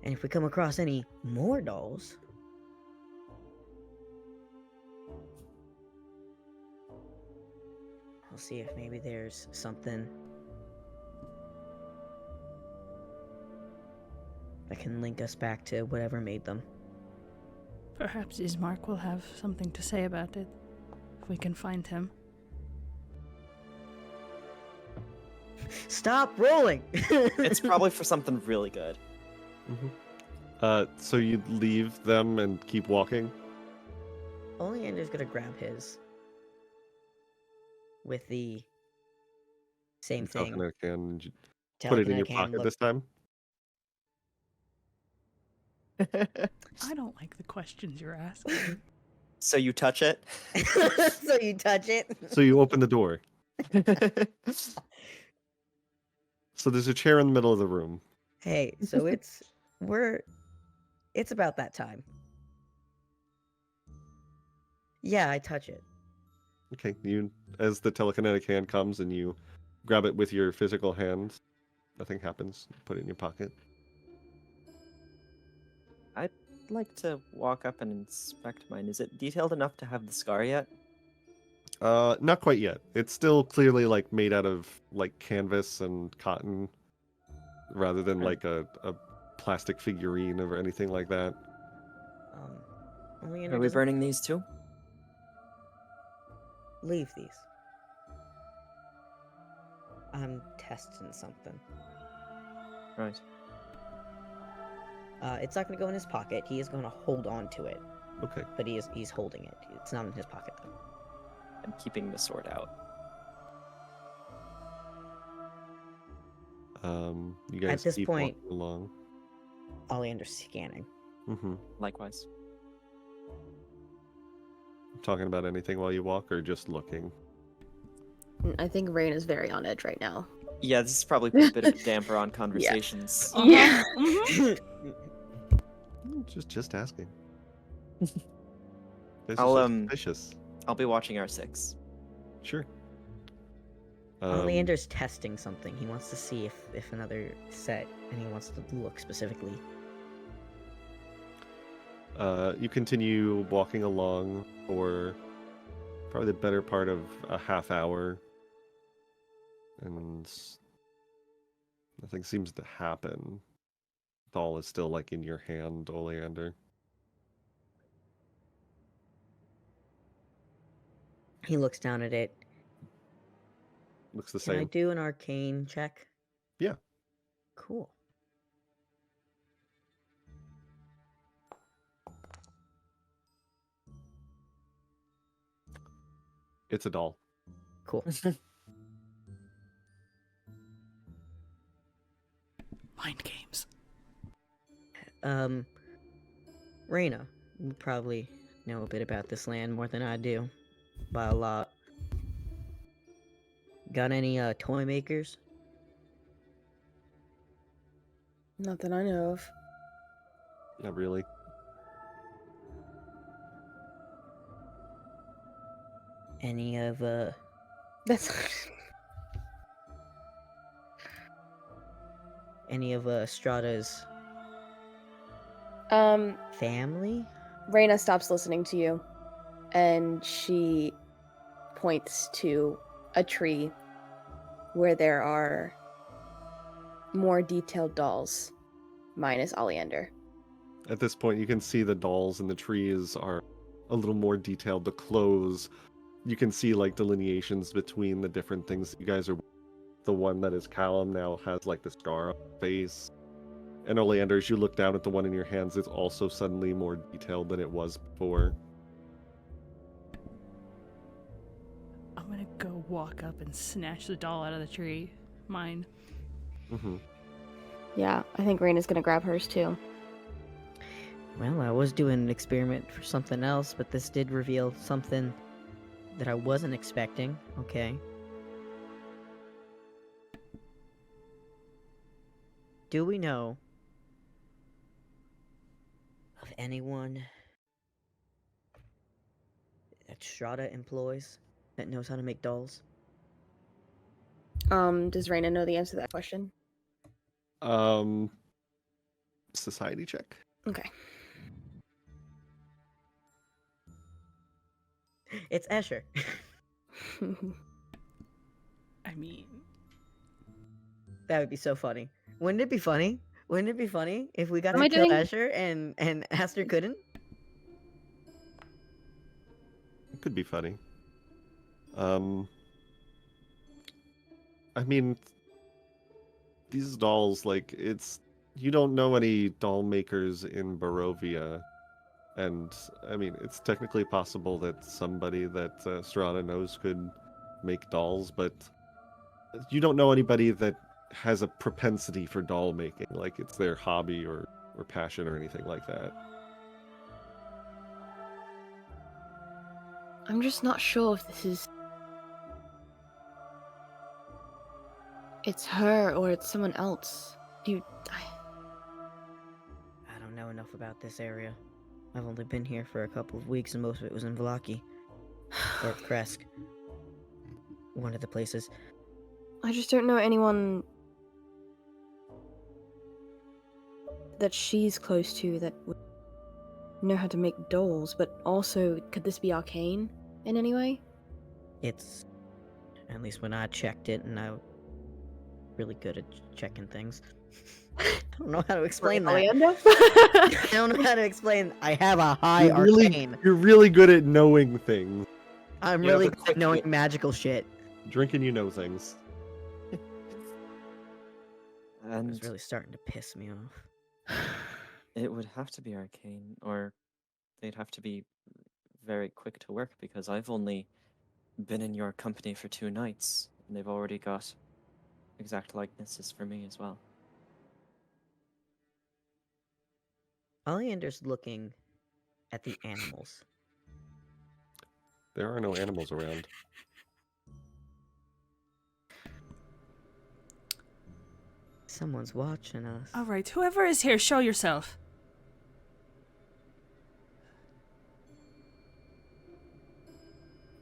And if we come across any more dolls, we'll see if maybe there's something that can link us back to whatever made them. Perhaps Ismark will have something to say about it, if we can find him. Stop rolling! It's probably for something really good. Mm-hmm. So you leave them and keep walking? Oleander's gonna grab his with the same thing. Telekinetic hand. Put it in your Telekinetic hand pocket this time. I don't like the questions you're asking. So you touch it. So you touch it. So you open the door. So there's a chair in the middle of the room. Hey, so it's about that time. Yeah, I touch it. Okay, as the telekinetic hand comes and you grab it with your physical hand, nothing happens. Put it in your pocket. I'd like to walk up and inspect mine. Is it detailed enough to have the scar yet? Not quite yet. It's still clearly like made out of like canvas and cotton, rather than like a plastic figurine or anything like that. Oleander Are we doesn't burning these too? leave these. I'm testing something. Right. It's not gonna go in his pocket. He is gonna hold on to it, Okay. but he's holding it. It's not in his pocket though. I'm keeping the sword out. You guys this keep point- walking along. Oleander's scanning. Mm-hmm. Likewise. Talking about anything while you walk, or just looking? I think Rain is very on edge right now. Yeah, this is probably put a bit of a damper on conversations. Yeah. Just asking. This is I'll, suspicious. I'll be watching R6. Sure. Oleander's testing something. He wants to see if another set, and he wants to look specifically. You continue walking along for probably the better part of a half hour, and nothing seems to happen. The doll is still like in your hand, Oleander. He looks down at it. Looks the Can I same. do an arcane check? Yeah. Cool. It's a doll. Cool. Mind games. Ireena, you probably know a bit about this land more than I do. By a lot. Got any toy makers? Not that I know of. Not really. Any of That's any of Strahda's family? Raina stops listening to you, and she points to a tree where there are more detailed dolls, minus Oleander. At this point, you can see the dolls and the trees are a little more detailed. The clothes, you can see like delineations between the different things that you guys are. The one that is Callum now has like the scar on the face. And Oleander, as you look down at the one in your hands, it's also suddenly more detailed than it was before. I'm gonna go walk up and snatch the doll out of the tree. Mine. Mm-hmm. Yeah, I think Raina's gonna grab hers too. Well, I was doing an experiment for something else, but this did reveal something that I wasn't expecting. Okay. Do we know of anyone that Strahda employs that knows how to make dolls? Does Raina know the answer to that question? Society check. Okay. It's Escher. I mean, That would be so funny. Wouldn't it be funny? Wouldn't it be funny if we got Am to I kill doing- Escher and Aster couldn't? It could be funny. I mean, these dolls, like, you don't know any doll makers in Barovia. And, I mean, it's technically possible that somebody that Strahda knows could make dolls, but you don't know anybody that has a propensity for doll making, like it's their hobby or passion or anything like that. I'm just not sure if this is... It's her or it's someone else. I don't know enough about this area. I've only been here for a couple of weeks, and most of it was in Vallaki. Or Kresk. One of the places. I just don't know anyone that she's close to that would know how to make dolls, but also, could this be arcane in any way? It's... At least when I checked it, and I'm really good at checking things. I don't know how to explain that. I don't know how to explain. I have a high arcane. You're really good at knowing things. I'm You really have a good at knowing magical shit. Drinking, you know things. And It's really starting to piss me off. it would have to be arcane, or they'd have to be very quick to work, because I've only been in your company for 2 nights, and they've already got exact likenesses for me as well. Oleander's looking at the animals. There are no animals around. Someone's watching us. All right, whoever is here, show yourself.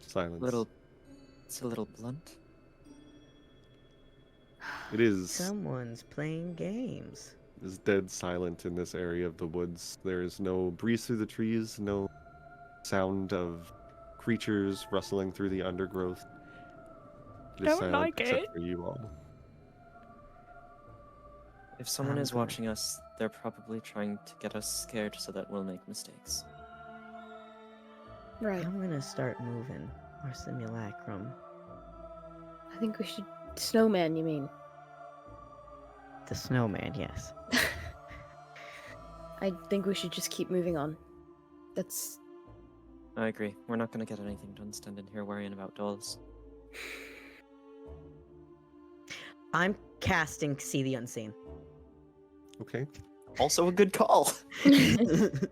Silence. It's a little blunt. It is Someone's playing games. dead silent in this area of the woods. There is no breeze through the trees, no sound of creatures rustling through the undergrowth. It is Don't silent like except it. for you all. If someone is Hungry. watching us, they're probably trying to get us scared so that we'll make mistakes. Right. I'm gonna start moving our simulacrum. I think we should... Snowman, you mean? The snowman, yes. I think we should just keep moving on. That's... I agree. We're not going to get anything done standing here worrying about dolls. I'm casting See the Unseen. Okay. Also a good call. And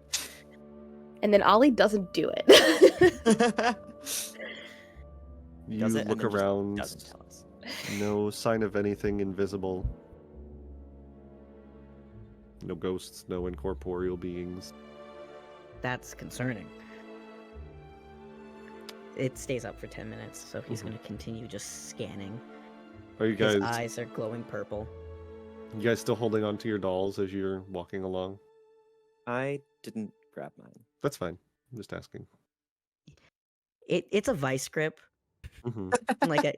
then Ollie doesn't do it. You Does it, and look then just around, doesn't tell us. no sign of anything invisible. No ghosts, no incorporeal beings. That's concerning. It stays up for 10 minutes, so he's Mhm. gonna continue just scanning. Are you His guys eyes are glowing purple. still holding on to your dolls as you're walking along? I didn't grab mine. That's fine. I'm just asking. It's a vice grip. Hmm. Like a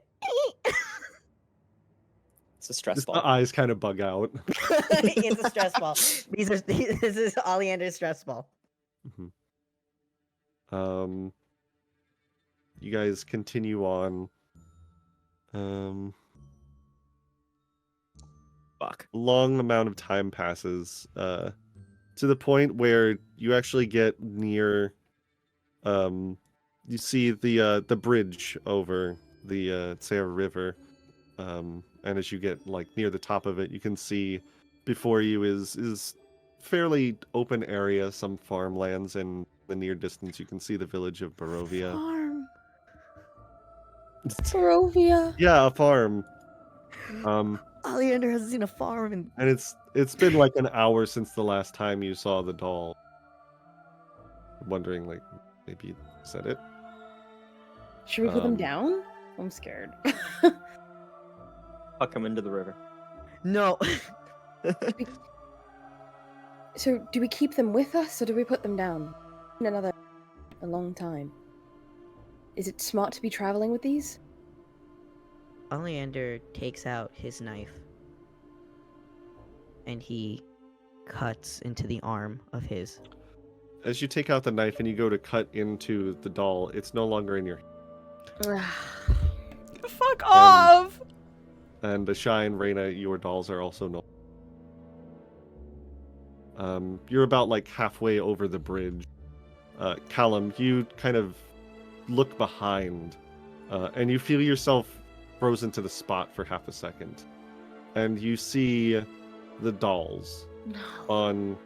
It's a stress Just the ball. eyes kind of bug out. it's a stress ball. This is Oleander's stress ball. Mhm. You guys continue on. Fuck. Long amount of time passes to the point where you actually get near. You see the bridge over the Terra River, and as you get like near the top of it, you can see before you is fairly open area, some farmlands, and the near distance you can see the village of Barovia. Farm. Barovia. Yeah, a farm. Oleander hasn't seen a farm in And it's been like an hour since the last time you saw the doll. I'm wondering, like, maybe you said it? Should we put them Um, down? I'm scared. Fuck them into the river. No. So, do we keep them with us, or do we put them down? In a long time. Is it smart to be traveling with these? Oleander takes out his knife and he cuts into the arm of his. As you take out the knife and you go to cut into the doll, it's no longer in your Fuck off! And Ashai and Ireena, your dolls are also no. You're about like halfway over the bridge Callum, you kind of look behind, and you feel yourself frozen to the spot for half a second. And you see the dolls on,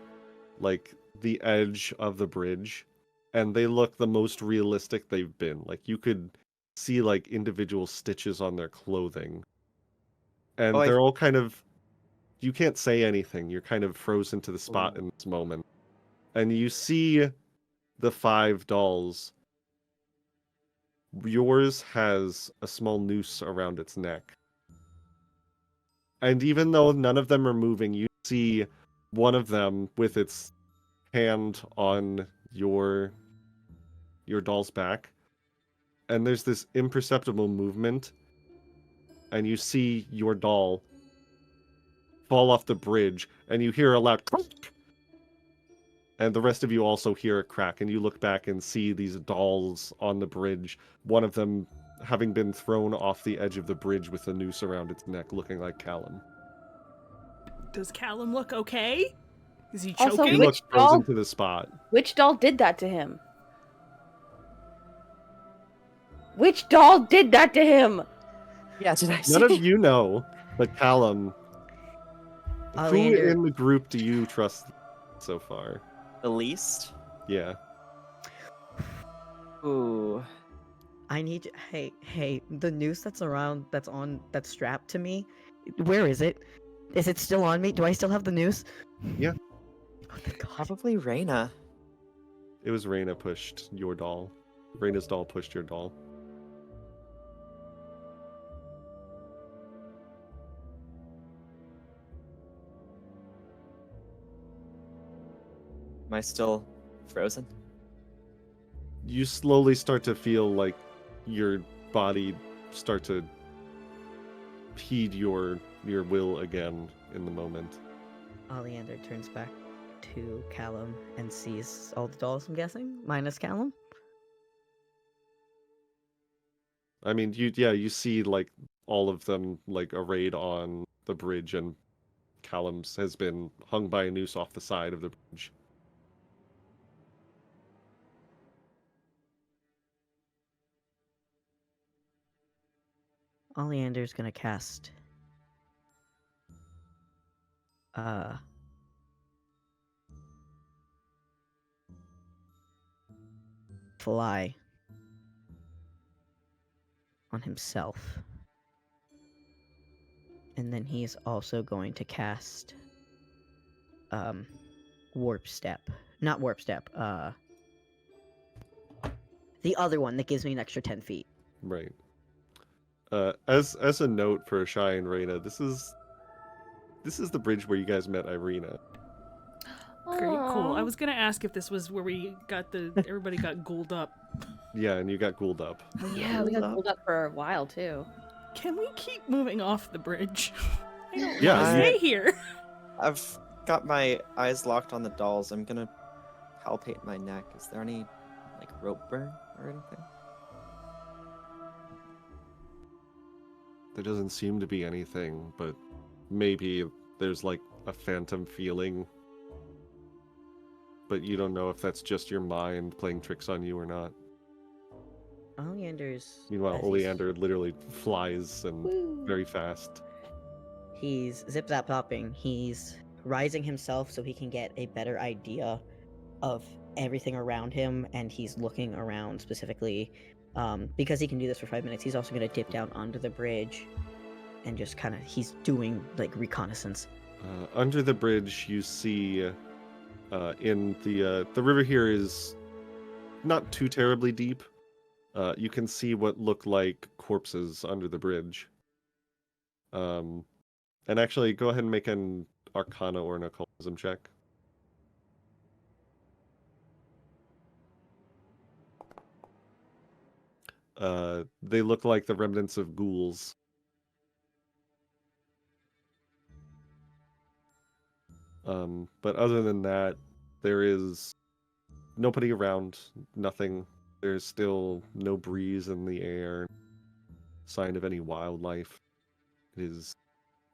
like, the edge of the bridge, and they look the most realistic they've been. Like, you could see, like, individual stitches on their clothing. And Oh, they're all kind of... You can't say anything. You're kind of frozen to the spot Ooh. in this moment. And you see the 5 dolls. Yours has a small noose around its neck. And even though none of them are moving, you see one of them with its hand on your doll's back. And there's this imperceptible movement. And you see your doll fall off the bridge, and you hear a loud clunk. And the rest of you also hear a crack, and you look back and see these dolls on the bridge, one of them having been thrown off the edge of the bridge with a noose around its neck, looking like Callum. Does Callum look okay? Is he Also, choking? He Which looks frozen doll? to the spot. Which doll did that to him? Which doll did that to him? Yeah, did I None of say? you know, but Callum, who Oleander. in the group do you trust so far? The least? Yeah. Ooh. I need. Hey, the noose that's strapped to me. Where is it? Is it still on me? Do I still have the noose? Yeah. Oh, thank God. Probably Reina. It was Raina pushed your doll. Raina's doll pushed your doll. Am I still frozen? You slowly start to feel like your body start to heed your will again in the moment. Oleander turns back to Callum and sees all the dolls, I'm guessing, minus Callum. I mean, you see like all of them like arrayed on the bridge, and Callum's has been hung by a noose off the side of the bridge. Oleander's gonna cast fly on himself. And then he's also going to cast warp step. Not warp step, the other one that gives me an extra 10 feet. Right. As a note for Shy and Raina, this is the bridge where you guys met Ireena. Great, cool. I Aw. was gonna ask if this was where we got everybody got ghouled up. Yeah, and you got ghouled up. Yeah, we got pulled up for a while too. Can we keep moving off the bridge? I don't Yeah, want to you- stay here. I've got my eyes locked on the dolls. I'm gonna palpate my neck. Is there any, like, rope burn or anything? There doesn't seem to be anything, but maybe there's like a phantom feeling. But you don't know if that's just your mind playing tricks on you or not. Oleander's. Meanwhile, as he's- Oleander literally flies and very fast. He's zip zap popping. He's rising himself so he can get a better idea of everything around him, and he's looking around specifically. Because he can do this for 5 minutes, he's also going to dip down onto the bridge and just kind of, he's doing like reconnaissance. Under the bridge, you see in the river here is not too terribly deep. You can see what look like corpses under the bridge. And actually, go ahead and make an Arcana or an Occultism check. They look like the remnants of ghouls. But other than that, there is nobody around, nothing. There's still no breeze in the air, sign of any wildlife. It is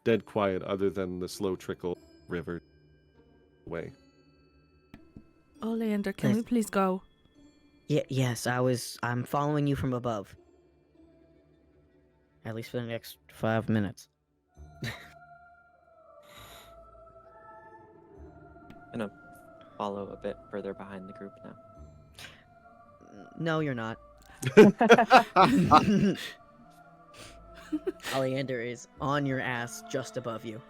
dead quiet other than the slow trickle river away. Oleander, can we please go? Yes, I'm following you from above. At least for the next 5 minutes. Gonna follow a bit further behind the group now. No, you're not. Oleander is on your ass just above you.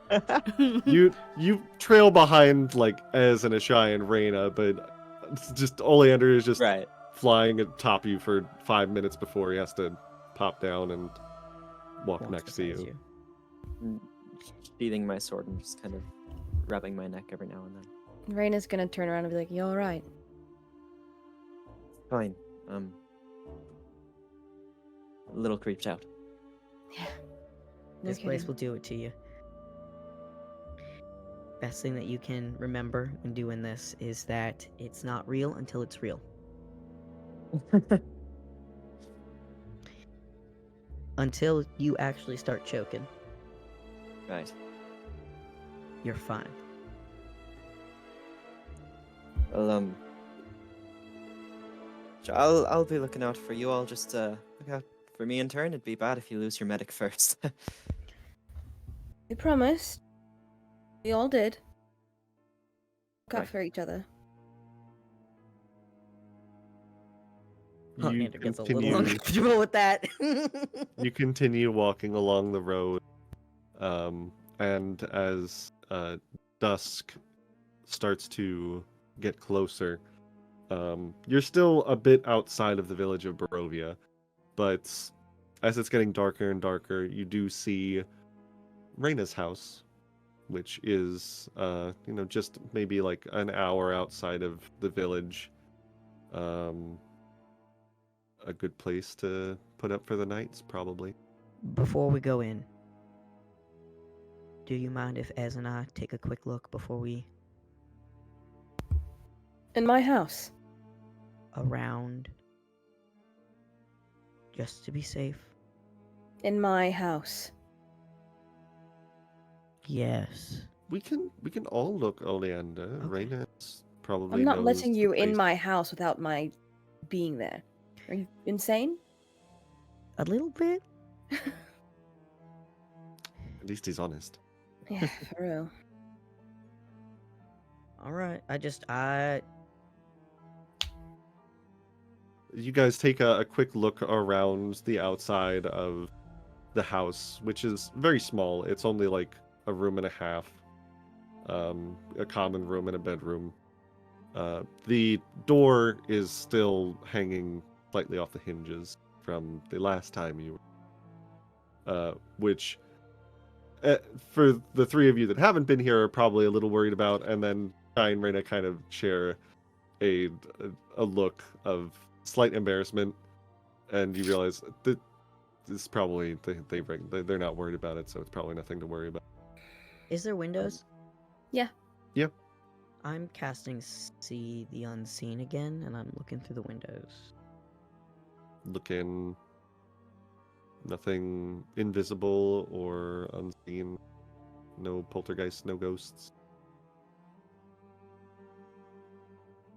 You trail behind like Ez and Ashai and Reyna, but it's just Oleander is just Right. flying atop you for 5 minutes before he has to pop down and walk Walks next to beside you. Sheathing my sword and just kind of rubbing my neck every now and then. Raina's gonna turn around and be like, "You all right?" Fine. A little creeped out. Yeah. This place will do it to you. Best thing that you can remember when doing this is that it's not real until it's real. Until you actually start choking, Right. you're fine. Well, I'll be looking out for you. I'll just look out for me in turn. It'd be bad if you lose your medic first. We promised. We all did. Look out Right. for each other. You Oleander gets a little continue, uncomfortable with that. you continue walking along the road, and as dusk starts to get closer, you're still a bit outside of the village of Barovia, but as it's getting darker and darker, you do see Reyna's house, which is, just maybe like an hour outside of the village. A good place to put up for the nights, probably. Before we go in, do you mind if Ez and I take a quick look before we In my house. around? Just to be safe? In my house. Yes. We can all look, Oleander. Okay. Reyna's probably I'm not knows letting the you in place. my house without my being there. Are you insane? A little bit? At least he's honest. Yeah, for real. Alright. You guys take a quick look around the outside of the house, which is very small. It's only like a room and a half, a common room and a bedroom. The door is still hanging slightly off the hinges from the last time you were, which for the three of you that haven't been here are probably a little worried about, and then Shy and Reyna kind of share a look of slight embarrassment, and you realize that this is probably they're not worried about it, so it's probably nothing to worry about. Is there windows? Yeah. Yep. I'm casting See the Unseen again, and I'm looking through the windows. Looking, nothing invisible or unseen. No poltergeists, no ghosts.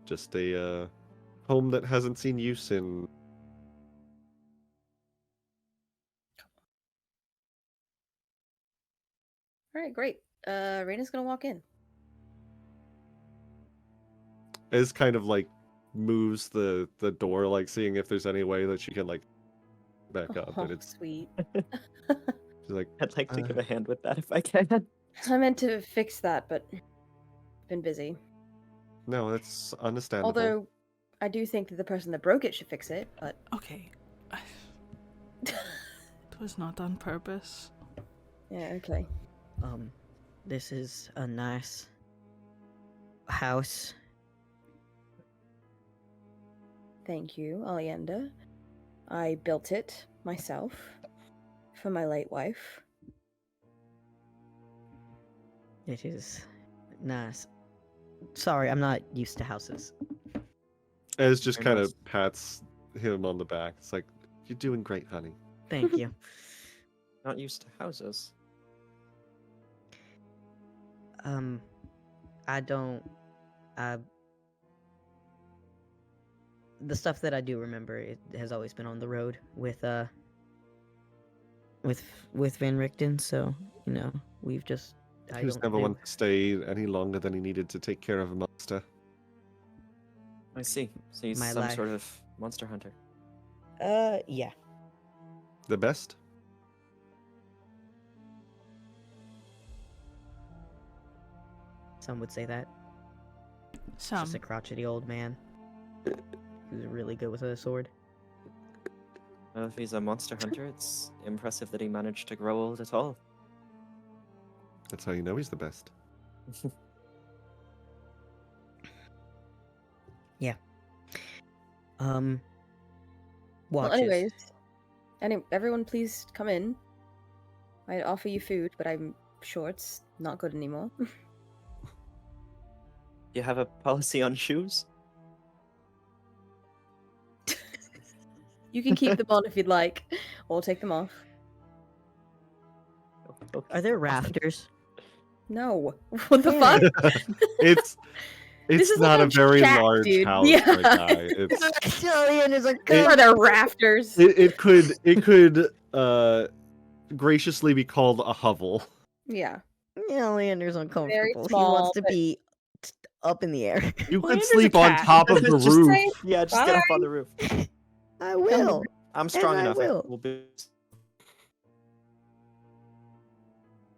Just a home that hasn't seen use in. Alright, great. Raina's gonna walk in. As kind of like moves the door, like seeing if there's any way that she can like back up, Oh, but it's sweet. she's like, I'd like to give Uh, a hand with that if I can. I meant to fix that, but been busy. no, that's understandable. Although I do think that the person that broke it should fix it, but Okay. It was not on purpose. yeah, okay. This is a nice house. Thank you, Alienda. I built it myself for my late wife. It is nice. Sorry, I'm not used to houses. Ez just Very kind nice. of pats him on the back. It's like, you're doing great, honey. Thank you. Not used to houses. the stuff that I do remember, it has always been on the road with Van Richten. So we've just. He was never one to stay any longer than he needed to take care of a monster. I see. So he's My some life. sort of monster hunter. Yeah. The best? Some would say that. Some. Just a crotchety old man who's really good with a sword. Well, if he's a monster hunter, it's impressive that he managed to grow old at all. That's how you know he's the best. Yeah. Well, Watches. anyways, everyone, please come in. I'd offer you food, but I'm sure it's not good anymore. You have a policy on shoes? You can keep them on if you'd like, or take them off. Okay. Are there rafters? No. What the fuck? It's This is not like a very shack, large dude. house, Yeah. my guy. It's Actually, there's a Are there rafters? it could graciously be called a hovel. Yeah. Leander's uncomfortable. He small, wants to but- be up in the air. You could Leander's a sleep on cat. top of the Just roof. say- Yeah, just get up on the roof. I will. I'm strong I enough. will. We'll be...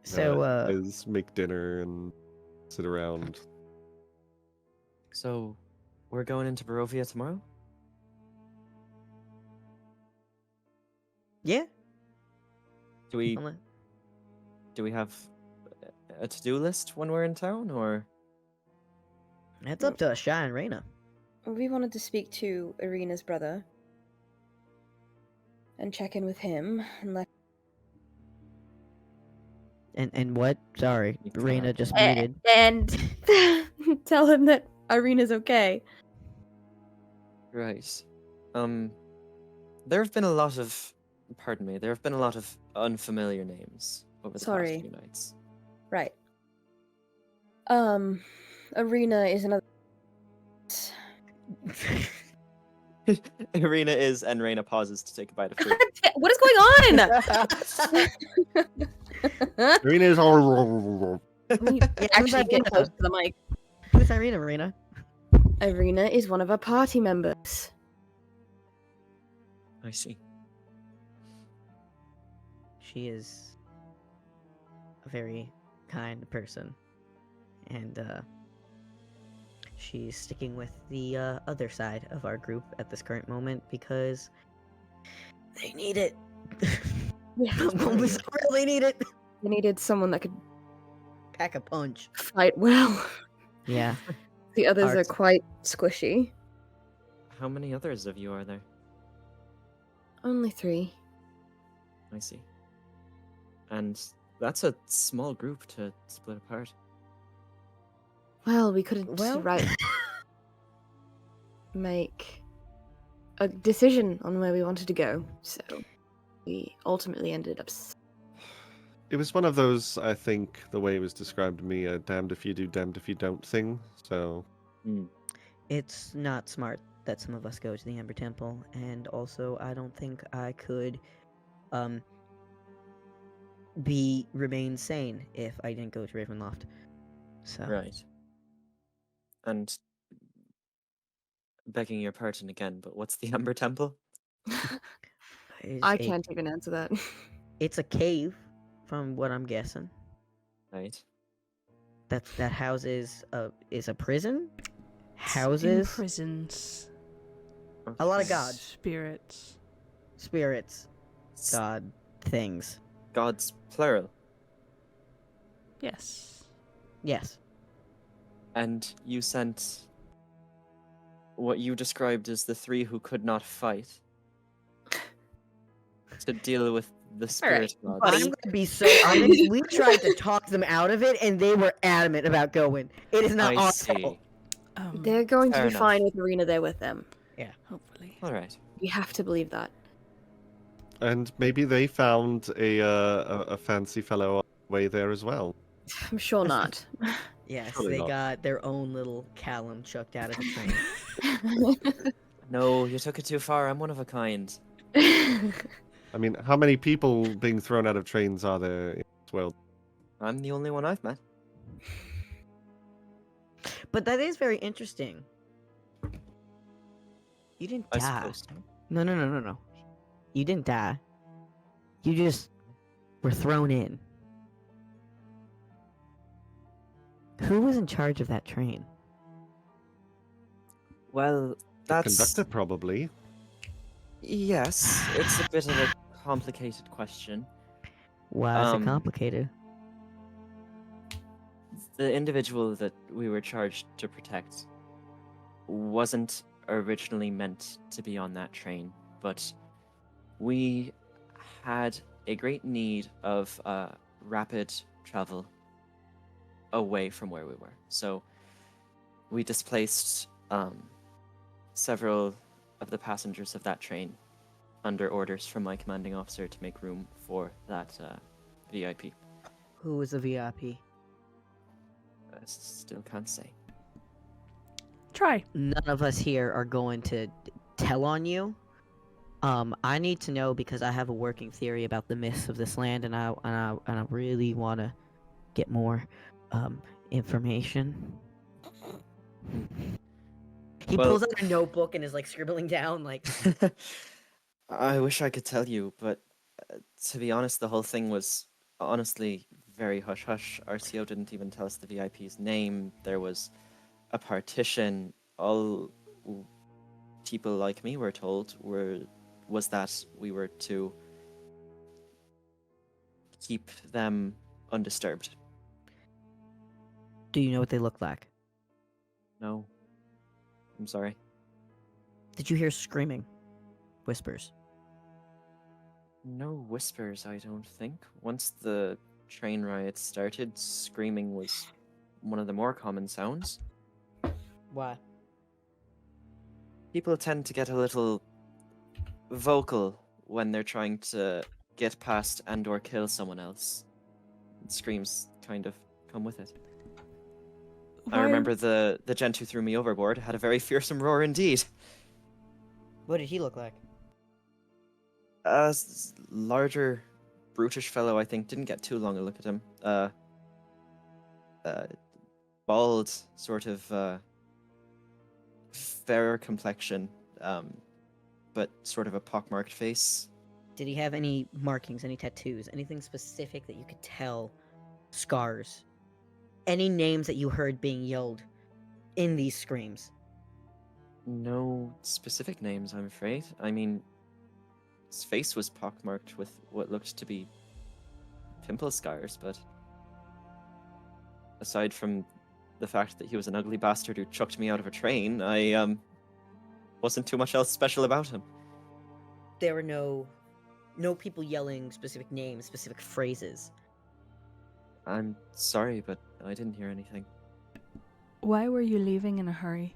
So, Is make dinner and sit around. So, we're going into Barovia tomorrow? yeah. Do we I'll let- have a to-do list when we're in town, or? That's up to Shy and Raina. We wanted to speak to Ireena's brother and check in with him and let And what? Sorry, You can Raina have just Eh, muted. and tell him that Ireena's okay. Right. There have been a lot of... Pardon me. There have been a lot of unfamiliar names over the Sorry. past few nights. Right. Ireena is another. Ireena is, and Reina pauses to take a bite of food. What is going on? Irina is all. Actually, get close to the mic. Who's Irina, Raina? Ireena is one of our party members. I see. She is a very kind person, and she's sticking with the other side of our group at this current moment because they need it. Yeah. We really need it. We needed someone that could Pack a punch. fight well. Yeah. The others are Arts. quite squishy. How many others of you are there? Only 3. I see. And that's a small group to split apart. Well, we couldn't Well- make a decision on where we wanted to go, so we ultimately ended up. It was one of those, I think, the way it was described to me, a damned if you do, damned if you don't thing. So, It's not smart that some of us go to the Ember Temple, and also I don't think I could remain sane if I didn't go to Ravenloft. So Right. And begging your pardon again, but what's the Ember Temple? it's I a- can't even answer that. It's a cave, from what I'm guessing. Right. That houses is a prison. In Houses prisons. a lot of Okay. gods, Spirits. spirits, S- god things. Gods, plural. Yes. Yes. And you sent what you described as the 3 who could not fight to deal with the spirit gods. I'm gonna be so honest. We tried to talk them out of it, and they were adamant about going. It is not I our see. fault. They're going Fair to be enough. fine with Ireena there with them. Hopefully. All right. We have to believe that. and maybe they found a fancy fellow on the way there as well. I'm sure not. Yes, Surely they not. got their own little Callum chucked out of the train. No, you took it too far. I'm one of a kind. I mean, how many people being thrown out of trains are there in this world? I'm the only one I've met. But that is very interesting. You didn't I die. suppose. No. You didn't die. You just were thrown in. Who was in charge of that train? Well, The that's conductor, probably. yes. It's a bit of a complicated question. Why is it Um, complicated? The individual that we were charged to protect wasn't originally meant to be on that train, but we had a great need of rapid travel away from where we were. So we displaced several of the passengers of that train under orders from my commanding officer to make room for that VIP. Who was the VIP? I still can't say. Try. None of us here are going to tell on you. I need to know because I have a working theory about the myths of this land, and I really want to get more information. He Well- pulls out a notebook and is like scribbling down like. I wish I could tell you, but to be honest, the whole thing was honestly very hush hush. RCO didn't even tell us the VIP's name. There was a partition. All people like me were told was that we were to keep them undisturbed. Do you know what they look like? No, I'm sorry. Did you hear screaming? Whispers. No whispers, I don't think. Once the train riot started, screaming was one of the more common sounds. Why? People tend to get a little vocal when they're trying to get past and or kill someone else. Screams kind of come with it. I Why- remember the gent who threw me overboard had a very fearsome roar indeed. What did he look like? Larger, brutish fellow, I think. Didn't get too long a look at him. Bald, sort of fairer complexion, but sort of a pockmarked face. Did he have any markings, any tattoos, anything specific that you could tell? Scars? Any names that you heard being yelled in these screams? No specific names, I'm afraid. I mean, his face was pockmarked with what looked to be pimple scars, but aside from the fact that he was an ugly bastard who chucked me out of a train, I wasn't too much else special about him. There were no people yelling specific names, specific phrases. I'm sorry, but I didn't hear anything. Why were you leaving in a hurry?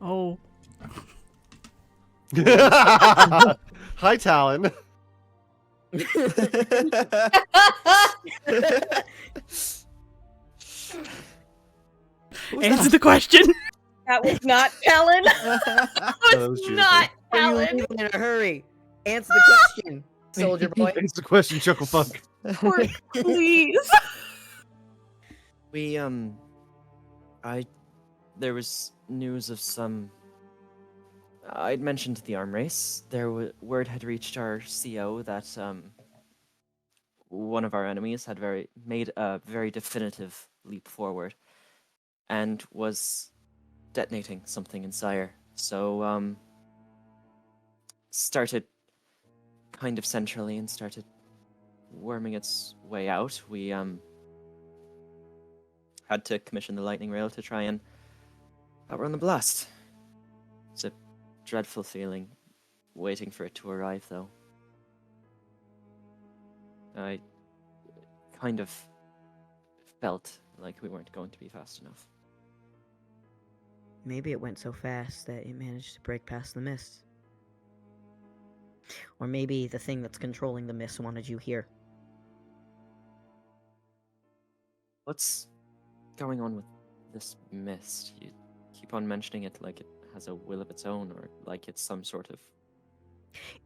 Oh. Hi, Talon. Answer the question. That was not Talon. That was Juniper. Were you leaving in a hurry? Answer the question, soldier boy. It's the question, Chucklefuck. Please. We, there was news of some. I'd mentioned the arm race. Word had reached our CO that one of our enemies had made a very definitive leap forward, and was detonating something in Sire. So started kind of centrally and started worming its way out. We had to commission the lightning rail to try and outrun the blast. It's a dreadful feeling, waiting for it to arrive, though. I kind of felt like we weren't going to be fast enough. Maybe it went so fast that it managed to break past the mist. Or maybe the thing that's controlling the mist wanted you here. What's going on with this mist? You keep on mentioning it like it has a will of its own, or like it's some sort of...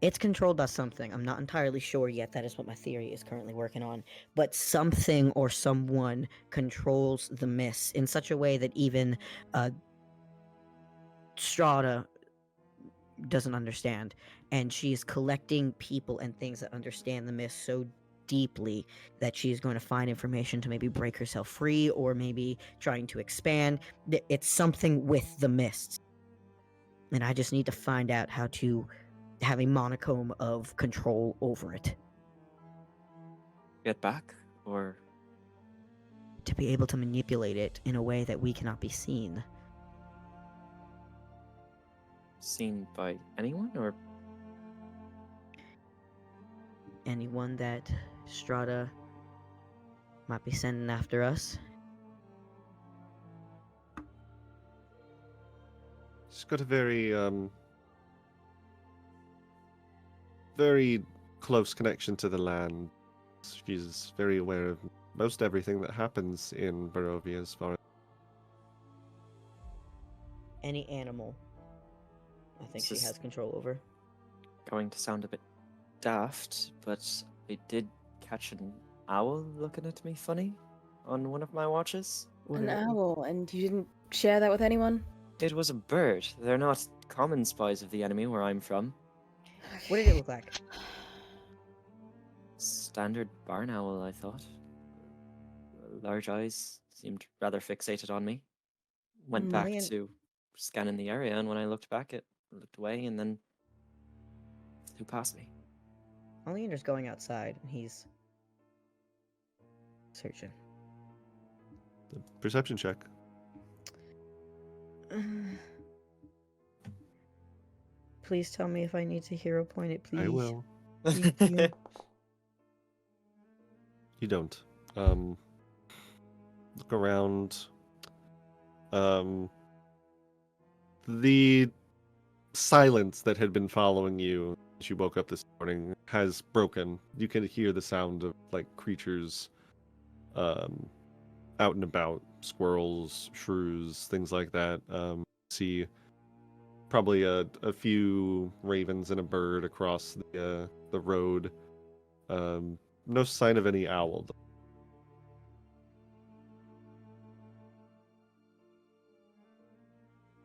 It's controlled by something. I'm not entirely sure yet. That is what my theory is currently working on. But something or someone controls the mists in such a way that even Strahda doesn't understand. And she's collecting people and things that understand the mist so deeply that she's going to find information to maybe break herself free or maybe trying to expand. It's something with the mists. And I just need to find out how to have a monochrome of control over it. Get back, or... To be able to manipulate it in a way that we cannot be seen. Seen by anyone, or... Anyone that Strahda might be sending after us. She's got a very, very close connection to the land. She's very aware of most everything that happens in Barovia as far as... Any animal, I think This she is- has control over. Going to sound a bit daft, but I did catch an owl looking at me funny on one of my watches. An owl, and you didn't share that with anyone? It was a bird. They're not common spies of the enemy where I'm from. What did it look like? Standard barn owl, I thought. Large eyes, seemed rather fixated on me. Went back Million- to scanning the area, and when I looked back, it looked away and then flew past me. Oleander's going outside and he's searching. Perception check. Please tell me if I need to hero point it, please. I will. Thank you. You don't. Look around. The silence that had been following you as you woke up this morning has broken. You can hear the sound of like creatures out and about, squirrels, shrews, things like that. See probably a few ravens and a bird across the road. No sign of any owl.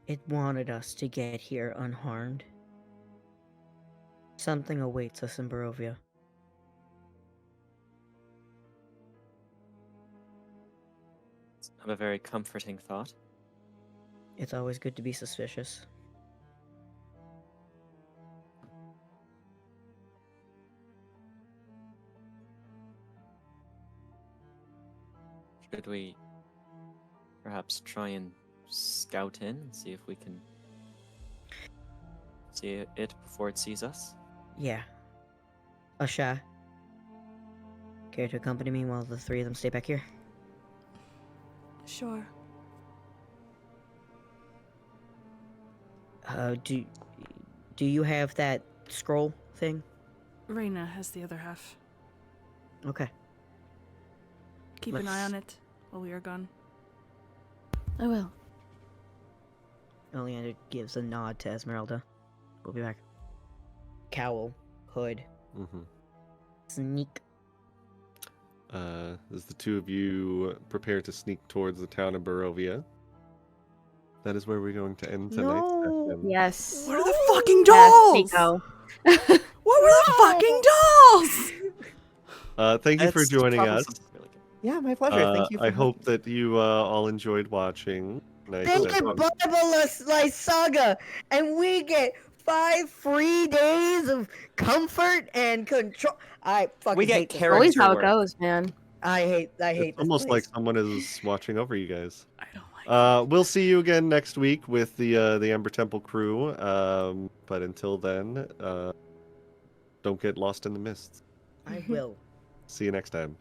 It wanted us to get here unharmed. Something awaits us in Barovia. It's not a very comforting thought. It's always good to be suspicious. Should we perhaps try and scout in and see if we can see it before it sees us? Yeah. Asha, care to accompany me while the three of them stay back here? Sure. Do you have that scroll thing? Ireena has the other half. Okay. Keep an eye Let's- on it while we are gone. I will. Oleander gives a nod to Ezmerelda. We'll be back. Cowl, hood, Mm-hmm. sneak. As the two of you prepare to sneak towards the town of Barovia, that is where we're going to end tonight's No. session. Yes. What are the fucking Yes, dolls? Nico. What were the fucking dolls? Thank you for It's joining probably us. something really good. Yeah, my pleasure. Thank you. For I hope that you all enjoyed watching. Nice They get session. Bible Saga, and we get 5 free days of comfort and control. I fucking We get hate this character Always how it work. goes, man. I hate It's this almost place. like someone is watching over you guys. I don't like We'll see you again next week with the Ember Temple crew. But until then, don't get lost in the mists. I will. See you next time.